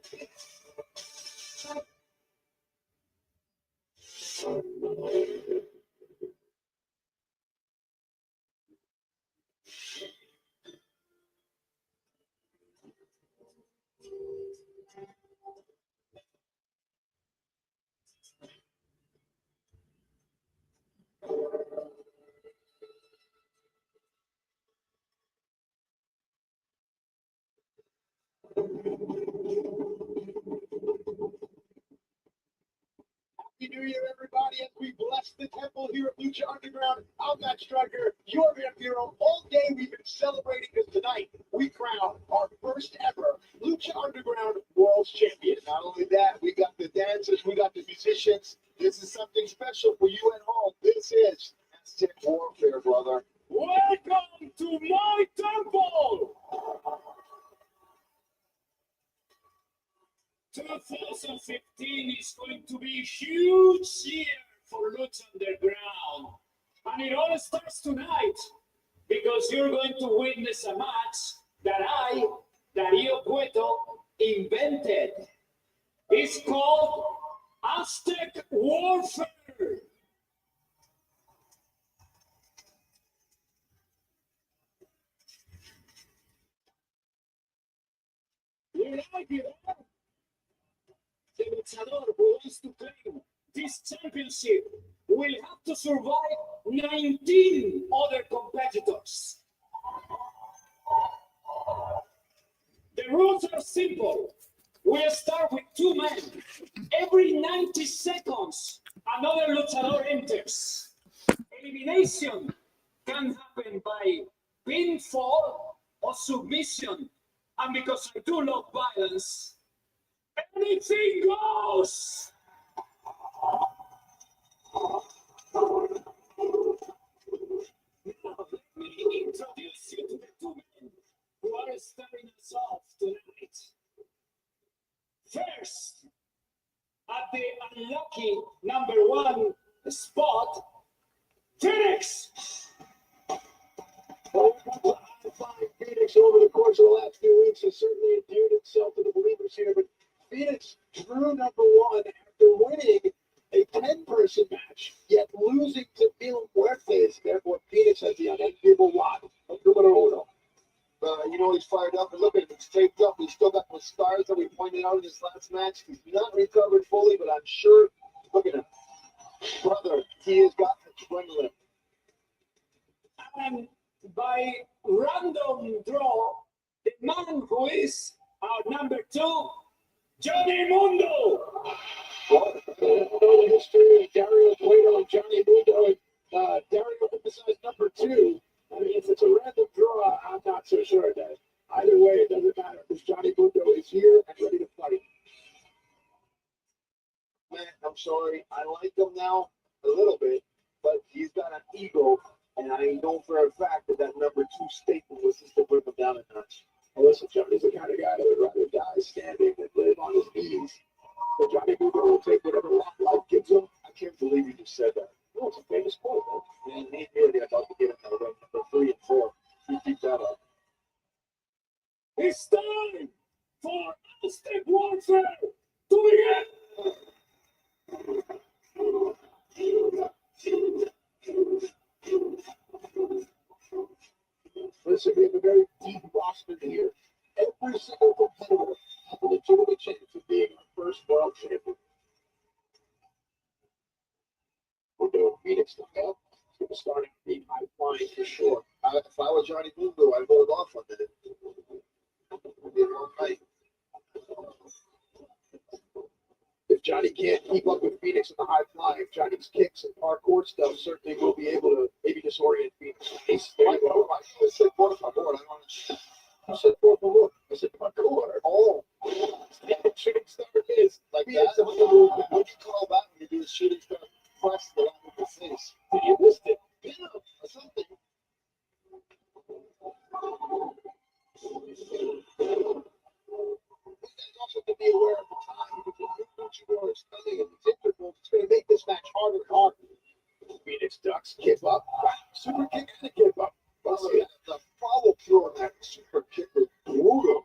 Happy New Year, everybody, as we bless the temple here at Lucha Underground. I'm Matt Striker, your man hero. All day we've been celebrating because tonight we crown our first ever Lucha Underground World Champion. Not only that, we got the dancers, we got the musicians. This is something special for you at home. This is Aztec warfare, brother. Welcome to my temple. 2015 is going to be a huge year for Lucha Underground. And it all starts tonight because you're going to witness a match that I, Darío Cueto, invented. It's called Aztec Warfare. You like it, huh? The luchador who wants to claim this championship will have to survive 19 other competitors. The rules are simple. We'll start with 2 men. Every 90 seconds, another luchador enters. Elimination can happen by pinfall or submission. And because I do love violence, anything goes! Let me introduce you to the two men who are starting us off tonight. First, at the unlucky number 1 spot, Phoenix. Phoenix over the course of the last few weeks has certainly endeared himself to the believers here, but Phoenix drew number 1 after winning a 10-person match, yet losing to Mil Muertes. Therefore, Phoenix has the unenviable lot of numero uno. You know, he's fired up, and look at him, he's taped up. He's still got the scars that we pointed out in his last match. He's not recovered fully, but I'm sure, look at him. Brother, he has got adrenaline. And by random draw, the man who is our number 2, Johnny Mundo. Well, the history of Dario Cueto and Johnny Mundo, and Dario emphasized number 2. I mean, if it's a random draw, I'm not so sure that either way it doesn't matter because Johnny Mundo is here and ready to fight. Man, I'm sorry. I like him now a little bit, but he's got an ego, and I know for a fact that that number 2 statement was just to bring him down a notch. Well, listen, Johnny's the kind of guy that would rather die standing than live on his knees. So Johnny Mundo will take whatever life gives him. I can't believe you just said that. No, it's a famous quote, man. And really, I'd love to get him now, number 3 and 4. You keep that up. It's time for Aztec Warfare to Listen, we have a very deep roster here. Every single competitor has a legitimate chance of being our first world champion. We're doing Phoenix to help. It's going to start being high flying for sure. If I were Johnny Mundo, I'd hold off on that. It'd be a long night. If Johnny can't keep up with Phoenix in the high flying, if Johnny's kicks and parkour stuff certainly will be able to maybe disorient Phoenix. I said por favor. I said por favor. I said parkour. Oh, shooting star is like that. What do you call that when you do a shooting star press the line with the face? Did you miss it? Yeah, or something. Also to be aware of the time because the luchador is coming and these intervals. It's going to make this match harder and harder. Phoenix ducks, kip up, super kick and a kip up. Well, the follow through on that super kick is brutal.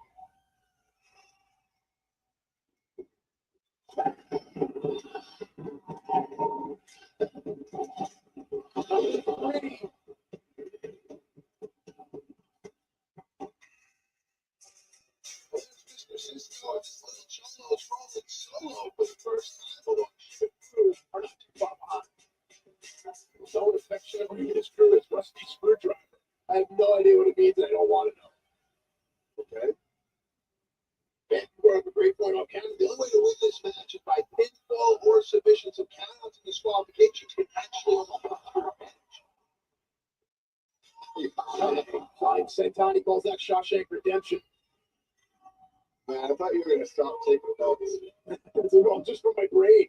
Cisco and his little Cholo's rolling solo for the first time, although the crew are not too far behind. So affectionately, his crew is Rusty Screwdriver. I have no idea what it means, and I don't want to know. Okay. Vancouver have a great point on Canada. The only way to win this match is by pinfall or submission, so countouts and disqualifications can actually Flying Santani calls that Shawshank Redemption. Man, I thought you were going to stop taking notes. Just from my brain.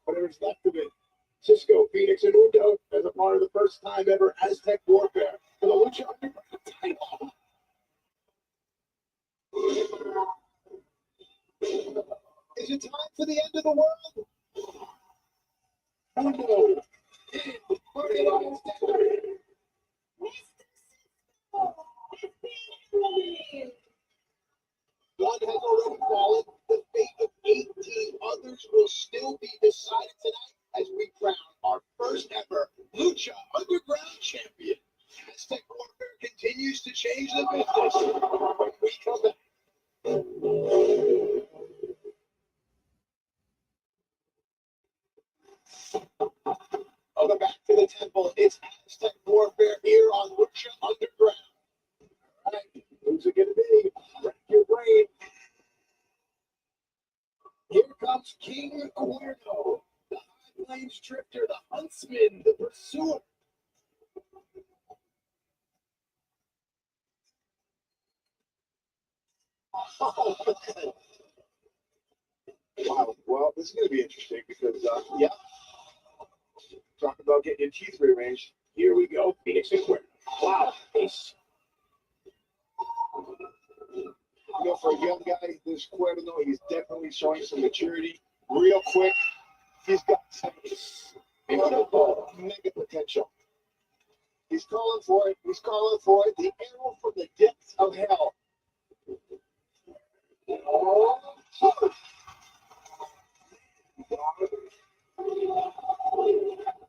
Whatever's left of it. Cisco, Phoenix, and Undo as a part of the first time ever Aztec Warfare for the Lucha Underground title. Is it time for the end of the world? Undo. Party lines down. One has already fallen. The fate of 18 others will still be decided tonight as we crown our first ever Lucha Underground champion. Aztec Warfare continues to change the business when we come back. Welcome back to the temple. It's Aztec Warfare here on Lucha Underground. All right, who's it going to be? Rack your brain. Here comes King Cuerno, the High Plains Drifter, the Huntsman, the Pursuer. Oh, wow, well, this is going to be interesting because, yeah, Talk about getting your teeth rearranged. Here we go, Phoenix and Cuerno. Wow, nice. You know, for a young guy, this Cuerno, he's definitely showing some maturity. Real quick, he's got some beautiful mega potential. He's calling for it. He's calling for it. The arrow from the depths of hell.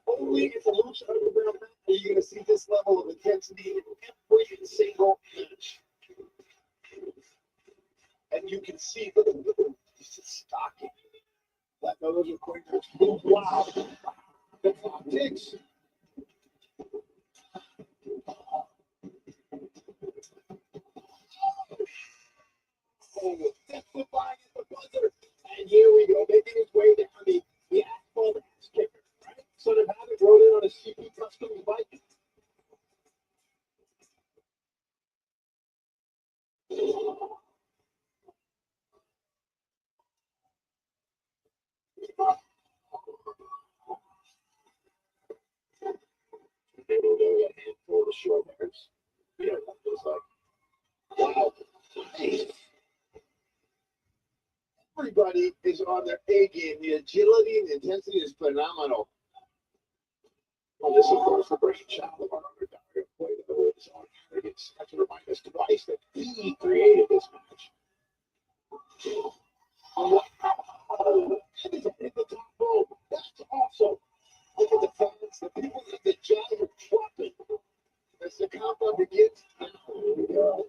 Only in the Lucha Underground match are you going to see this level of intensity in every single match. And you can see the stocking. That those are quick. Wow. The clock ticks. Oh, testifying at the buzzer. And here we go, making his way down the asphalt ass kicker. Right? Son of Havoc rode in on a CP Customs bike. They will go a handful of short hairs. You know what feels like. Wow. Nice. Everybody is on their A game. The agility and the intensity is phenomenal. Well, this, of course, the brainchild of our underdog. Play the woods on targets. I have to remind us twice that he created this match. Wow. And he's hit the top rope. That's awesome. Look at the fans, the people in the jaws are dropping. As the countdown begins, here we go.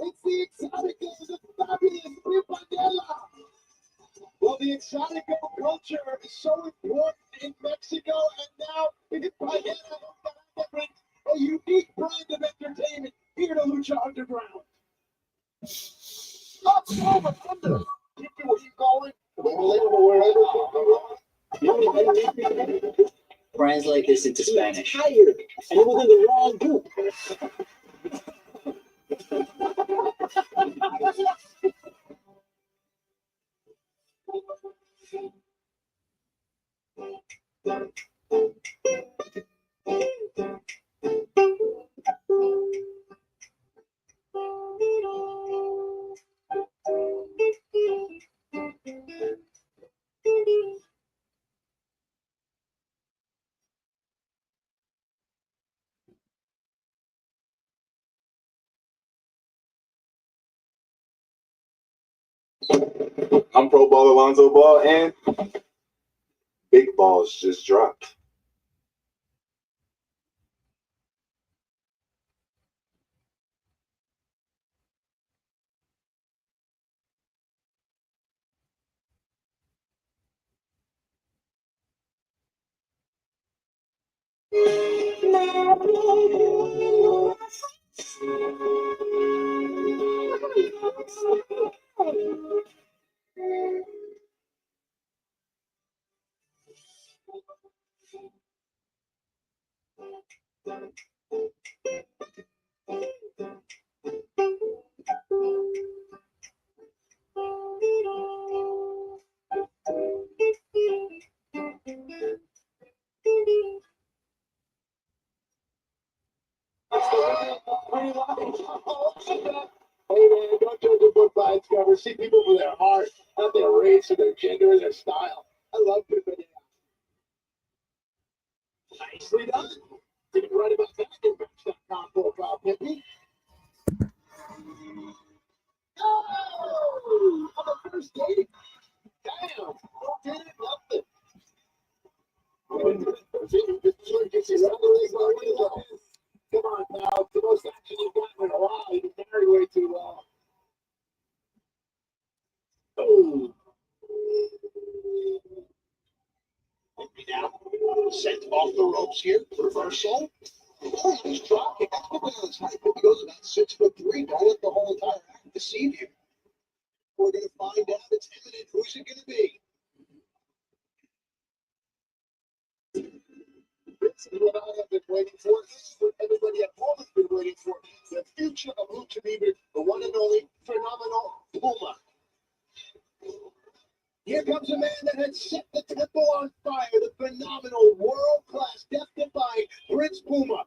It's the Exotico, the fabulous Ripandela. Well, the Exotico culture is so important in Mexico, and now it's Ripandela brings a unique brand of entertainment here to Lucha Underground. Up over under. Keep it where you going. Available wherever you go. Translate this into Spanish. Tired, and it was in the wrong group. I'm Pro Ball Alonzo Ball, and Big Balls just dropped. Hey man, don't judge a book by its cover. See people for their heart, not their race or their gender or their style. I love good video. Nicely done. Didn't write about that in Match.com profile, Pippy. Oh, on the first date. Damn, no did it, nothing. Come on now, the most action you've gotten in a while. You've been married way too long. Oh. Now, sent off the ropes here. Reversal. Oh, nice drop kick. That's good on his height. He goes about 6'3". Don't let the whole entire act deceive you. We're going to find out. It's imminent. Who's it going to be? This is what I have been waiting for. This is what everybody at home has been waiting for. Lucha Libre, the one and only phenomenal Puma. Here comes a man that had set the temple on fire, the phenomenal, world-class, death-defying Prince Puma.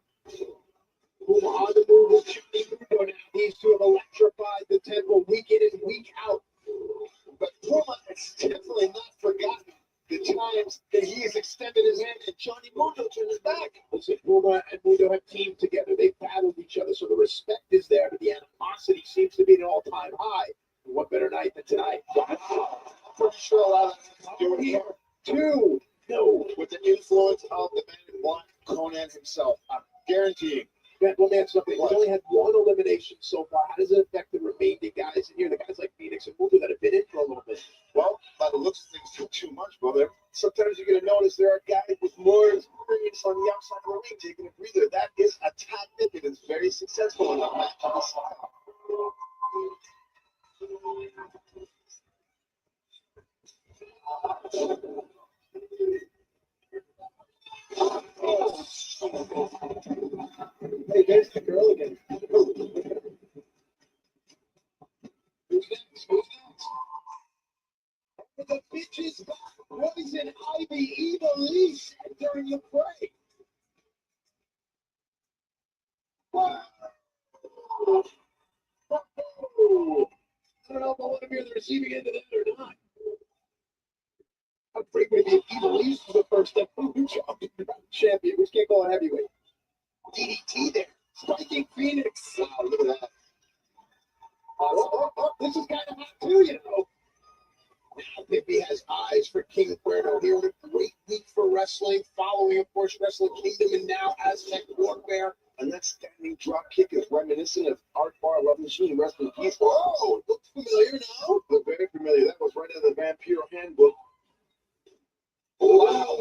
Puma on the move with Johnny Mundo now. These two have electrified the temple week in and week out. But Puma has definitely not forgotten the times that he has extended his hand and Johnny Mundo turned his back. Listen, Puma and Mundo have teamed together. They've battled each other, so the respect is there, but the animosity seems to be at an all-time high. What better night than tonight? Pretty sure a lot of them do it here. Two. No. With the influence of the man in black, Conan himself. I'm guaranteeing. Let me ask something. We only had one elimination so far. How does it affect the remaining guys in here? The guys like Phoenix and Mundo that have been in for a little bit. Well, by the looks of things, not too much, brother. Sometimes you're going to notice there are guys with more experience on the outside of the ring taking a breather. That is a tactic that is very successful in the match of the style. Hey, there's the girl again. Who's next? Who's next? The bitches back. Poison Ivy, Eva Lee entering the fray. Wow. I don't know if I want to be on the receiving end of that or not. I'm frequently being Eva Lee for the first step. Champion. We can't call it heavyweight. DDT there. Striking Phoenix. Wow, look at that. This is kind of hot too, you know. Now Pippi has eyes for King Cuerno here. What a great week for wrestling. Following, of course, Wrestle Kingdom and now Aztec Warfare. And that standing drop kick is reminiscent of Art Bar Love Machine Wrestling Peace. Oh, it looks familiar now. Look very familiar. That was right out of the Vampiro handbook. Wow.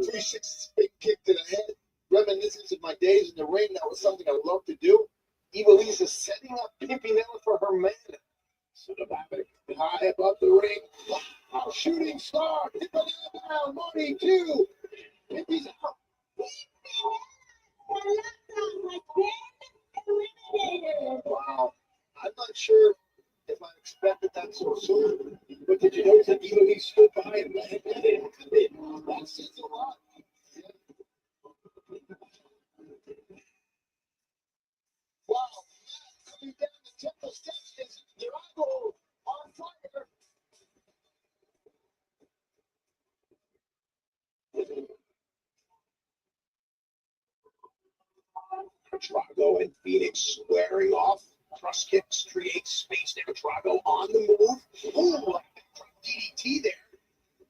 360 big kick to the head. Reminiscence of my days in the ring. That was something I loved to do. Eva Lisa setting up Pimpinella for her man. Sort of havoc high above the ring. Wow, shooting star. Pimpinella down. Money two. Pimpy's out. Wow. I'm not sure if I expected that so soon. But did you notice that Eva Lisa stood by and let him get in? That says a lot. Wow, coming down the temple steps is Drago on fire. Drago and Phoenix squaring off. Thrust kicks create space there. Drago on the move. Ooh, like DDT there.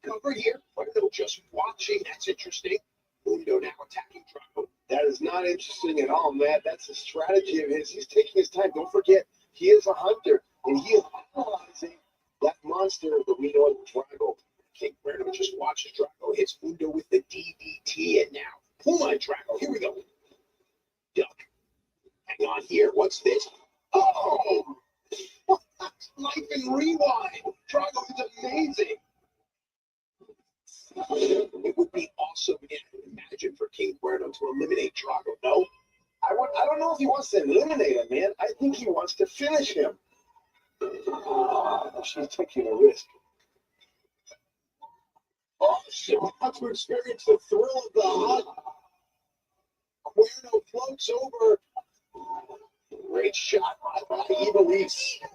Cover here. Cuerno just watching. That's interesting. Mundo now attacking Drago. That is not interesting at all, Matt. That's a strategy of his. He's taking his time. Don't forget, he is a hunter, and he is analyzing that monster that we know as Drago. King Cuerno just watches Drago. Hits Mundo with the DDT, and now Puma and Drago. Here we go. Duck. Hang on here. What's this? Oh! Life and rewind. Drago is amazing. It would be awesome, imagine, for King Cuerno to eliminate Drago. No, I don't know if he wants to eliminate him, man. I think he wants to finish him. She's taking a risk. Oh, she wants to experience the thrill of the hunt. Cuerno floats over. Great shot by Eva Lisa.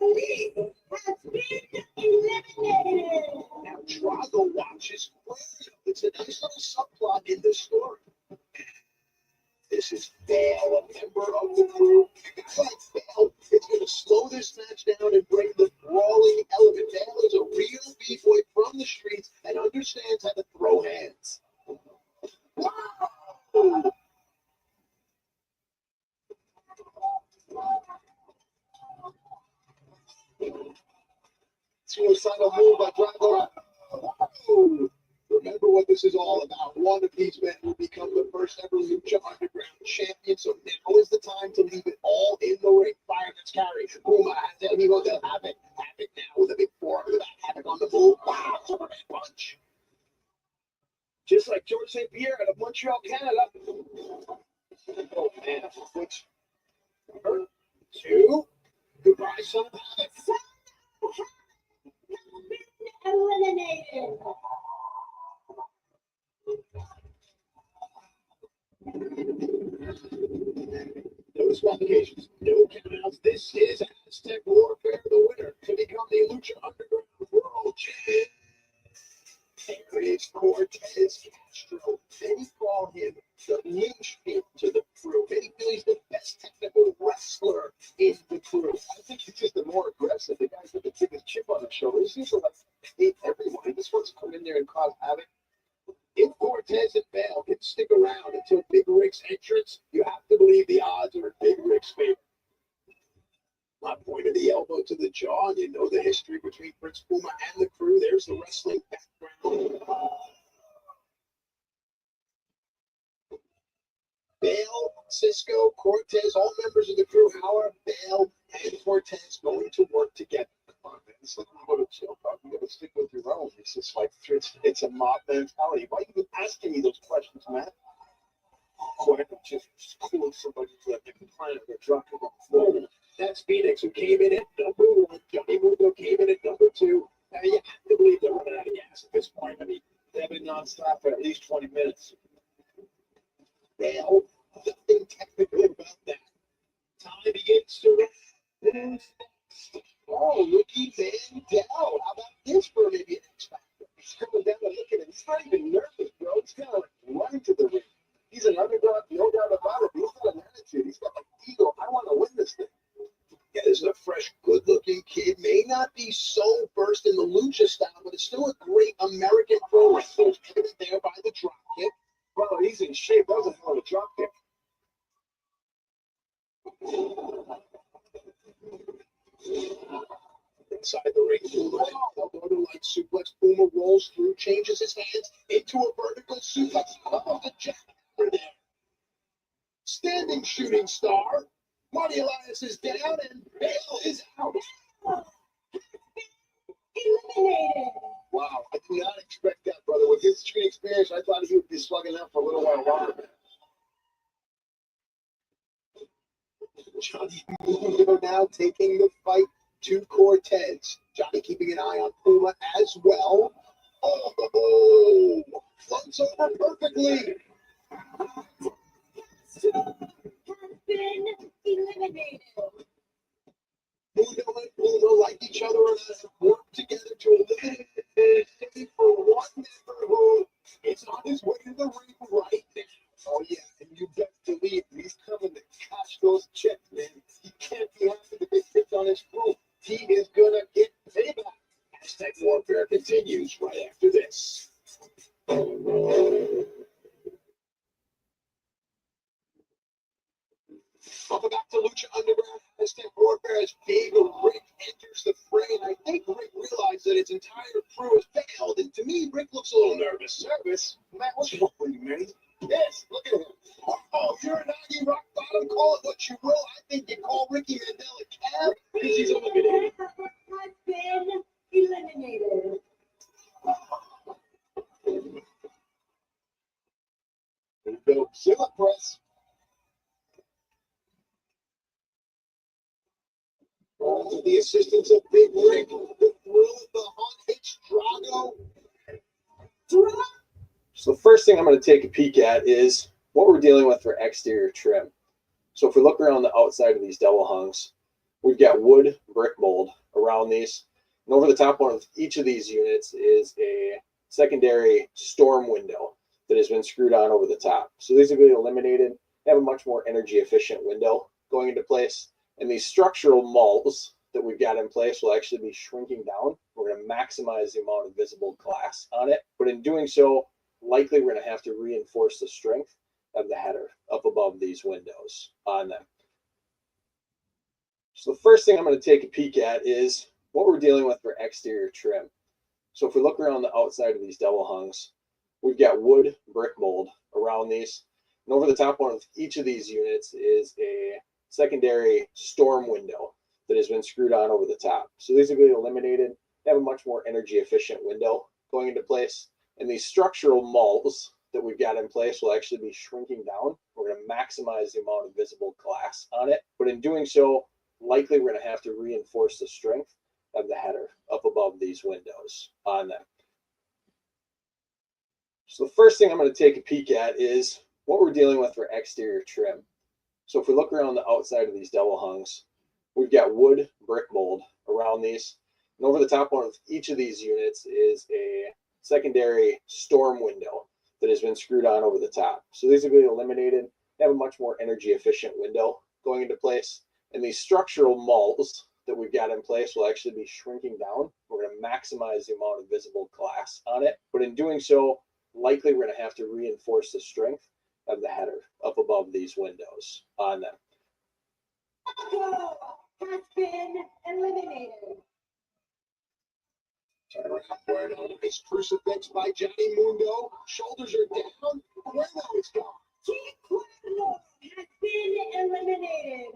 Now Drago watches Cuerno. It's a nice little subplot in the story. This is Vale, a member of the crew. It's like Vale, it's going to slow this match down and bring the brawling element. Vale is a real b-boy from the streets and understands how to throw hands. Wow! Suicidal move by Drago. Remember what this is all about. One of these men will become the first ever Lucha Underground champion, so now is the time to leave it all in the ring. Fire that's carried. Puma has it. Amigo del Havoc. Havoc now with a big forearm to the back. Havoc on the move. Wow, Superman punch. Just like George St. Pierre out of Montreal, Canada. Oh, man. Which? Two. Son of Havoc. Eliminated. No disqualifications, no countouts. This is Aztec Warfare, the winner to become the Lucha Underground World Champion. Here is Cortez Castro. Many call him the linchpin to the crew. Many feel he's the best technical wrestler in the crew. I think he's just the more aggressive. The guy's with the biggest chip on his shoulder. He seems to like hate everyone. He just wants to come in there and cause havoc. If Cortez and Bale can stick around until Big Rick's entrance, you have to believe the odds are in Big Rick's favor. I pointed the elbow to the jaw, and you know the history between Prince Puma and the crew. There's the wrestling background. Bale, Cisco, Cortez, all members of the crew. How are Bale and Cortez going to work together? Come on, man. It's like a little chill, bro. You gotta stick with your own. It's just like it's a mob mentality. Why are you even asking me those questions, man? Quick, just cool somebody to let them plan their truck and go. That's Phoenix, who came in at number 1. Johnny Mundo came in at number 2. You have to believe they're running out of gas at this point. I mean, they've been nonstop for at least 20 minutes. Well, nothing technical about that. Time begins to run. Who's next? Oh, Ricky Mandel. How about this for maybe an X Factor? He's coming down and looking at him. He's not even nervous, bro. He's kind of like running to the ring. He's an underdog, no doubt about it. He's got an attitude. He's got an ego. I want to win this thing. Yeah, this is a fresh, good-looking kid. May not be so versed in the lucha style, but it's still a great American pro wrestler. Pivot there by the drop kick. Bro, he's in shape. That was a hell of a drop kick. Inside the ring, Puma, elbow light suplex. Puma rolls through, changes his hands into a vertical suplex. Oh, the jackhammer there. Standing shooting star. Marty Elias is down and Bale is out. Eliminated. Wow, I did not expect that, brother. With his street experience, I thought he would be slugging out for a little while longer. Johnny Mundo now taking the fight to Cortez. Johnny keeping an eye on Puma as well. Oh, floats over perfectly. Has been eliminated. Mundo and Puma like each other and have worked together to eliminate the city for one member who is on his way to the ring right now. Oh, yeah, and you best believe he's coming to cash those checks, man. He can't be happy to get picked on his crew. He is going to get payback. Aztec Warfare continues right after this. Welcome back to Lucha Underground. Aztec Warfare as Big Rick enters the fray, and I think Rick realized that his entire crew has failed. And to me, Rick looks a little nervous. Nervous? Matt, what's wrong with you, man? Yes, look at him. Oh, you're an Aggie rock bottom. Call it what you will. I think you call Ricky Mandel a cab because he's eliminated. Has been eliminated. There you go. Zilla press. With the assistance of Big Rick, the thrill of the hunt hits Drago. So the first thing I'm going to take a peek at is what we're dealing with for exterior trim. So if we look around the outside of these double hungs, we've got wood brick mold around these. And over the top one of each of these units is a secondary storm window that has been screwed on over the top. So these have been eliminated. They have a much more energy efficient window going into place. And these structural malls that we've got in place will actually be shrinking down. We're going to maximize the amount of visible glass on it. But in doing so, likely we're going to have to reinforce the strength of the header up above these windows on them. So the first thing I'm going to take a peek at is what we're dealing with for exterior trim. So if we look around the outside of these double hungs, we've got wood brick mold around these. And over the top one of each of these units is a secondary storm window that has been screwed on over the top. So these have been eliminated. They have a much more energy efficient window going into place. And these structural malls that we've got in place will actually be shrinking down. We're going to maximize the amount of visible glass on it. But in doing so, likely we're going to have to reinforce the strength of the header up above these windows on them. So the first thing I'm going to take a peek at is what we're dealing with for exterior trim. So if we look around the outside of these double hungs, we've got wood brick mold around these. And over the top one of each of these units is a secondary storm window that has been screwed on over the top. So these will be eliminated, have a much more energy efficient window going into place. And these structural malls that we've got in place will actually be shrinking down. We're going to maximize the amount of visible glass on it. But in doing so, likely we're going to have to reinforce the strength of the header up above these windows on them. Has been eliminated. Turn around, Cuerno. Nice crucifix by Johnny Mundo. Shoulders are down. Cuerno is gone. Team Cuerno has been eliminated.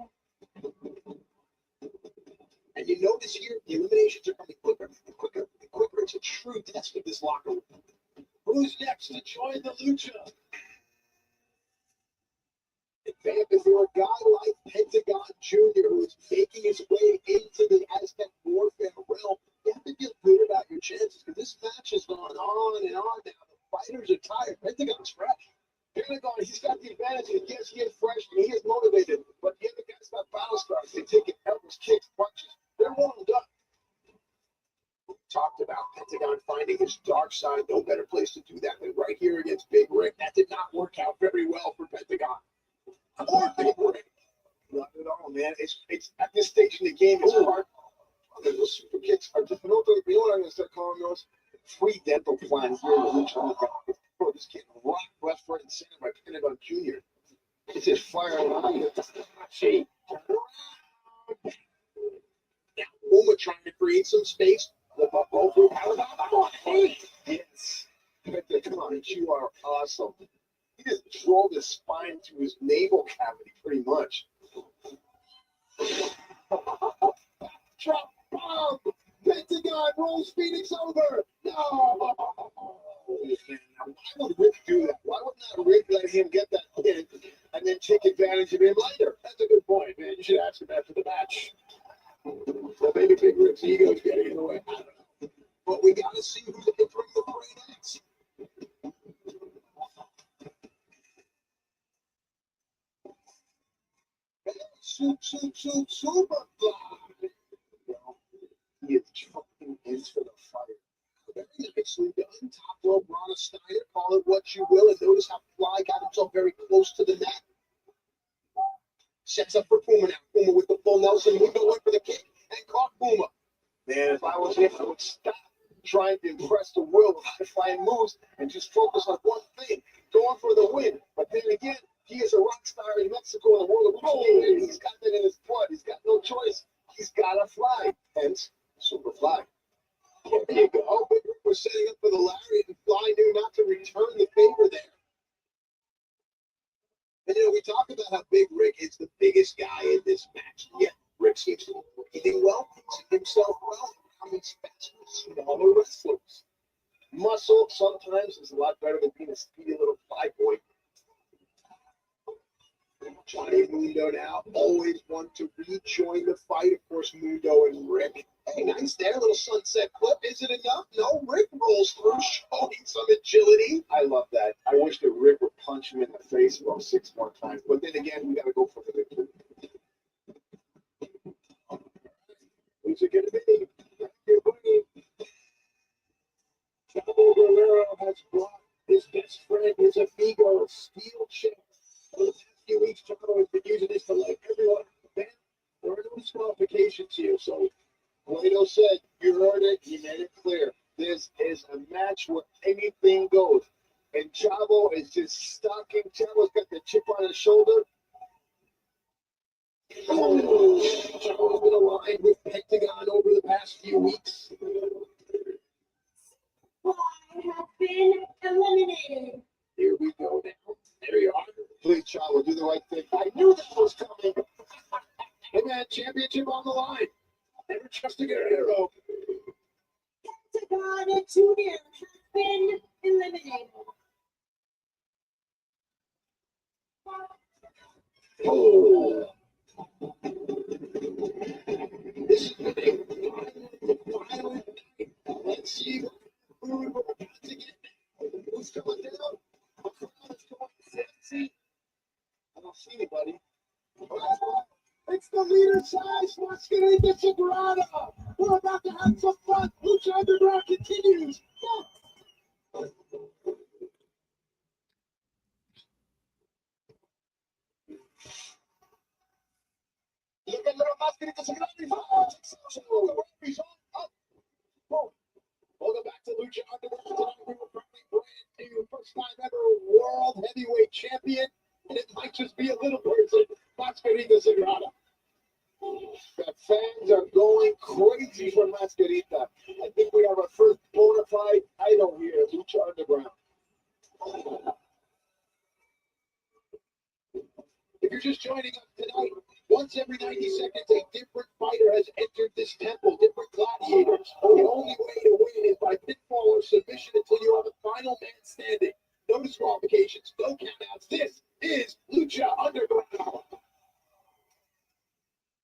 And you notice here, the eliminations are coming quicker and quicker and quicker. It's a true test of this locker room. Who's next to join the Lucha? Is there a guy like Pentagon Jr. who is making his way into the Aztec warfare realm? You have to feel good about your chances because this match has gone on and on now. The fighters are tired. Pentagon's fresh. Pentagon, he's got the advantage. And yes, he is fresh and he is motivated. But the other guy's got battle scars. They take it, elbows, kicks, punches. They're warmed up. We talked about Pentagon finding his dark side. No better place to do that than right here against Big Rick. That did not work out very well for Pentagon. Or Big Rick. Not at all, man. It's at this stage in the game, it's hard. Those super kicks are just, you know what I'm going to start calling those? Free dental plan here in the Lucha. Bro, this kid rock left, right, and center by Pentagon Jr. It's just firing on the shape. Now, Uma trying to create some space. Flip up over. Yes. Come on, you are awesome. He just drove his spine to his navel cavity, pretty much. Drop bomb! Pentagon rolls Phoenix over! No! Man, why would Rick do that? Why would not Rick let him get that pin and then take advantage of him later? That's a good point, man. You should ask him after the match. Well, maybe Big Rick's ego's getting in the way. I don't know. But we got to see who's going to bring the parade next. Super fly. Well, he is jumping into the fire. Very nicely done. Top rope, Rana Steiner. Call it what you will. And notice how Fly got himself very close to the net. Sets up for Puma now. Puma with the full Nelson. Mundo went for the kick and caught Puma. Man, if I was him, I would stop trying to impress the will of high-flying moves and just focus on one thing, going for the win. But then again, he is a rock star in Mexico in the world of wrestling. He's got that in his blood. He's got no choice. He's got to fly. Hence, Super Fly. There you go. Big Rick was setting up for the lariat, and Fly knew not to return the favor there. And we talk about how Big Rick is the biggest guy in this match. Yet Rick seems to be breathing well, fixing himself well, and becoming fast with smaller wrestlers. Muscle sometimes is a lot better than being a speedy little fly boy. Johnny Mundo now always want to rejoin the fight. Of course, Mundo and Rick. Hey, nice there, little sunset clip. Is it enough? No, Rick rolls through, showing some agility. I love that. I wish that Rick would punch him in the face about 6 more times. But then again, we got to go for the victory. Who's it going to be? Chavo Guerrero has brought his best friend, his amigo, Steel Chair. For the past few weeks, Chavo has been using this to let everyone understand there are no disqualifications here. So, Guido said, you heard it, he made it clear. This is a match where anything goes. And Chavo is just stalking. Chavo's got the chip on his shoulder. Oh, Chavo's been aligned with Pentagon over the past few weeks. Fly has been eliminated. Here we go now. There you are. Please, Chavo, do the right thing. I knew that was coming. Hey, man, championship on the line. Never trust a Guerrero. Pentagon Jr. has been eliminated. Oh. This is the big violent night. Let's see what food we're about to get now. Who's coming down? The crowd is going sexy. I don't see anybody. It's the leader size Masquerita Sagrada. We're about to have some fun. Lucha Underground continues. Look at little Masquerita Sagrada. He's up. Boom. Welcome back to Lucha Underground. Tonight we were probably brand new, first time ever world heavyweight champion. And it might just be a little person, Masquerita Sagrada. The fans are going crazy for Masquerita. I think we have our first bona fide idol here at Lucha Underground. If you're just joining us tonight, once every 90 seconds, a different fighter has entered this temple, different gladiators. The only way to win is by pinfall or submission until you have a final man standing. No disqualifications, no countouts. This is Lucha Underground.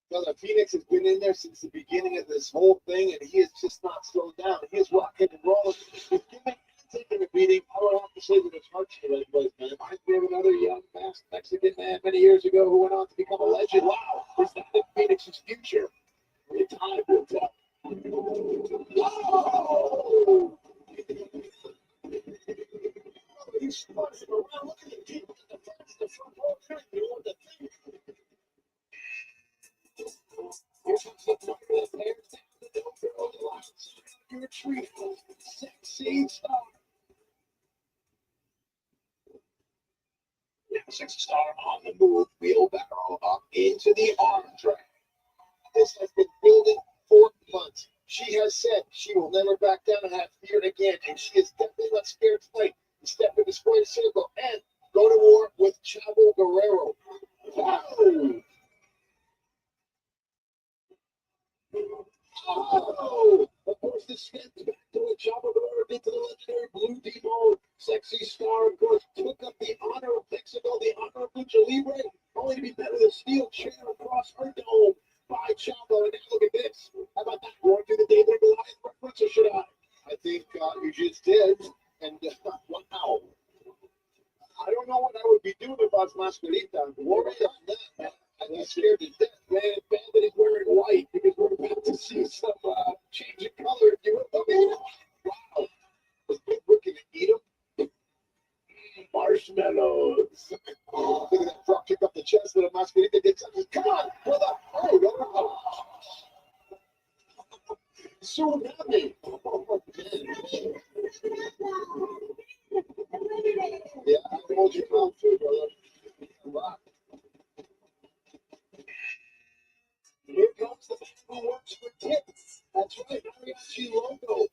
Well, Phoenix has been in there since the beginning of this whole thing, and he has just not slowed down. He is rocking and rolling. He's giving and taking a beating. I don't have to say that his heart's in the right place, man. I have another young, fast Mexican man many years ago who went on to become a legend. Wow, is that in Phoenix's future? The time will tell. Whoa! He's splashing around. Look at the people in the front row. They don't know what to think. Your tree, sexy star. Now, sexy star on the move, wheelbarrow up into the arm drag. This has been building for months. She has said she will never back down and have fear again, and she is definitely not scared to fight. To step in the square circle and go to war with Chavo Guerrero. Wow. Oh! Of course, this steps back to a Chavo Guerrero into the legendary Blue Demon. Sexy Star, of course, took up the honor of Mexico, the honor of Lucha Libre, only to be met with a steel chair across her dome by Chavo. And now look at this. How about that? Going through the David and Goliath reference, or should I? I think you just did. And wow. I don't know what I would be doing if I was Masquerita. Worry on that, man. I'd be scared to death, man. Bad that he's wearing white because we're about to see some change in color. If you will. I mean, wow. Was Big Rick gonna eat him? Marshmallows. Look at that drop kick up the chest. Little Masquerita did something. Come on, brother. Oh, so happy. Yeah, I can hold your mouth too, brother. Wow. Here comes the man who works for tips. That's right, Mariachi Logo.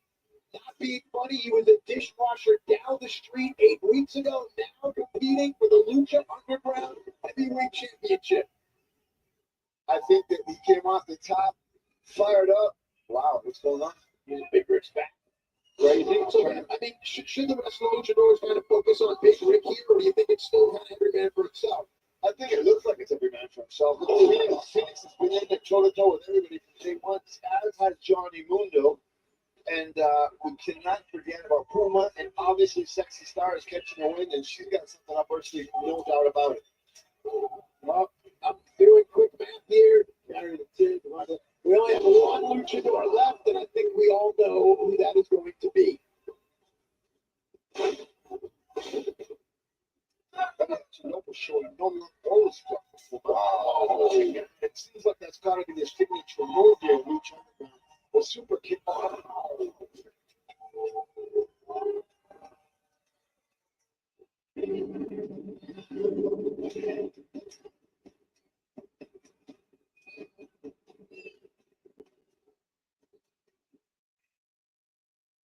Not being funny, he was a dishwasher down the street 8 weeks ago, now competing for the Lucha Underground Heavyweight Championship. I think that he came off the top, fired up. Wow, what's going on? He's Big Rick's back. Crazy. So, I mean, should the rest of the luchadors kind of focus on Big Rick here, or do you think it's still kind of every man for himself? I think it looks like it's every man for himself. Phoenix has been in there toe-to-toe with everybody from day one, as has Johnny Mundo. And we cannot forget about Puma, and obviously Sexy Star is catching a wind, and she's got something up her sleeve, no doubt about it. Well, I'm doing quick math here. We only have one luchador left, and I think we all know who that is going to be. Oh, it seems like that's got to be the signature move here, Lucha. The super kick.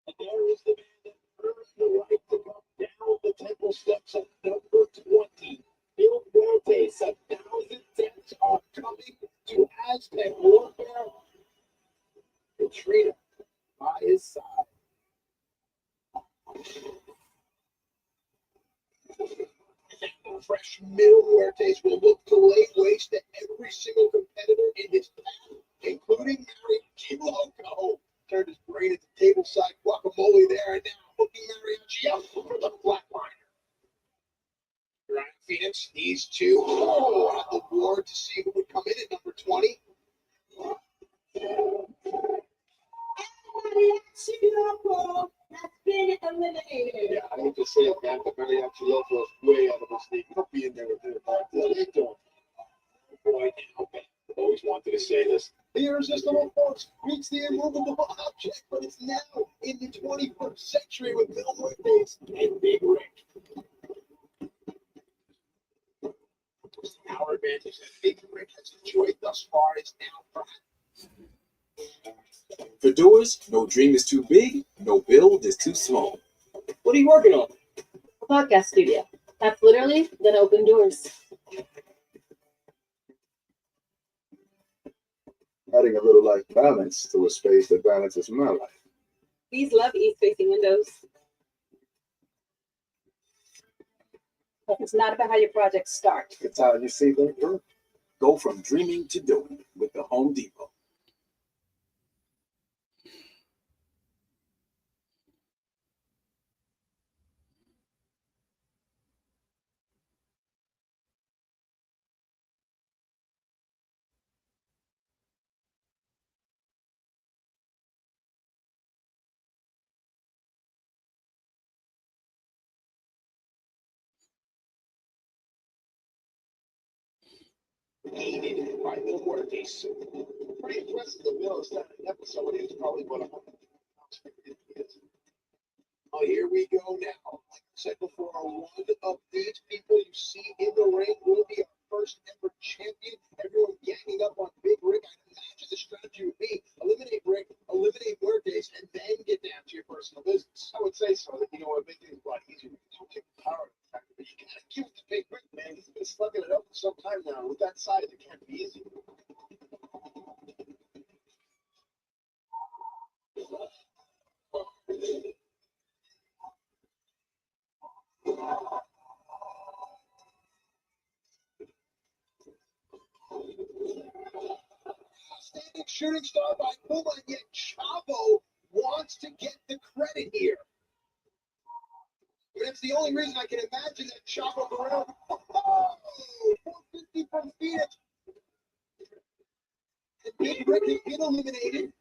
And there is the man that earns the right to come down the temple steps at number 20. Bill Fuertes, 1,000 deaths are coming to Aztec warfare. Katrina by his side. Fresh Mil Fuertes will look to lay waste to every single competitor in his path. including Mary Loco. Turned his brain into tableside guacamole there, and now hooking Mariachi up for the flatliner. Ryan Phoenix, these two at the war to see who would come in at number 20. Mariachi Loco has been eliminated. Yeah, I hate to say it, man, but Mariachi Loco is way out of his league. He'll be in there with him. They don't. Boy, now, man, I've always wanted to say this. The irresistible force meets the immovable object, but it's now in the 21st century with Bill Murphy's and Big Rick. The power advantage that Big Rick has enjoyed thus far is now gone. For doors, no dream is too big, no build is too small. What are you working on? A podcast studio. That's literally gonna open doors. Adding a little life balance to a space that balances my life. These love east-facing windows. But it's not about how your projects start. It's how you see them through. Go from dreaming to doing with the Home Depot. Aided by the Muertes. Pretty impressive. The Bills that episode is probably about 100 pounds. Oh, here we go now. Like I said before, one of these people you see in the ring will be our first ever champion. Everyone ganging up on Big Rick. I imagine the strategy would be eliminate Rick, eliminate Muertes, and then get down to your personal business. I would say so. That you know what, make things a lot easier. You take the power. But you gotta give it to Big Rick, man. He's been slugging it up for some time now. With that size, it can't be easy. Outstanding shooting star by Puma, and yet Chavo wants to get the credit here. But it's the only reason I can imagine that Chavo Guerrero. Oh, 450 from Phoenix. And Big Rick has been eliminated.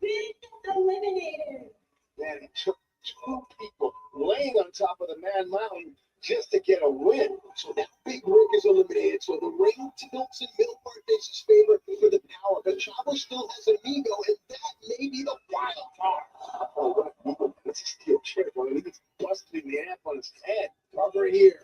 Man, it took two people laying on top of the Man Mountain just to get a win. So now Big Rick is eliminated. So the ring tilts in Bill Muertes' favor for the power. But Chavo still has an ego, and that may be the wild card. Oh, what a steel chair, bro. He's busting the amp on his head. Cover here.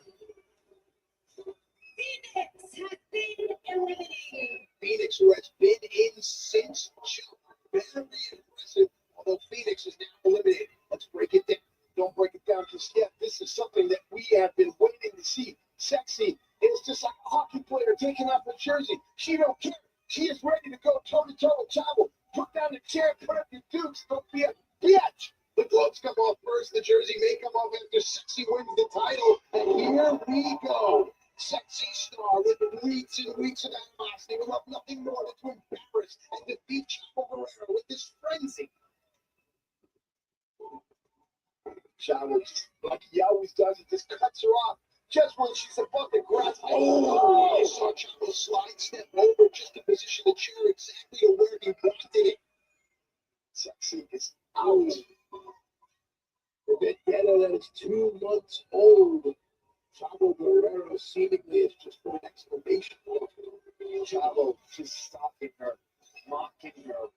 Phoenix has been eliminated. Phoenix, who has been in since June. Very impressive. Although Phoenix is now eliminated. Let's break it down. Don't break it down just yet. This is something that we have been waiting to see. Sexy is just like a hockey player taking off her jersey. She don't care. She is ready to go toe-to-toe with Chavo. Put down the chair, put up your dukes. Don't be a bitch. The gloves come off first. The jersey may come off after Sexy wins the title. And here we go. Sexy star with weeks and weeks of animosity will love nothing more than to embarrass and defeat Chavo Guerrero with this frenzy. Chavo, like he always does, it just cuts her off just when she's about to grasp. Oh, I saw Chavo slide step over just to position the chair exactly to where he wanted it. Sexy is out. The vendetta that is 2 months old. Chavo Guerrero seemingly has just put an exclamation point. Chavo just stopping her, mocking her.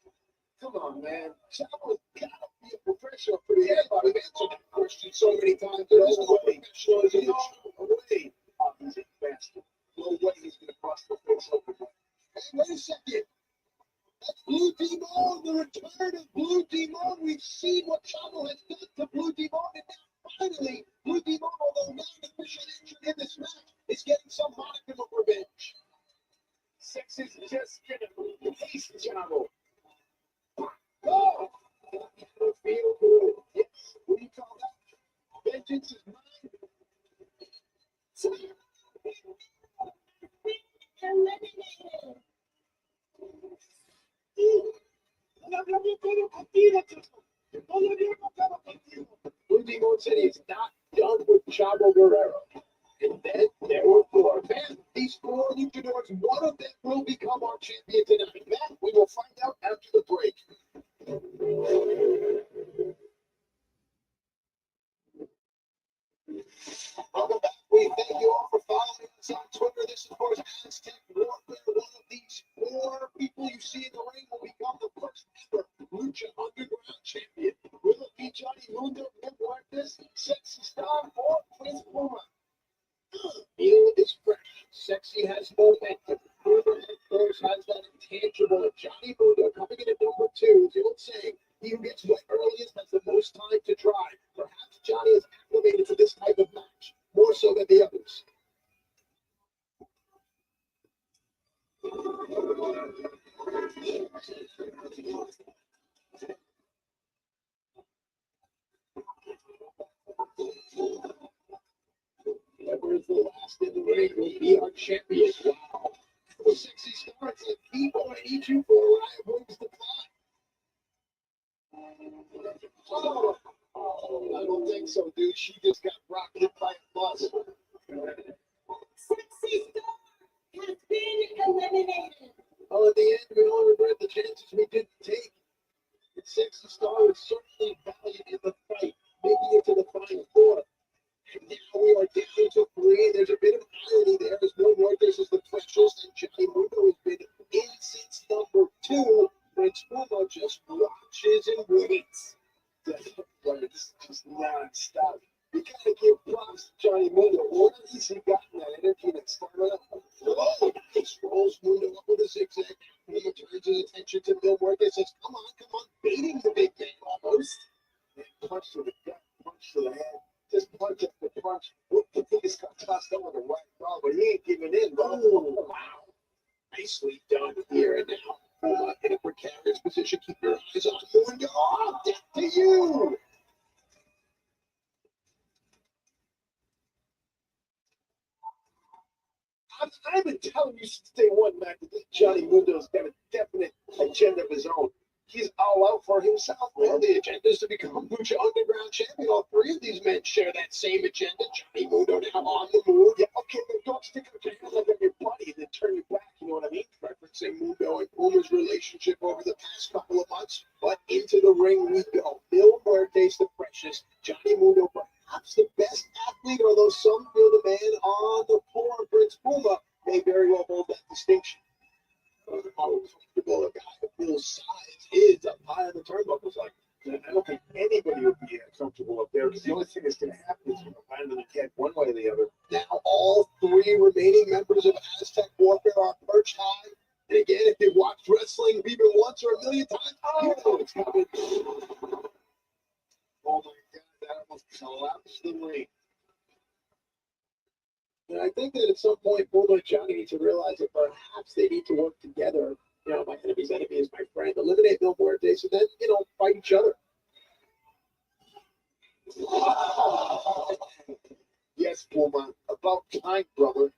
Come on, man. Chavo's gotta be a professional for the air. I've answered that question so many times. There's no professionalism. No way. Oh, he's a bastard. No way he's gonna bust the face open. Hey, wait a second. That's Blue Demon, the return of Blue Demon. We've seen what Chavo has done to Blue Demon, and now finally, Blue Demon, although not an official injured in this match, is getting some modicum of revenge. Sex is just gonna taste Chavo. Oh, feel good. Yes. What do you call that? Vengeance is mine. Eliminated. Ultimo said he's not done with Chavo Guerrero. And then there were four. Man, these four luchadors, one of them will become our champion tonight. That we will find out after the break. Welcome back. We thank you all for following us on Twitter. This is, of course, Aztec Warfare. One of these four people you see in the ring will become the first ever Lucha Underground champion. Will it be Johnny Mundo, Mil Muertes, Sexy Star, or Prince Puma? Neil is fresh. Sexy has momentum. Puma, of course, has that intangible. Johnny Mundo coming in at number 2. The old saying, he who gets wet earliest has the most time to dry. Perhaps Johnny is acclimated to this type of match, more so than the others. Whoever is the last in the ring will be our champion. Wow. The Sexy Star said, people, I need you for a ride of wings to fly. Oh, I don't think so, dude. She just got rocked hit by a bus. Sexy Star has been eliminated. Well, in the end, we all regret the chances we didn't take. The Sexy Star was certainly valiant in the fight, making it to the final four. And now we are down to 3. There's a bit of irony there as Mil Muertes is the freshest, and Johnny Mundo has been in since number 2. Prince Puma just watches and waits. It's just non-stop. You gotta give props to Johnny Mundo. Where has he gotten that energy and stamina? Oh, nice. Rolls Mundo up with a zigzag. Puma turns his attention to Mil Muertes, says, come on, baiting the big man almost. And punch to the gut, punch to the head. Just punch after punch. Look, the thing is got tossed out with the right ball, but he ain't giving in. Oh, wow. Nicely done here and now. Puma in a precarious position. Keep your eyes on Mundo. Oh, death to you. I've been telling you since day one, Mac, that this Johnny Mundo's got a definite agenda of his own. He's all out for himself, man. The agenda is to become Lucha Underground champion. All 3 of these men share that same agenda. Johnny Mundo now on the move. Yeah, okay, but don't stick up your hand like on your buddy and then turn your back. You know what I mean? Referencing Mundo and Puma's relationship over the past couple of months. But into the ring we go. Mil Muertes, the precious. Johnny Mundo, perhaps the best athlete, although some feel the man on the floor, Prince Puma, may very well hold that distinction. How comfortable a guy of Phil's size is up high on the turnbuckles. Like, I don't think anybody would be comfortable up there because the only thing that's going to happen is you're going to land on the head one way or the other. Now, all 3 remaining members of Aztec Warfare are perched high. And again, if you've watched wrestling even once or a million times, you know it's coming. Oh my God, that almost collapsed the ring. And I think that at some point, Puma and Johnny need to realize that perhaps they need to work together. You know, my enemy's enemy is my friend. Eliminate Mil Muertes and then, fight each other. Yes, Puma. About time, brother.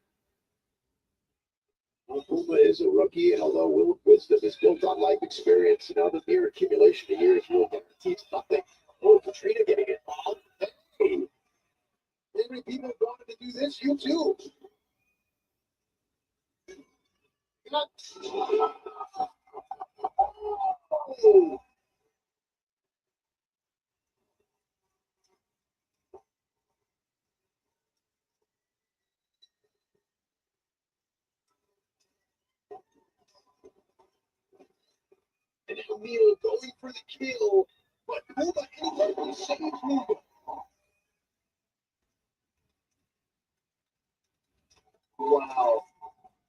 Well, Puma is a rookie, and although wisdom is built on life experience, the mere accumulation of years will guarantees nothing. Oh, Katrina getting involved. Hey. Many people have wanted to do this. You too. Oh. And now Neil going for the kill, but Puma anyway saves Mundo. Wow.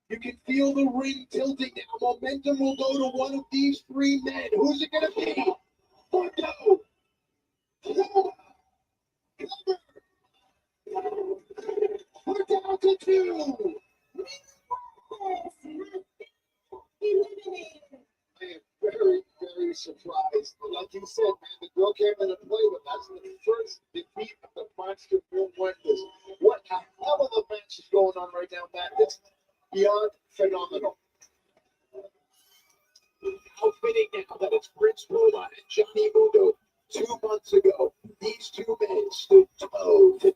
You can feel the ring tilting now. Momentum will go to one of these 3 men. Who's it going to be? Mundo. We're down to 2. I am very, very surprised. Like you said, man, the girl came into play, but that's the first defeat of the monster Mil Muertes. What a hell of a match is going on right now, Matt. It's beyond phenomenal. How fitting now that it's Prince Puma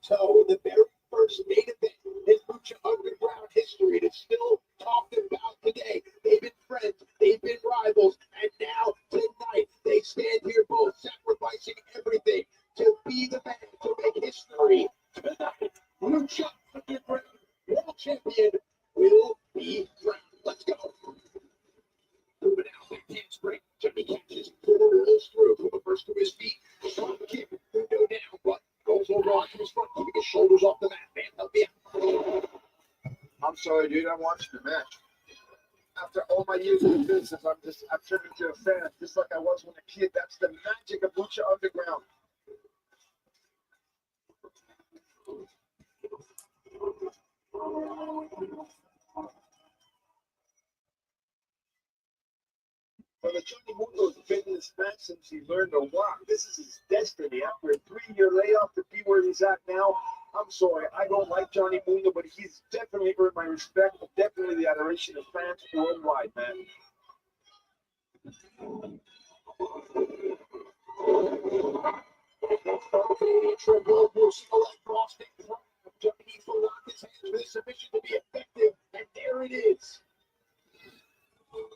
toe-to-toe in the very first main event in Lucha Underground history. It is still talked about today. They've been friends, they've been rivals, and now tonight they stand here both sacrificing everything to be the man to make history. Tonight, Lucha Underground World Champion will be crowned. Let's go. Moving out, left hand straight. Jimmy catches, rolls through, moving first to his feet. Strong kick, go down, but goes over onto his front, keeping his shoulders off the mat. Man, help me out. I'm sorry, dude. I'm watching the match. After all my years in the business, I'm turning into a fan, just like I was when a kid. That's the magic of Lucha Underground. Well, the Johnny Mundo's been in this match since he learned to walk. This is his destiny. After a 3-year layoff to be where he's at now, I'm sorry, I don't like Johnny Mundo, but he's definitely earned my respect, definitely the adoration of fans worldwide, man. Triple Bruce crossing. Johnny needs to lock his hands for this submission to be effective, and there it is.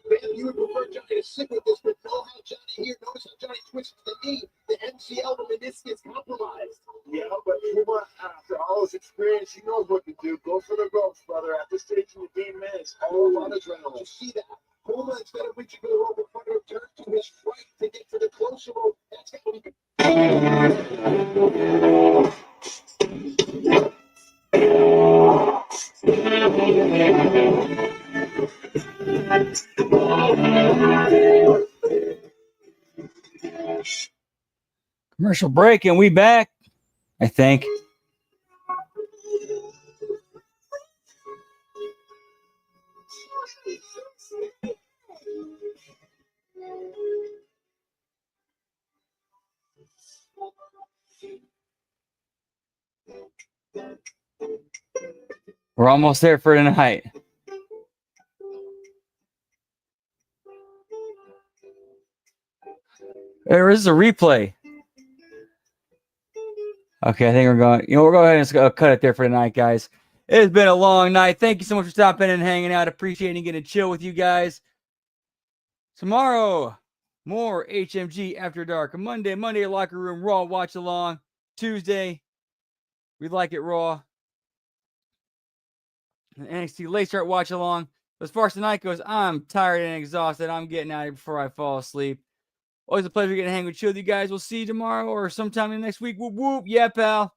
Man, you would prefer Johnny to sit with this, but know how Johnny here. Notice how Johnny twists the knee. The MCL, the meniscus compromised. Yeah, but Puma, after all his experience, he knows what to do. Go for the ropes, brother. At this stage in the game, man, it's all about adrenaline. You see that? Puma, instead of reaching for the rope in front of him, turns to his right to get to the closer rope. That's got to be good. Commercial break, and we back, I think. We're almost there for tonight. There is a replay. Okay, I think we're going. We're going ahead and cut it there for tonight, guys. It has been a long night. Thank you so much for stopping and hanging out. Appreciating getting to chill with you guys. Tomorrow, more HMG After Dark. Monday, Locker Room Raw Watch Along. Tuesday, We Like It Raw. NXT Late Start Watch Along. As far as tonight goes, I'm tired and exhausted. I'm getting out of here before I fall asleep. Always a pleasure getting to hang with you guys. We'll see you tomorrow or sometime next week. Whoop, whoop. Yeah, pal.